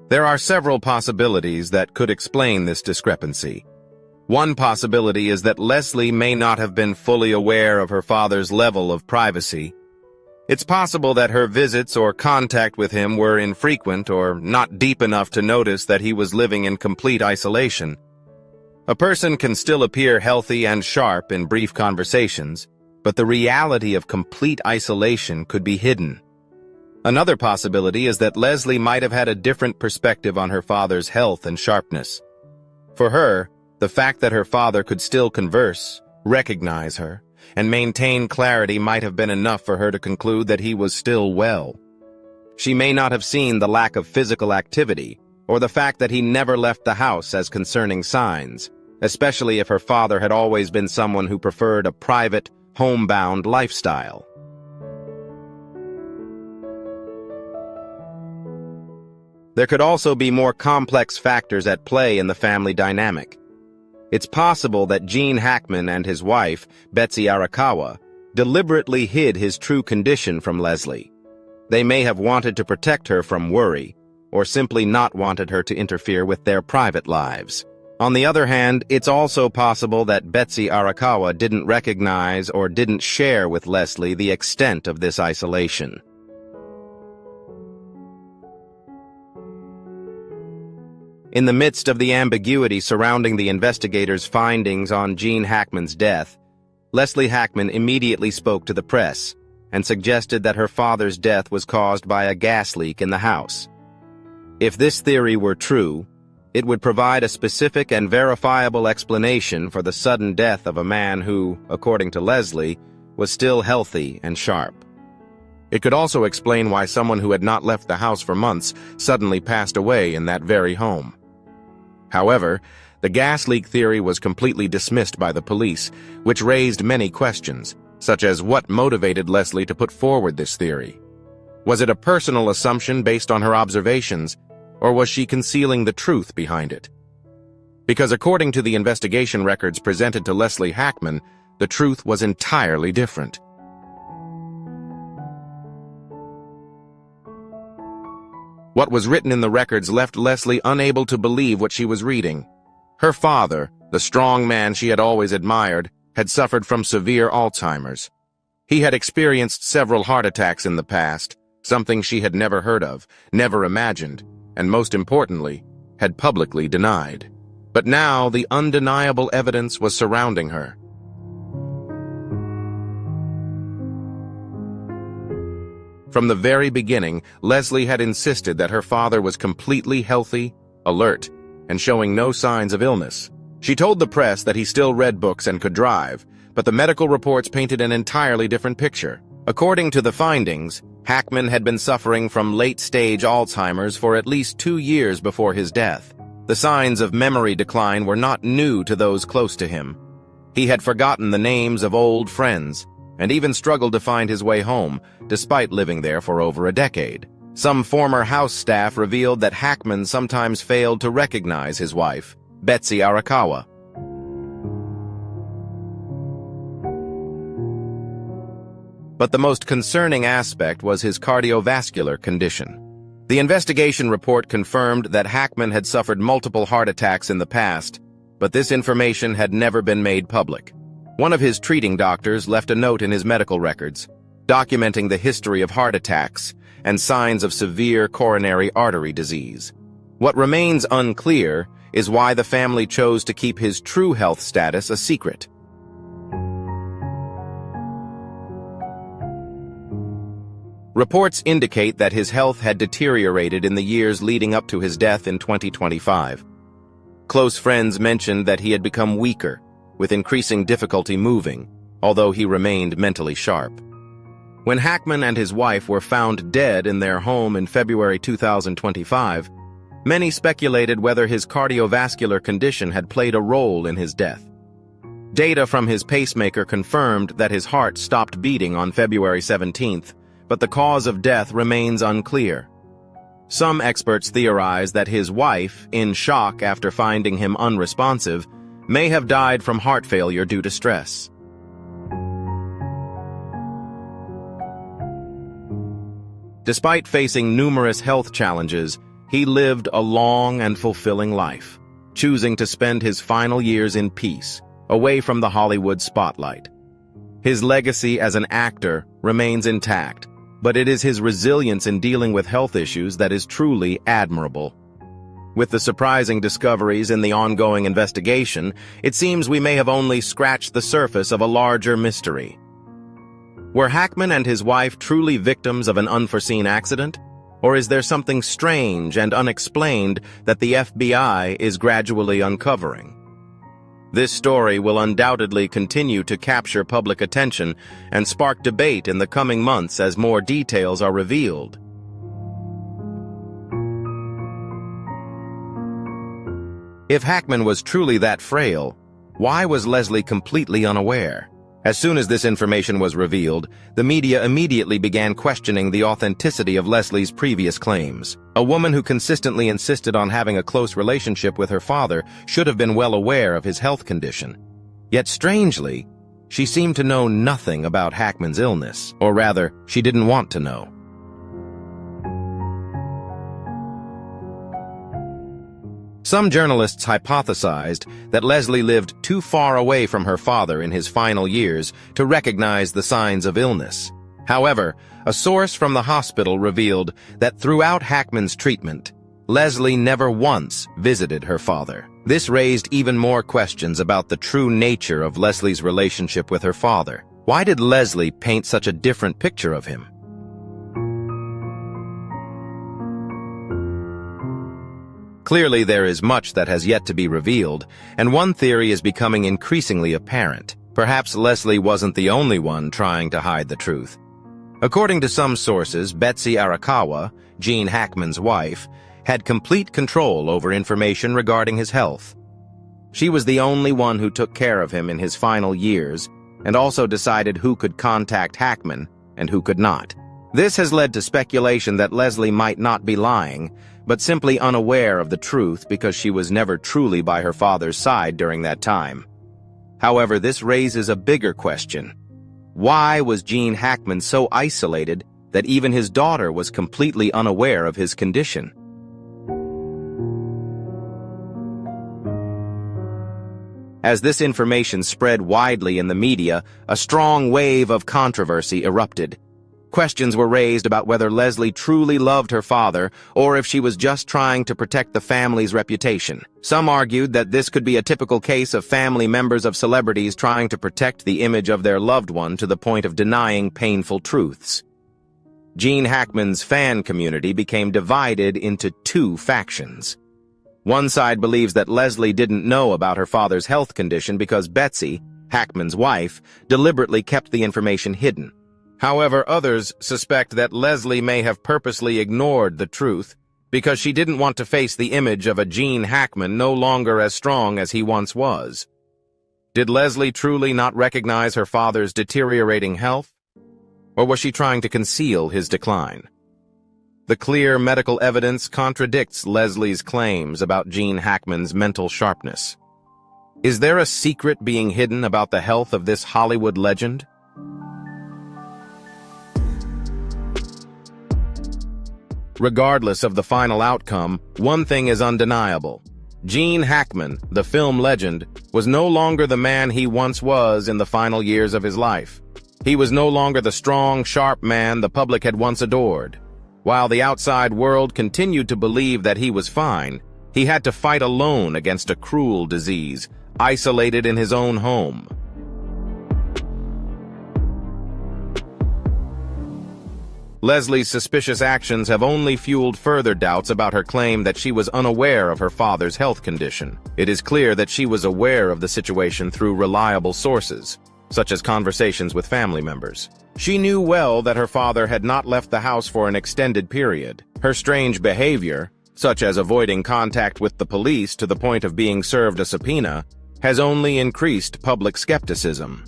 There are several possibilities that could explain this discrepancy. One possibility is that Leslie may not have been fully aware of her father's level of privacy. It's possible that her visits or contact with him were infrequent or not deep enough to notice that he was living in complete isolation. A person can still appear healthy and sharp in brief conversations, but the reality of complete isolation could be hidden. Another possibility is that Leslie might have had a different perspective on her father's health and sharpness. For her, the fact that her father could still converse, recognize her, and maintain clarity might have been enough for her to conclude that he was still well. She may not have seen the lack of physical activity, or the fact that he never left the house as concerning signs, especially if her father had always been someone who preferred a private, homebound lifestyle. There could also be more complex factors at play in the family dynamic. It's possible that Gene Hackman and his wife, Betsy Arakawa, deliberately hid his true condition from Leslie. They may have wanted to protect her from worry, or simply not wanted her to interfere with their private lives. On the other hand, it's also possible that Betsy Arakawa didn't recognize or didn't share with Leslie the extent of this isolation. In the midst of the ambiguity surrounding the investigators' findings on Gene Hackman's death, Leslie Hackman immediately spoke to the press and suggested that her father's death was caused by a gas leak in the house. If this theory were true, it would provide a specific and verifiable explanation for the sudden death of a man who, according to Leslie, was still healthy and sharp. It could also explain why someone who had not left the house for months suddenly passed away in that very home. However, the gas leak theory was completely dismissed by the police, which raised many questions, such as what motivated Leslie to put forward this theory. Was it a personal assumption based on her observations, or was she concealing the truth behind it? Because according to the investigation records presented to Leslie Hackman, the truth was entirely different. What was written in the records left Leslie unable to believe what she was reading. Her father, the strong man she had always admired, had suffered from severe Alzheimer's. He had experienced several heart attacks in the past, something she had never heard of, never imagined, and most importantly, had publicly denied. But now the undeniable evidence was surrounding her. From the very beginning, Leslie had insisted that her father was completely healthy, alert, and showing no signs of illness. She told the press that he still read books and could drive, but the medical reports painted an entirely different picture. According to the findings, Hackman had been suffering from late-stage Alzheimer's for at least 2 years before his death. The signs of memory decline were not new to those close to him. He had forgotten the names of old friends, and even struggled to find his way home, despite living there for over a decade. Some former house staff revealed that Hackman sometimes failed to recognize his wife, Betsy Arakawa. But the most concerning aspect was his cardiovascular condition. The investigation report confirmed that Hackman had suffered multiple heart attacks in the past, but this information had never been made public. One of his treating doctors left a note in his medical records, documenting the history of heart attacks and signs of severe coronary artery disease. What remains unclear is why the family chose to keep his true health status a secret. Reports indicate that his health had deteriorated in the years leading up to his death in 2025. Close friends mentioned that he had become weaker, with increasing difficulty moving, although he remained mentally sharp. When Hackman and his wife were found dead in their home in February 2025, many speculated whether his cardiovascular condition had played a role in his death. Data from his pacemaker confirmed that his heart stopped beating on February 17th, but the cause of death remains unclear. Some experts theorize that his wife, in shock after finding him unresponsive, may have died from heart failure due to stress. Despite facing numerous health challenges, he lived a long and fulfilling life, choosing to spend his final years in peace, away from the Hollywood spotlight. His legacy as an actor remains intact, but it is his resilience in dealing with health issues that is truly admirable. With the surprising discoveries in the ongoing investigation, it seems we may have only scratched the surface of a larger mystery. Were Hackman and his wife truly victims of an unforeseen accident? Or is there something strange and unexplained that the FBI is gradually uncovering? This story will undoubtedly continue to capture public attention and spark debate in the coming months as more details are revealed. If Hackman was truly that frail, why was Leslie completely unaware? As soon as this information was revealed, the media immediately began questioning the authenticity of Leslie's previous claims. A woman who consistently insisted on having a close relationship with her father should have been well aware of his health condition. Yet strangely, She seemed to know nothing about Hackman's illness, or rather, she didn't want to know. Some journalists hypothesized that Leslie lived too far away from her father in his final years to recognize the signs of illness. However, a source from the hospital revealed that throughout Hackman's treatment, Leslie never once visited her father. This raised even more questions about the true nature of Leslie's relationship with her father. Why did Leslie paint such a different picture of him? Clearly, there is much that has yet to be revealed, and one theory is becoming increasingly apparent. Perhaps Leslie wasn't the only one trying to hide the truth. According to some sources, Betsy Arakawa, Gene Hackman's wife, had complete control over information regarding his health. She was the only one who took care of him in his final years, and also decided who could contact Hackman and who could not. This has led to speculation that Leslie might not be lying, but simply unaware of the truth because she was never truly by her father's side during that time. However, this raises a bigger question. Why was Gene Hackman so isolated that even his daughter was completely unaware of his condition? As this information spread widely in the media, a strong wave of controversy erupted. Questions were raised about whether Leslie truly loved her father or if she was just trying to protect the family's reputation. Some argued that this could be a typical case of family members of celebrities trying to protect the image of their loved one to the point of denying painful truths. Gene Hackman's fan community became divided into two factions. One side believes that Leslie didn't know about her father's health condition because Betsy, Hackman's wife, deliberately kept the information hidden. However, others suspect that Leslie may have purposely ignored the truth because she didn't want to face the image of a Gene Hackman no longer as strong as he once was. Did Leslie truly not recognize her father's deteriorating health? Or was she trying to conceal his decline? The clear medical evidence contradicts Leslie's claims about Gene Hackman's mental sharpness. Is there a secret being hidden about the health of this Hollywood legend? Regardless of the final outcome, one thing is undeniable. Gene Hackman, the film legend, was no longer the man he once was in the final years of his life. He was no longer the strong, sharp man the public had once adored. While the outside world continued to believe that he was fine, he had to fight alone against a cruel disease, isolated in his own home. Leslie's suspicious actions have only fueled further doubts about her claim that she was unaware of her father's health condition. It is clear that she was aware of the situation through reliable sources, such as conversations with family members. She knew well that her father had not left the house for an extended period. Her strange behavior, such as avoiding contact with the police to the point of being served a subpoena, has only increased public skepticism.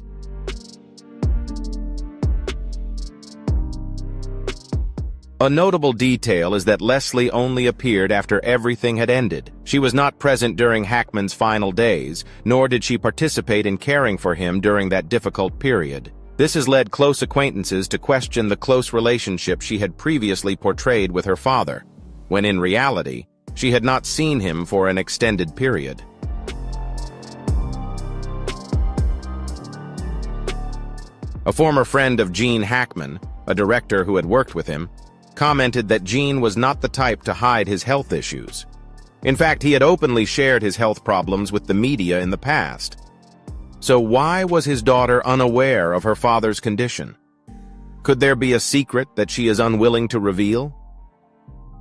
A notable detail is that Leslie only appeared after everything had ended. She was not present during Hackman's final days, nor did she participate in caring for him during that difficult period. This has led close acquaintances to question the close relationship she had previously portrayed with her father, when in reality, she had not seen him for an extended period. A former friend of Gene Hackman, a director who had worked with him, commented that Gene was not the type to hide his health issues. In fact, he had openly shared his health problems with the media in the past. So why was his daughter unaware of her father's condition? Could there be a secret that she is unwilling to reveal?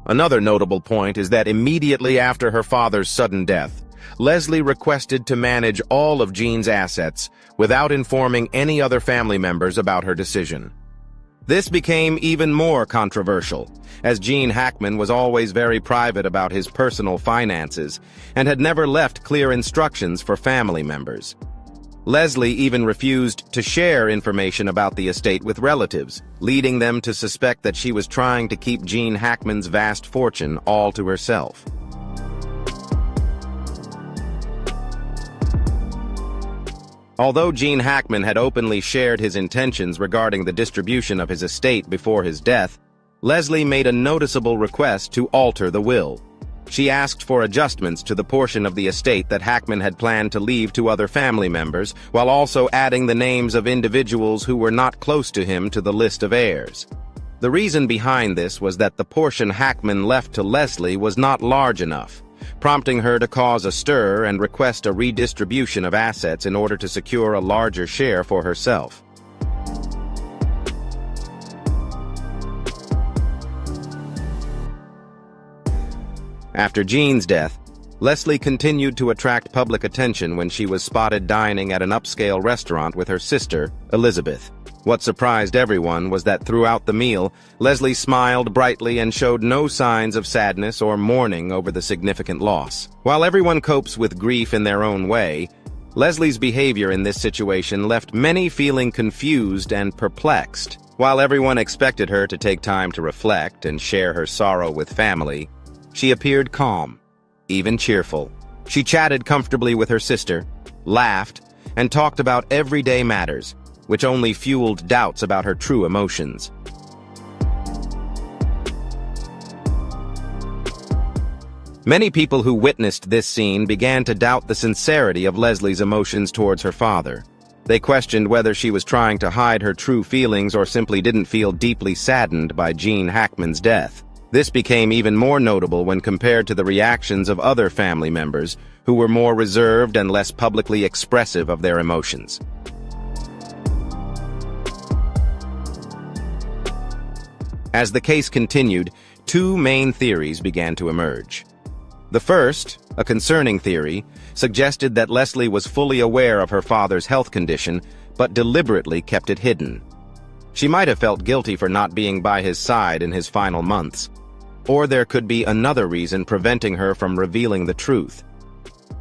Another notable point is that immediately after her father's sudden death, Leslie requested to manage all of Gene's assets without informing any other family members about her decision. This became even more controversial, as Gene Hackman was always very private about his personal finances and had never left clear instructions for family members. Leslie even refused to share information about the estate with relatives, leading them to suspect that she was trying to keep Gene Hackman's vast fortune all to herself. Although Gene Hackman had openly shared his intentions regarding the distribution of his estate before his death, Leslie made a noticeable request to alter the will. She asked for adjustments to the portion of the estate that Hackman had planned to leave to other family members, while also adding the names of individuals who were not close to him to the list of heirs. The reason behind this was that the portion Hackman left to Leslie was not large enough, prompting her to cause a stir and request a redistribution of assets in order to secure a larger share for herself. After Gene's death, Leslie continued to attract public attention when she was spotted dining at an upscale restaurant with her sister, Elizabeth. What surprised everyone was that throughout the meal, Leslie smiled brightly and showed no signs of sadness or mourning over the significant loss. While everyone copes with grief in their own way, Leslie's behavior in this situation left many feeling confused and perplexed. While everyone expected her to take time to reflect and share her sorrow with family, she appeared calm, even cheerful. She chatted comfortably with her sister, laughed, and talked about everyday matters, which only fueled doubts about her true emotions. Many people who witnessed this scene began to doubt the sincerity of Leslie's emotions towards her father. They questioned whether she was trying to hide her true feelings or simply didn't feel deeply saddened by Gene Hackman's death. This became even more notable when compared to the reactions of other family members who were more reserved and less publicly expressive of their emotions. As the case continued, two main theories began to emerge. The first, a concerning theory, suggested that Leslie was fully aware of her father's health condition, but deliberately kept it hidden. She might have felt guilty for not being by his side in his final months. Or there could be another reason preventing her from revealing the truth.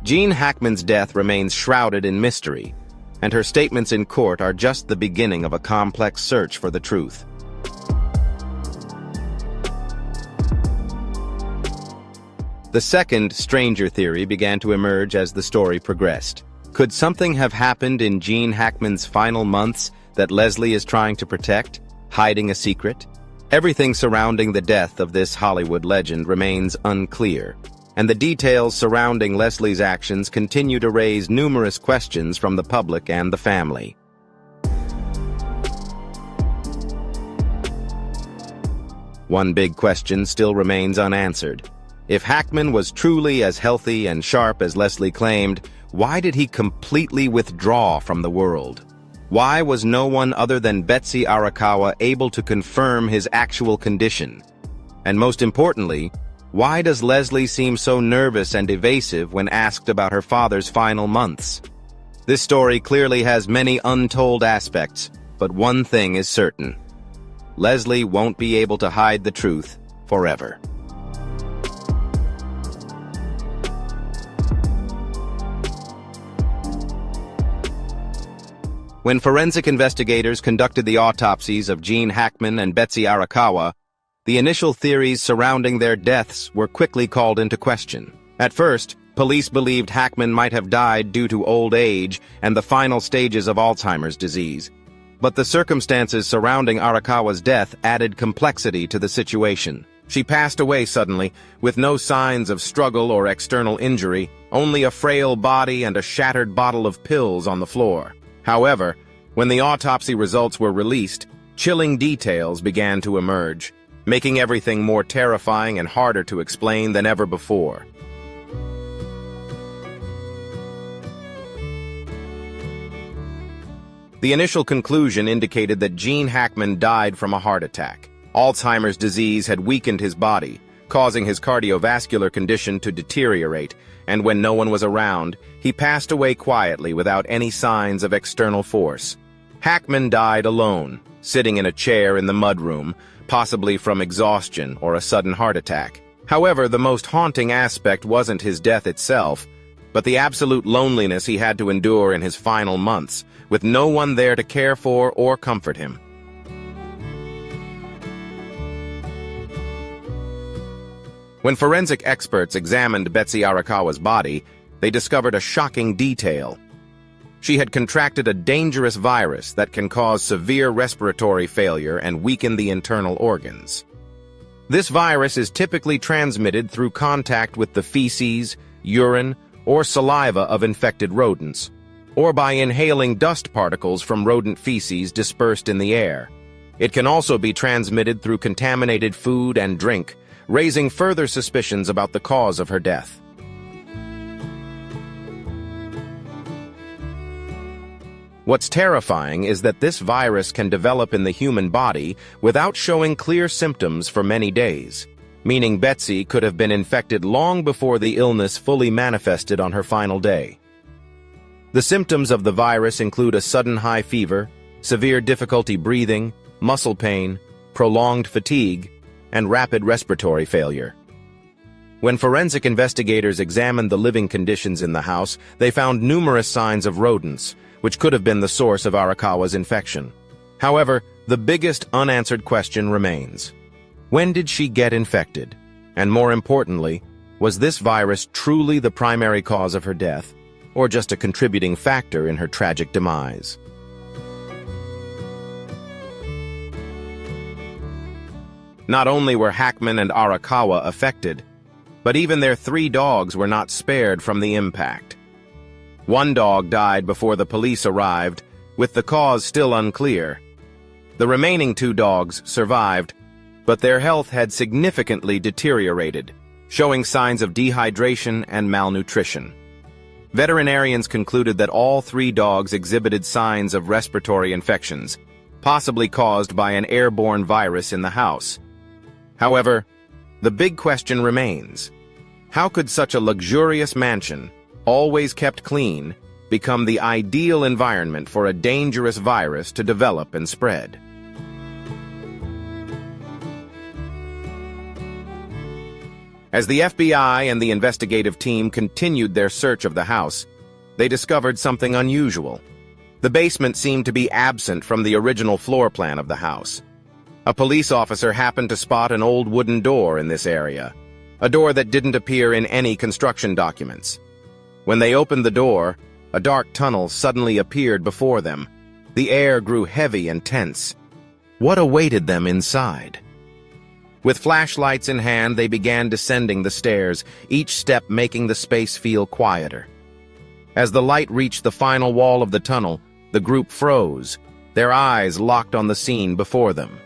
Gene Hackman's death remains shrouded in mystery, and her statements in court are just the beginning of a complex search for the truth. The second, stranger theory began to emerge as the story progressed. Could something have happened in Gene Hackman's final months that Leslie is trying to protect, hiding a secret? Everything surrounding the death of this Hollywood legend remains unclear, and the details surrounding Leslie's actions continue to raise numerous questions from the public and the family. One big question still remains unanswered. If Hackman was truly as healthy and sharp as Leslie claimed, why did he completely withdraw from the world? Why was no one other than Betsy Arakawa able to confirm his actual condition? And most importantly, why does Leslie seem so nervous and evasive when asked about her father's final months? This story clearly has many untold aspects, but one thing is certain. Leslie won't be able to hide the truth forever. When forensic investigators conducted the autopsies of Gene Hackman and Betsy Arakawa, the initial theories surrounding their deaths were quickly called into question. At first, police believed Hackman might have died due to old age and the final stages of Alzheimer's disease. But the circumstances surrounding Arakawa's death added complexity to the situation. She passed away suddenly, with no signs of struggle or external injury, only a frail body and a shattered bottle of pills on the floor. However, when the autopsy results were released, chilling details began to emerge, making everything more terrifying and harder to explain than ever before. The initial conclusion indicated that Gene Hackman died from a heart attack. Alzheimer's disease had weakened his body, causing his cardiovascular condition to deteriorate, and when no one was around, he passed away quietly without any signs of external force. Hackman died alone, sitting in a chair in the mudroom, possibly from exhaustion or a sudden heart attack. However, the most haunting aspect wasn't his death itself, but the absolute loneliness he had to endure in his final months, with no one there to care for or comfort him. When forensic experts examined Betsy Arakawa's body, they discovered a shocking detail. She had contracted a dangerous virus that can cause severe respiratory failure and weaken the internal organs. This virus is typically transmitted through contact with the feces, urine, or saliva of infected rodents, or by inhaling dust particles from rodent feces dispersed in the air. It can also be transmitted through contaminated food and drink, raising further suspicions about the cause of her death. What's terrifying is that this virus can develop in the human body without showing clear symptoms for many days, meaning Betsy could have been infected long before the illness fully manifested on her final day. The symptoms of the virus include a sudden high fever, severe difficulty breathing, muscle pain, prolonged fatigue, and rapid respiratory failure. When forensic investigators examined the living conditions in the house, they found numerous signs of rodents, which could have been the source of Arakawa's infection. However, the biggest unanswered question remains. When did she get infected? And more importantly, was this virus truly the primary cause of her death, or just a contributing factor in her tragic demise? Not only were Hackman and Arakawa affected, but even their 3 dogs were not spared from the impact. One dog died before the police arrived, with the cause still unclear. The remaining 2 dogs survived, but their health had significantly deteriorated, showing signs of dehydration and malnutrition. Veterinarians concluded that all 3 dogs exhibited signs of respiratory infections, possibly caused by an airborne virus in the house. However, the big question remains. How could such a luxurious mansion, always kept clean, become the ideal environment for a dangerous virus to develop and spread? As the FBI and the investigative team continued their search of the house, they discovered something unusual. The basement seemed to be absent from the original floor plan of the house. A police officer happened to spot an old wooden door in this area, a door that didn't appear in any construction documents. When they opened the door, a dark tunnel suddenly appeared before them. The air grew heavy and tense. What awaited them inside? With flashlights in hand, they began descending the stairs, each step making the space feel quieter. As the light reached the final wall of the tunnel, the group froze, their eyes locked on the scene before them.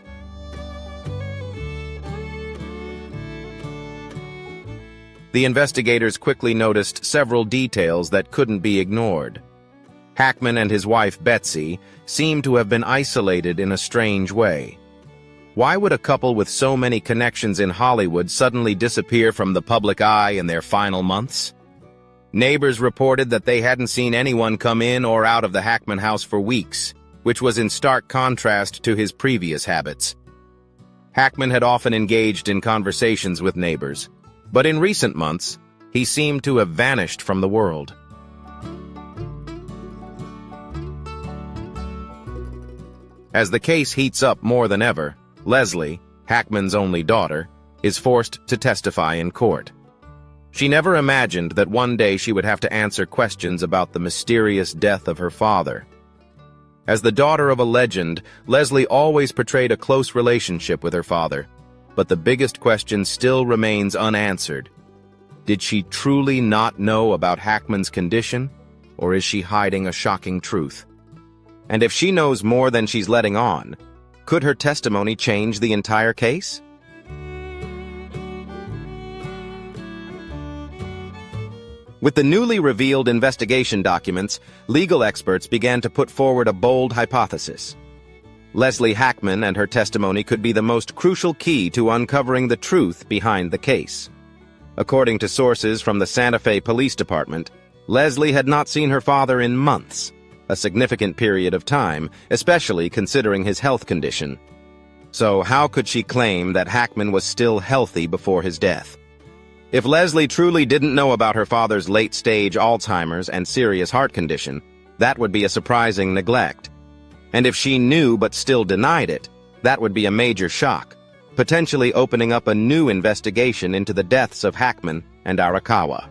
The investigators quickly noticed several details that couldn't be ignored. Hackman and his wife Betsy seemed to have been isolated in a strange way. Why would a couple with so many connections in Hollywood suddenly disappear from the public eye in their final months? Neighbors reported that they hadn't seen anyone come in or out of the Hackman house for weeks, which was in stark contrast to his previous habits. Hackman had often engaged in conversations with neighbors, but in recent months, he seemed to have vanished from the world. As the case heats up more than ever, Leslie, Hackman's only daughter, is forced to testify in court. She never imagined that one day she would have to answer questions about the mysterious death of her father. As the daughter of a legend, Leslie always portrayed a close relationship with her father, but the biggest question still remains unanswered. Did she truly not know about Hackman's condition, or is she hiding a shocking truth? And if she knows more than she's letting on, could her testimony change the entire case? With the newly revealed investigation documents, legal experts began to put forward a bold hypothesis. Leslie Hackman and her testimony could be the most crucial key to uncovering the truth behind the case. According to sources from the Santa Fe Police Department, Leslie had not seen her father in months, a significant period of time, especially considering his health condition. So how could she claim that Hackman was still healthy before his death? If Leslie truly didn't know about her father's late-stage Alzheimer's and serious heart condition, that would be a surprising neglect. And if she knew but still denied it, that would be a major shock, potentially opening up a new investigation into the deaths of Hackman and Arakawa.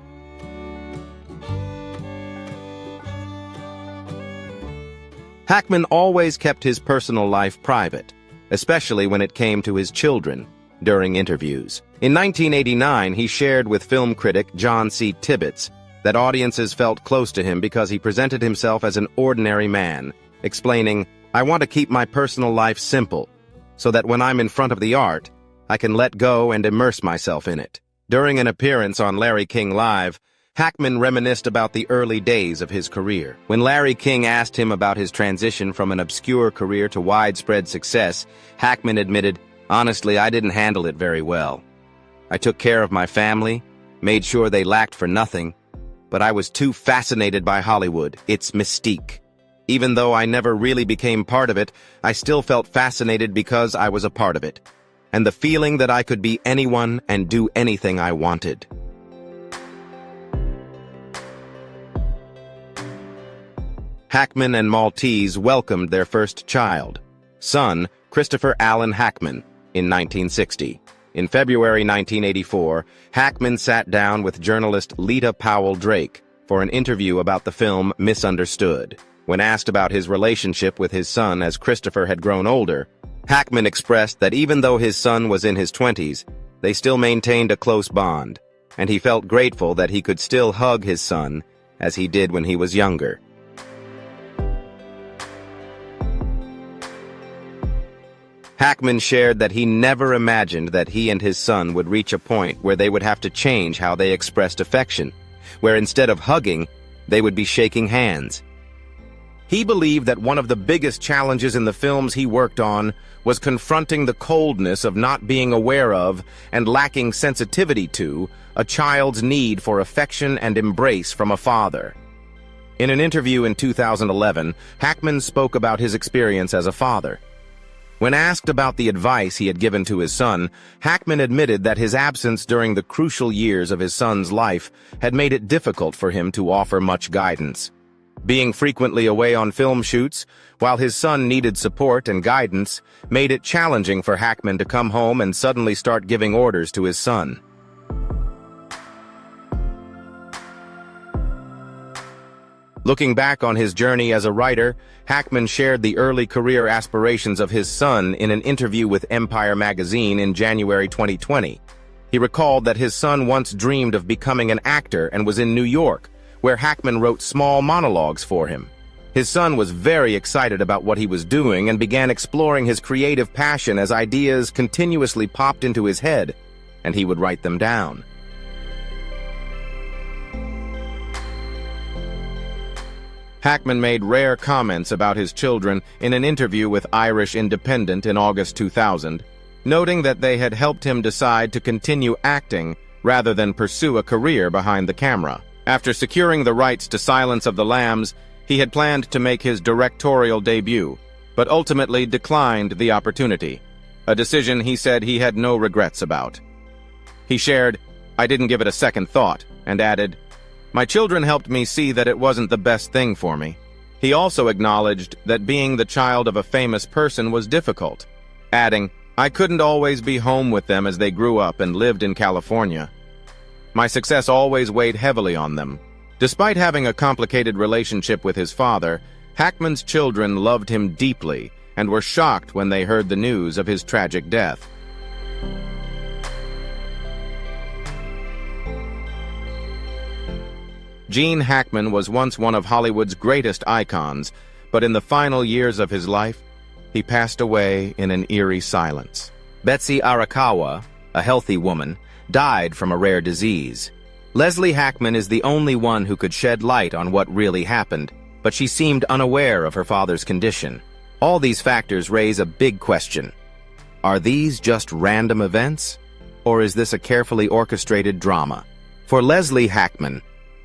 Hackman always kept his personal life private, especially when it came to his children, during interviews. In 1989, he shared with film critic John C. Tibbets that audiences felt close to him because he presented himself as an ordinary man, explaining, "I want to keep my personal life simple, so that when I'm in front of the art, I can let go and immerse myself in it." During an appearance on Larry King Live, Hackman reminisced about the early days of his career. When Larry King asked him about his transition from an obscure career to widespread success, Hackman admitted, "Honestly, I didn't handle it very well. I took care of my family, made sure they lacked for nothing, but I was too fascinated by Hollywood, its mystique. Even though I never really became part of it, I still felt fascinated because I was a part of it, and the feeling that I could be anyone and do anything I wanted." Hackman and Maltese welcomed their first child, son Christopher Allen Hackman, in 1960. In February 1984, Hackman sat down with journalist Lita Powell Drake for an interview about the film Misunderstood. When asked about his relationship with his son as Christopher had grown older, Hackman expressed that even though his son was in his 20s, they still maintained a close bond, and he felt grateful that he could still hug his son as he did when he was younger. Hackman shared that he never imagined that he and his son would reach a point where they would have to change how they expressed affection, where instead of hugging, they would be shaking hands. He believed that one of the biggest challenges in the films he worked on was confronting the coldness of not being aware of and lacking sensitivity to a child's need for affection and embrace from a father. In an interview in 2011, Hackman spoke about his experience as a father. When asked about the advice he had given to his son, Hackman admitted that his absence during the crucial years of his son's life had made it difficult for him to offer much guidance. Being frequently away on film shoots, while his son needed support and guidance, made it challenging for Hackman to come home and suddenly start giving orders to his son. Looking back on his journey as a writer, Hackman shared the early career aspirations of his son in an interview with Empire magazine in January 2020. He recalled that his son once dreamed of becoming an actor and was in New York, where Hackman wrote small monologues for him. His son was very excited about what he was doing and began exploring his creative passion as ideas continuously popped into his head, and he would write them down. Hackman made rare comments about his children in an interview with Irish Independent in August 2000, noting that they had helped him decide to continue acting rather than pursue a career behind the camera. After securing the rights to Silence of the Lambs, he had planned to make his directorial debut, but ultimately declined the opportunity, a decision he said he had no regrets about. He shared, "I didn't give it a second thought," and added, "My children helped me see that it wasn't the best thing for me." He also acknowledged that being the child of a famous person was difficult, adding, "I couldn't always be home with them as they grew up and lived in California. My success always weighed heavily on them." Despite having a complicated relationship with his father, Hackman's children loved him deeply and were shocked when they heard the news of his tragic death. Gene Hackman was once one of Hollywood's greatest icons, but in the final years of his life, he passed away in an eerie silence. Betsy Arakawa, a healthy woman, died from a rare disease. Leslie Hackman is the only one who could shed light on what really happened, but she seemed unaware of her father's condition. All these factors raise a big question. Are these just random events? Or is this a carefully orchestrated drama? For Leslie Hackman,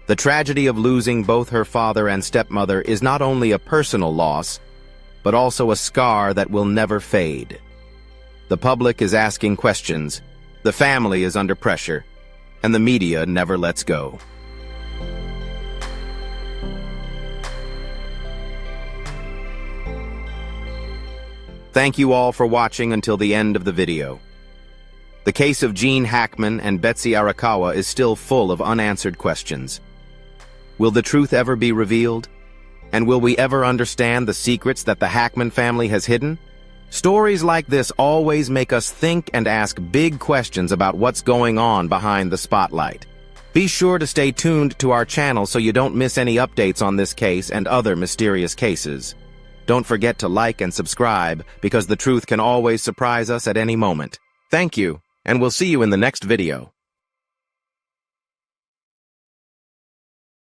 the tragedy of losing both her father and stepmother is not only a personal loss, but also a scar that will never fade. The public is asking questions, the family is under pressure, and the media never lets go. Thank you all for watching until the end of the video. The case of Gene Hackman and Betsy Arakawa is still full of unanswered questions. Will the truth ever be revealed? And will we ever understand the secrets that the Hackman family has hidden? Stories like this always make us think and ask big questions about what's going on behind the spotlight. Be sure to stay tuned to our channel so you don't miss any updates on this case and other mysterious cases. Don't forget to like and subscribe, because the truth can always surprise us at any moment. Thank you, and we'll see you in the next video.